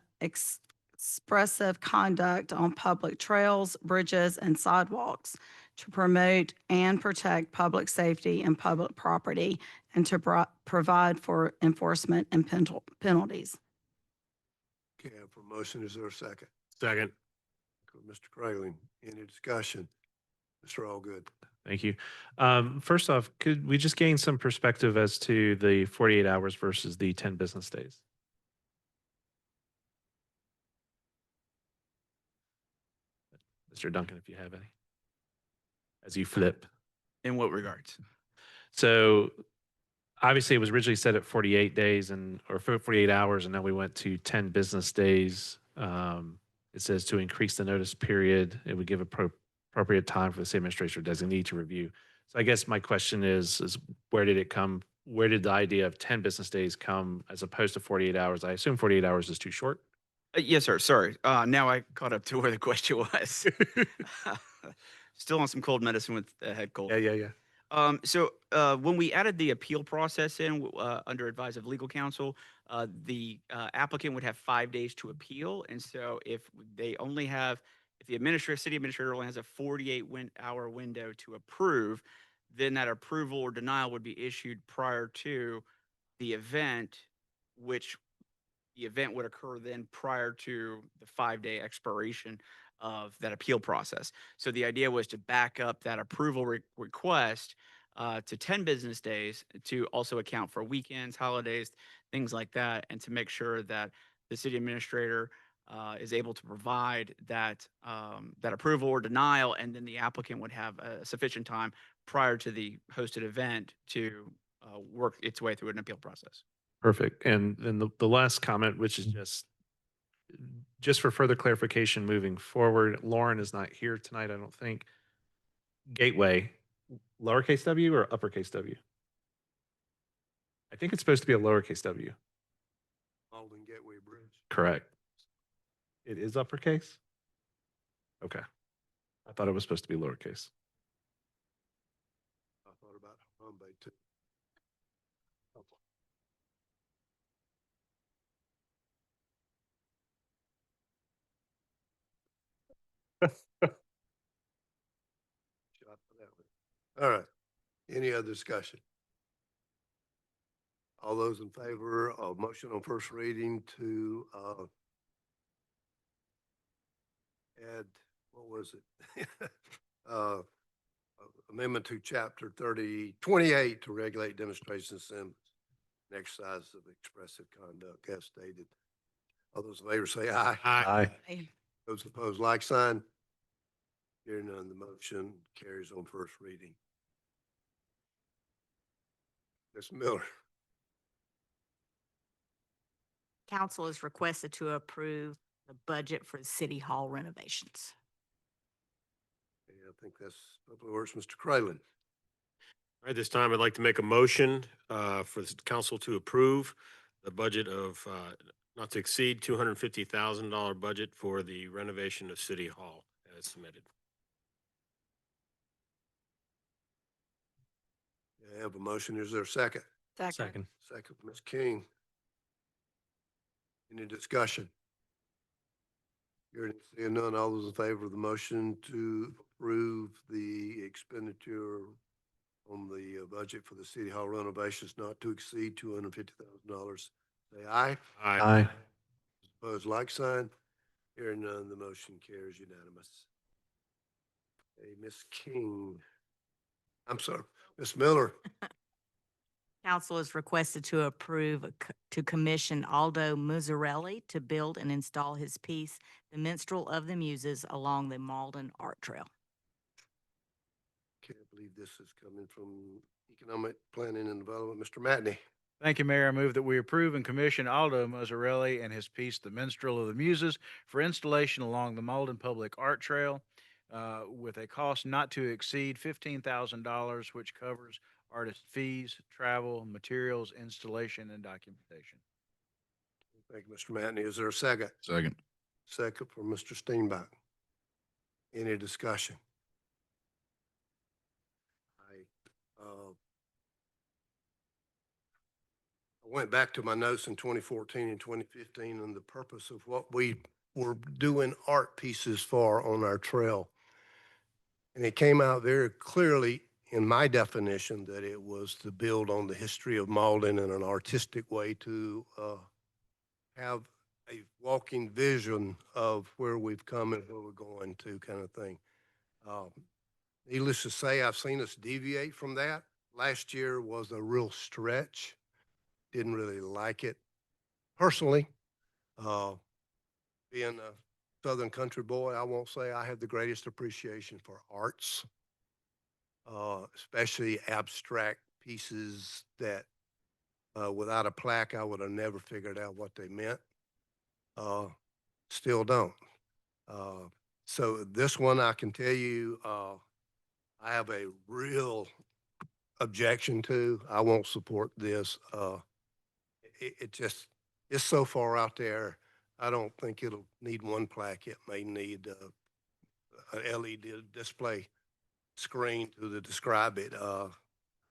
conduct on public trails, bridges, and sidewalks to promote and protect public safety and public property, and to provide for enforcement and penalties. Motion, is there a second? Second. Mr. Crayling, any discussion? Mr. Allgood. Thank you. First off, could we just gain some perspective as to the 48 hours versus the 10 business days? Mr. Duncan, if you have any, as you flip. In what regards? So obviously it was originally set at 48 days or 48 hours, and then we went to 10 business days. It says to increase the notice period, it would give appropriate time for the city administrator designee to review. So I guess my question is where did it come? Where did the idea of 10 business days come as opposed to 48 hours? I assume 48 hours is too short. Yes, sir. Sorry. Now I caught up to where the question was. Still on some cold medicine with the head cold. Yeah. When we added the appeal process in under advice of legal counsel, the applicant would have 5 days to appeal. And so if the city administrator only has a 48-hour window to approve, then that approval or denial would be issued prior to the event, which the event would occur then prior to the 5-day expiration of that appeal process. So the idea was to back up that approval request to 10 business days to also account for weekends, holidays, things like that, and to make sure that the city administrator is able to provide that approval or denial, and then the applicant would have sufficient time prior to the hosted event to work its way through an appeal process. Perfect. And then the last comment, which is just for further clarification moving forward, Lauren is not here tonight, I don't think. Gateway, lowercase w or uppercase W? I think it's supposed to be a lowercase w. Mauldin Gateway Bridge. Correct. It is uppercase? Okay. I thought it was supposed to be lowercase. I thought about Harambe too. Shot for that one. All right. Any other discussion? All those in favor of motion on first reading to add, what was it? Amendment to chapter 28 to regulate demonstrations and exercise of expressive conduct as stated. All those in favor say aye. Aye. Those opposed, like sign. Hearing none, the motion carries on first reading. Ms. Miller. Council is requested to approve the budget for the city hall renovations. I think that's Public Works, Mr. Crayland. All right, this time I'd like to make a motion for the council to approve the budget of not to exceed $250,000 budget for the renovation of City Hall as submitted. I have a motion. Is there a second? Second. Second, Ms. King. Any discussion? Hearing and seeing none, all those in favor of the motion to approve the expenditure on the budget for the City Hall renovations not to exceed $250,000, say aye. Aye. Opposed, like sign. Hearing none, the motion carries unanimous. Hey, Ms. King. I'm sorry, Ms. Miller. Council is requested to approve to commission Aldo Muzzarelli to build and install his piece, The Minstrel of the Muses, along the Mauldin Art Trail. Can't believe this is coming from Economic Planning and Development. Mr. Matney. Thank you, Mayor. I move that we approve and commission Aldo Muzzarelli and his piece, The Minstrel of the Muses, for installation along the Mauldin Public Art Trail with a cost not to exceed $15,000, which covers artist fees, travel, materials, installation, and documentation. Thank you, Mr. Matney. Is there a second? Second. Second for Mr. Steenbach. Any discussion? I went back to my notes in 2014 and 2015 and the purpose of what we were doing art pieces for on our trail. And it came out very clearly in my definition that it was to build on the history of Mauldin in an artistic way to have a walking vision of where we've come and where we're going to, kind of thing. Um, Needless to say, I've seen us deviate from that. Last year was a real stretch. Didn't really like it personally. Uh, Being a Southern country boy, I won't say I have the greatest appreciation for arts, especially abstract pieces that without a plaque, I would have never figured out what they meant. Uh, Still don't. Uh, so this one, I can tell you, I have a real objection to. I won't support this. It just, it's so far out there. I don't think it'll need one plaque. It may need an LED display screen to describe it.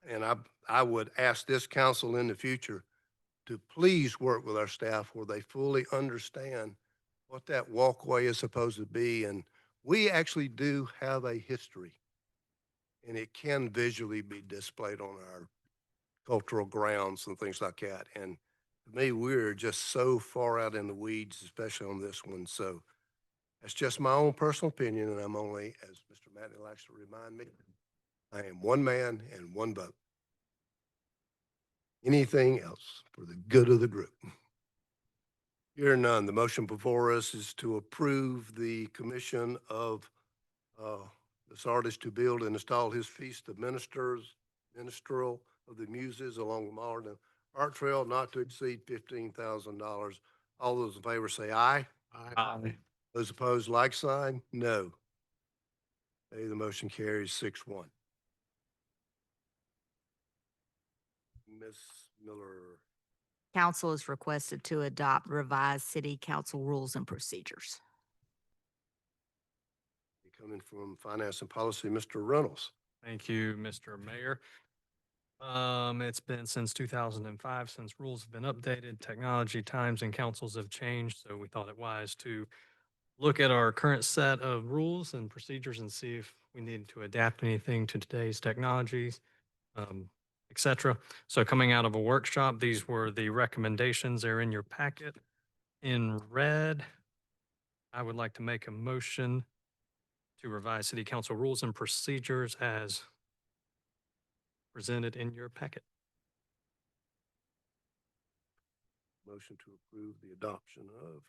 And I would ask this council in the future to please work with our staff where they fully understand what that walkway is supposed to be. And we actually do have a history, and it can visually be displayed on our cultural grounds and things like that. And to me, we're just so far out in the weeds, especially on this one. So that's just my own personal opinion, and I'm only, as Mr. Matney likes to remind me, I am one man and one vote. Anything else for the good of the group? Hearing none, the motion before us is to approve the commission of this artist to build and install his feast of minstrel of the muses along the Mauldin Art Trail, not to exceed $15,000. All those in favor say aye. Aye. Those opposed, like sign? No. Okay, the motion carries 6-1. Ms. Miller, Council is requested to adopt revised city council rules and procedures. coming from Finance and Policy, Mr. Reynolds. Thank you, Mr. Mayor. It's been since 2005 since rules have been updated. Technology, times, and councils have changed, so we thought it wise to look at our current set of rules and procedures and see if we need to adapt anything to today's technologies, et cetera. So coming out of a workshop, these were the recommendations. They're in your packet in red. I would like to make a motion to revise city council rules and procedures as presented in your packet. Motion to approve the adoption of.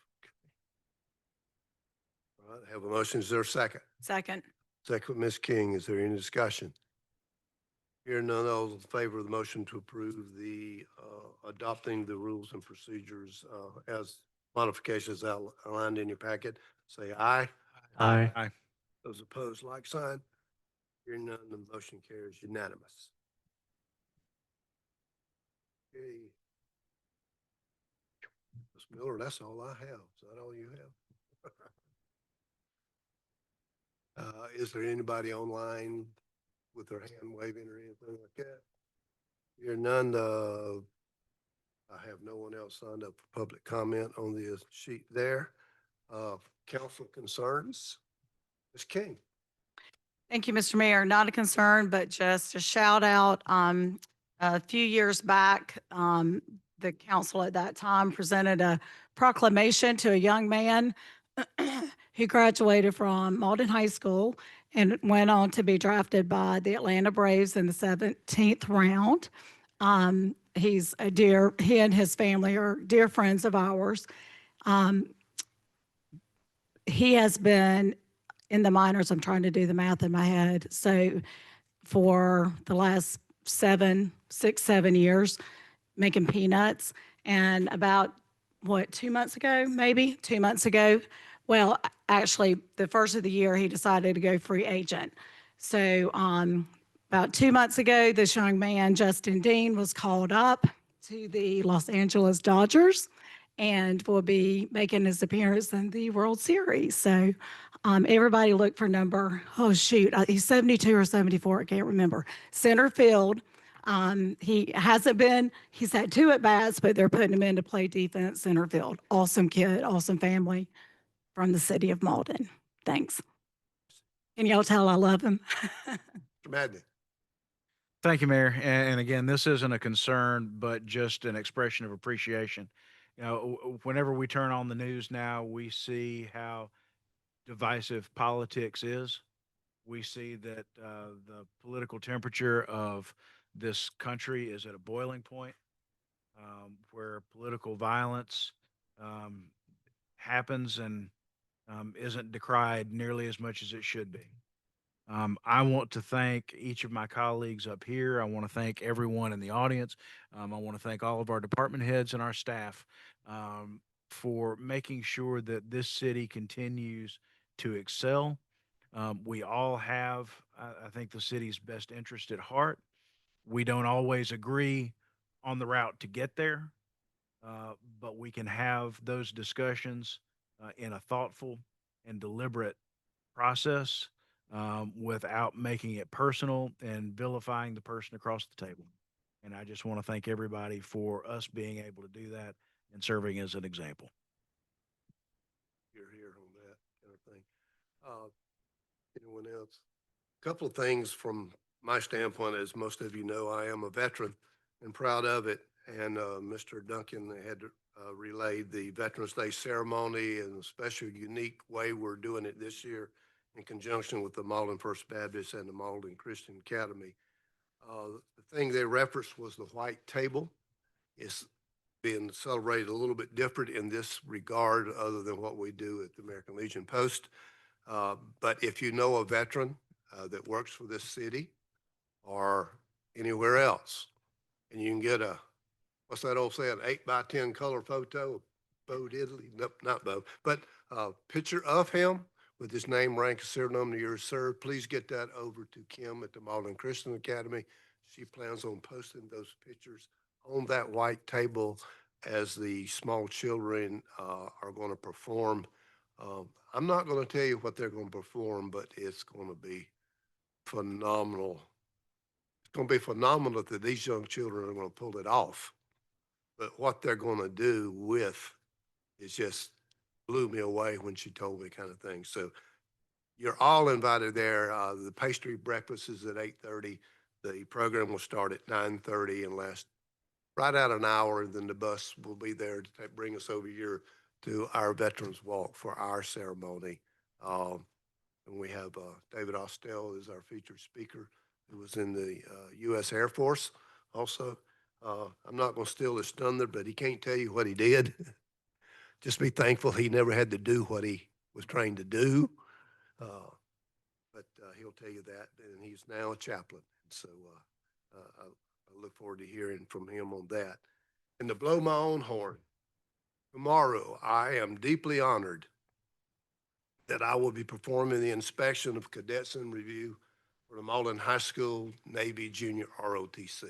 All right, I have a motion. Is there a second? Second. Second, Ms. King. Is there any discussion? Hearing none, all in favor of the motion to approve the adopting the rules and procedures as modifications outlined in your packet, say aye. Aye. Aye. Those opposed, like sign. Hearing none, the motion carries unanimous. Okay. Ms. Miller, that's all I have. Is that all you have? Is there anybody online with their hand waving or anything like that? Hearing none, I have no one else signed up for public comment on the sheet there. Council concerns? Ms. King. Thank you, Mr. Mayor. Not a concern, but just a shout out. A few years back, the council at that time presented a proclamation to a young man who graduated from Mauldin High School and went on to be drafted by the Atlanta Braves in the 17th round. He and his family are dear friends of ours. He has been in the minors. I'm trying to do the math in my head. So for the last 7 years, making peanuts. And about 2 months ago, maybe 2 months ago, well, actually the first of the year, he decided to go free agent. So about 2 months ago, this young man, Justin Dean, was called up to the Los Angeles Dodgers and will be making his appearance in the World Series. So everybody look for he's 72 or 74, I can't remember. Center field. He's had 2 at-bats, but they're putting him in to play defense center field. Awesome kid, awesome family from the city of Mauldin. Thanks. Can y'all tell I love him? Mr. Madden. Thank you, Mayor. And again, this isn't a concern, but just an expression of appreciation. You know, whenever we turn on the news now, we see how divisive politics is. We see that the political temperature of this country is at a boiling point, where political violence um, happens and isn't decried nearly as much as it should be. I want to thank each of my colleagues up here. I want to thank everyone in the audience. I want to thank all of our department heads and our staff for making sure that this city continues to excel. We all have, I think, the city's best interest at heart. We don't always agree on the route to get there, but we can have those discussions in a thoughtful and deliberate process without making it personal and vilifying the person across the table. And I just want to thank everybody for us being able to do that and serving as an example. You're here on that kind of thing. Anyone else? Couple of things from my standpoint. As most of you know, I am a veteran and proud of it. And Mr. Duncan had relayed the Veterans Day ceremony in a special, unique way. We're doing it this year in conjunction with the Mauldin First Baptist and the Mauldin Christian Academy. The thing they referenced was the white table. It's being celebrated a little bit different in this regard, other than what we do at the American Legion Post. But if you know a veteran that works for this city or anywhere else, and you can get a, what's that old saying, 8x10 color photo of Bo Diddley, nope, not Bo, but a picture of him with his name, rank, serial number, years served, please get that over to Kim at the Mauldin Christian Academy. She plans on posting those pictures on that white table as the small children are going to perform. I'm not going to tell you what they're going to perform, but it's going to be phenomenal. It's going to be phenomenal that these young children are going to pull it off. But what they're going to do with is just blew me away when she told me, kind of thing. So you're all invited there. The pastry breakfast is at 8:30. The program will start at 9:30 and last right out an hour. And then the bus will be there to bring us over here to our Veterans Walk for our ceremony. And we have David Ostell is our featured speaker, who was in the U.S. Air Force also. I'm not going to steal his thunder, but he can't tell you what he did. Just be thankful he never had to do what he was trained to do. But he'll tell you that, and he's now a chaplain. So I look forward to hearing from him on that. And to blow my own horn, tomorrow I am deeply honored that I will be performing the inspection of cadets in review for the Mauldin High School Navy Junior ROTC.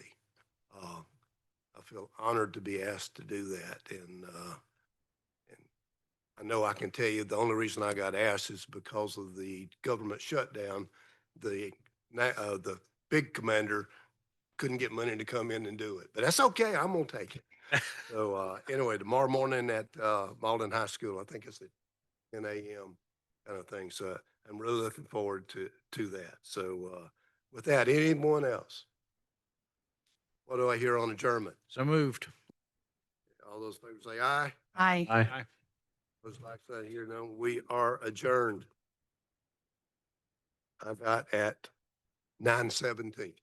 I feel honored to be asked to do that. And I know I can tell you the only reason I got asked is because of the government shutdown. The big commander couldn't get money to come in and do it, but that's okay. I'm going to take it. So anyway, tomorrow morning at Mauldin High School, I think it's at 10 a.m. kind of thing. So I'm really looking forward to that. So with that, anyone else? What do I hear on adjournment? So moved. All those favors say aye. Aye. Aye. Those like that here, no, we are adjourned. I've got at 9:17.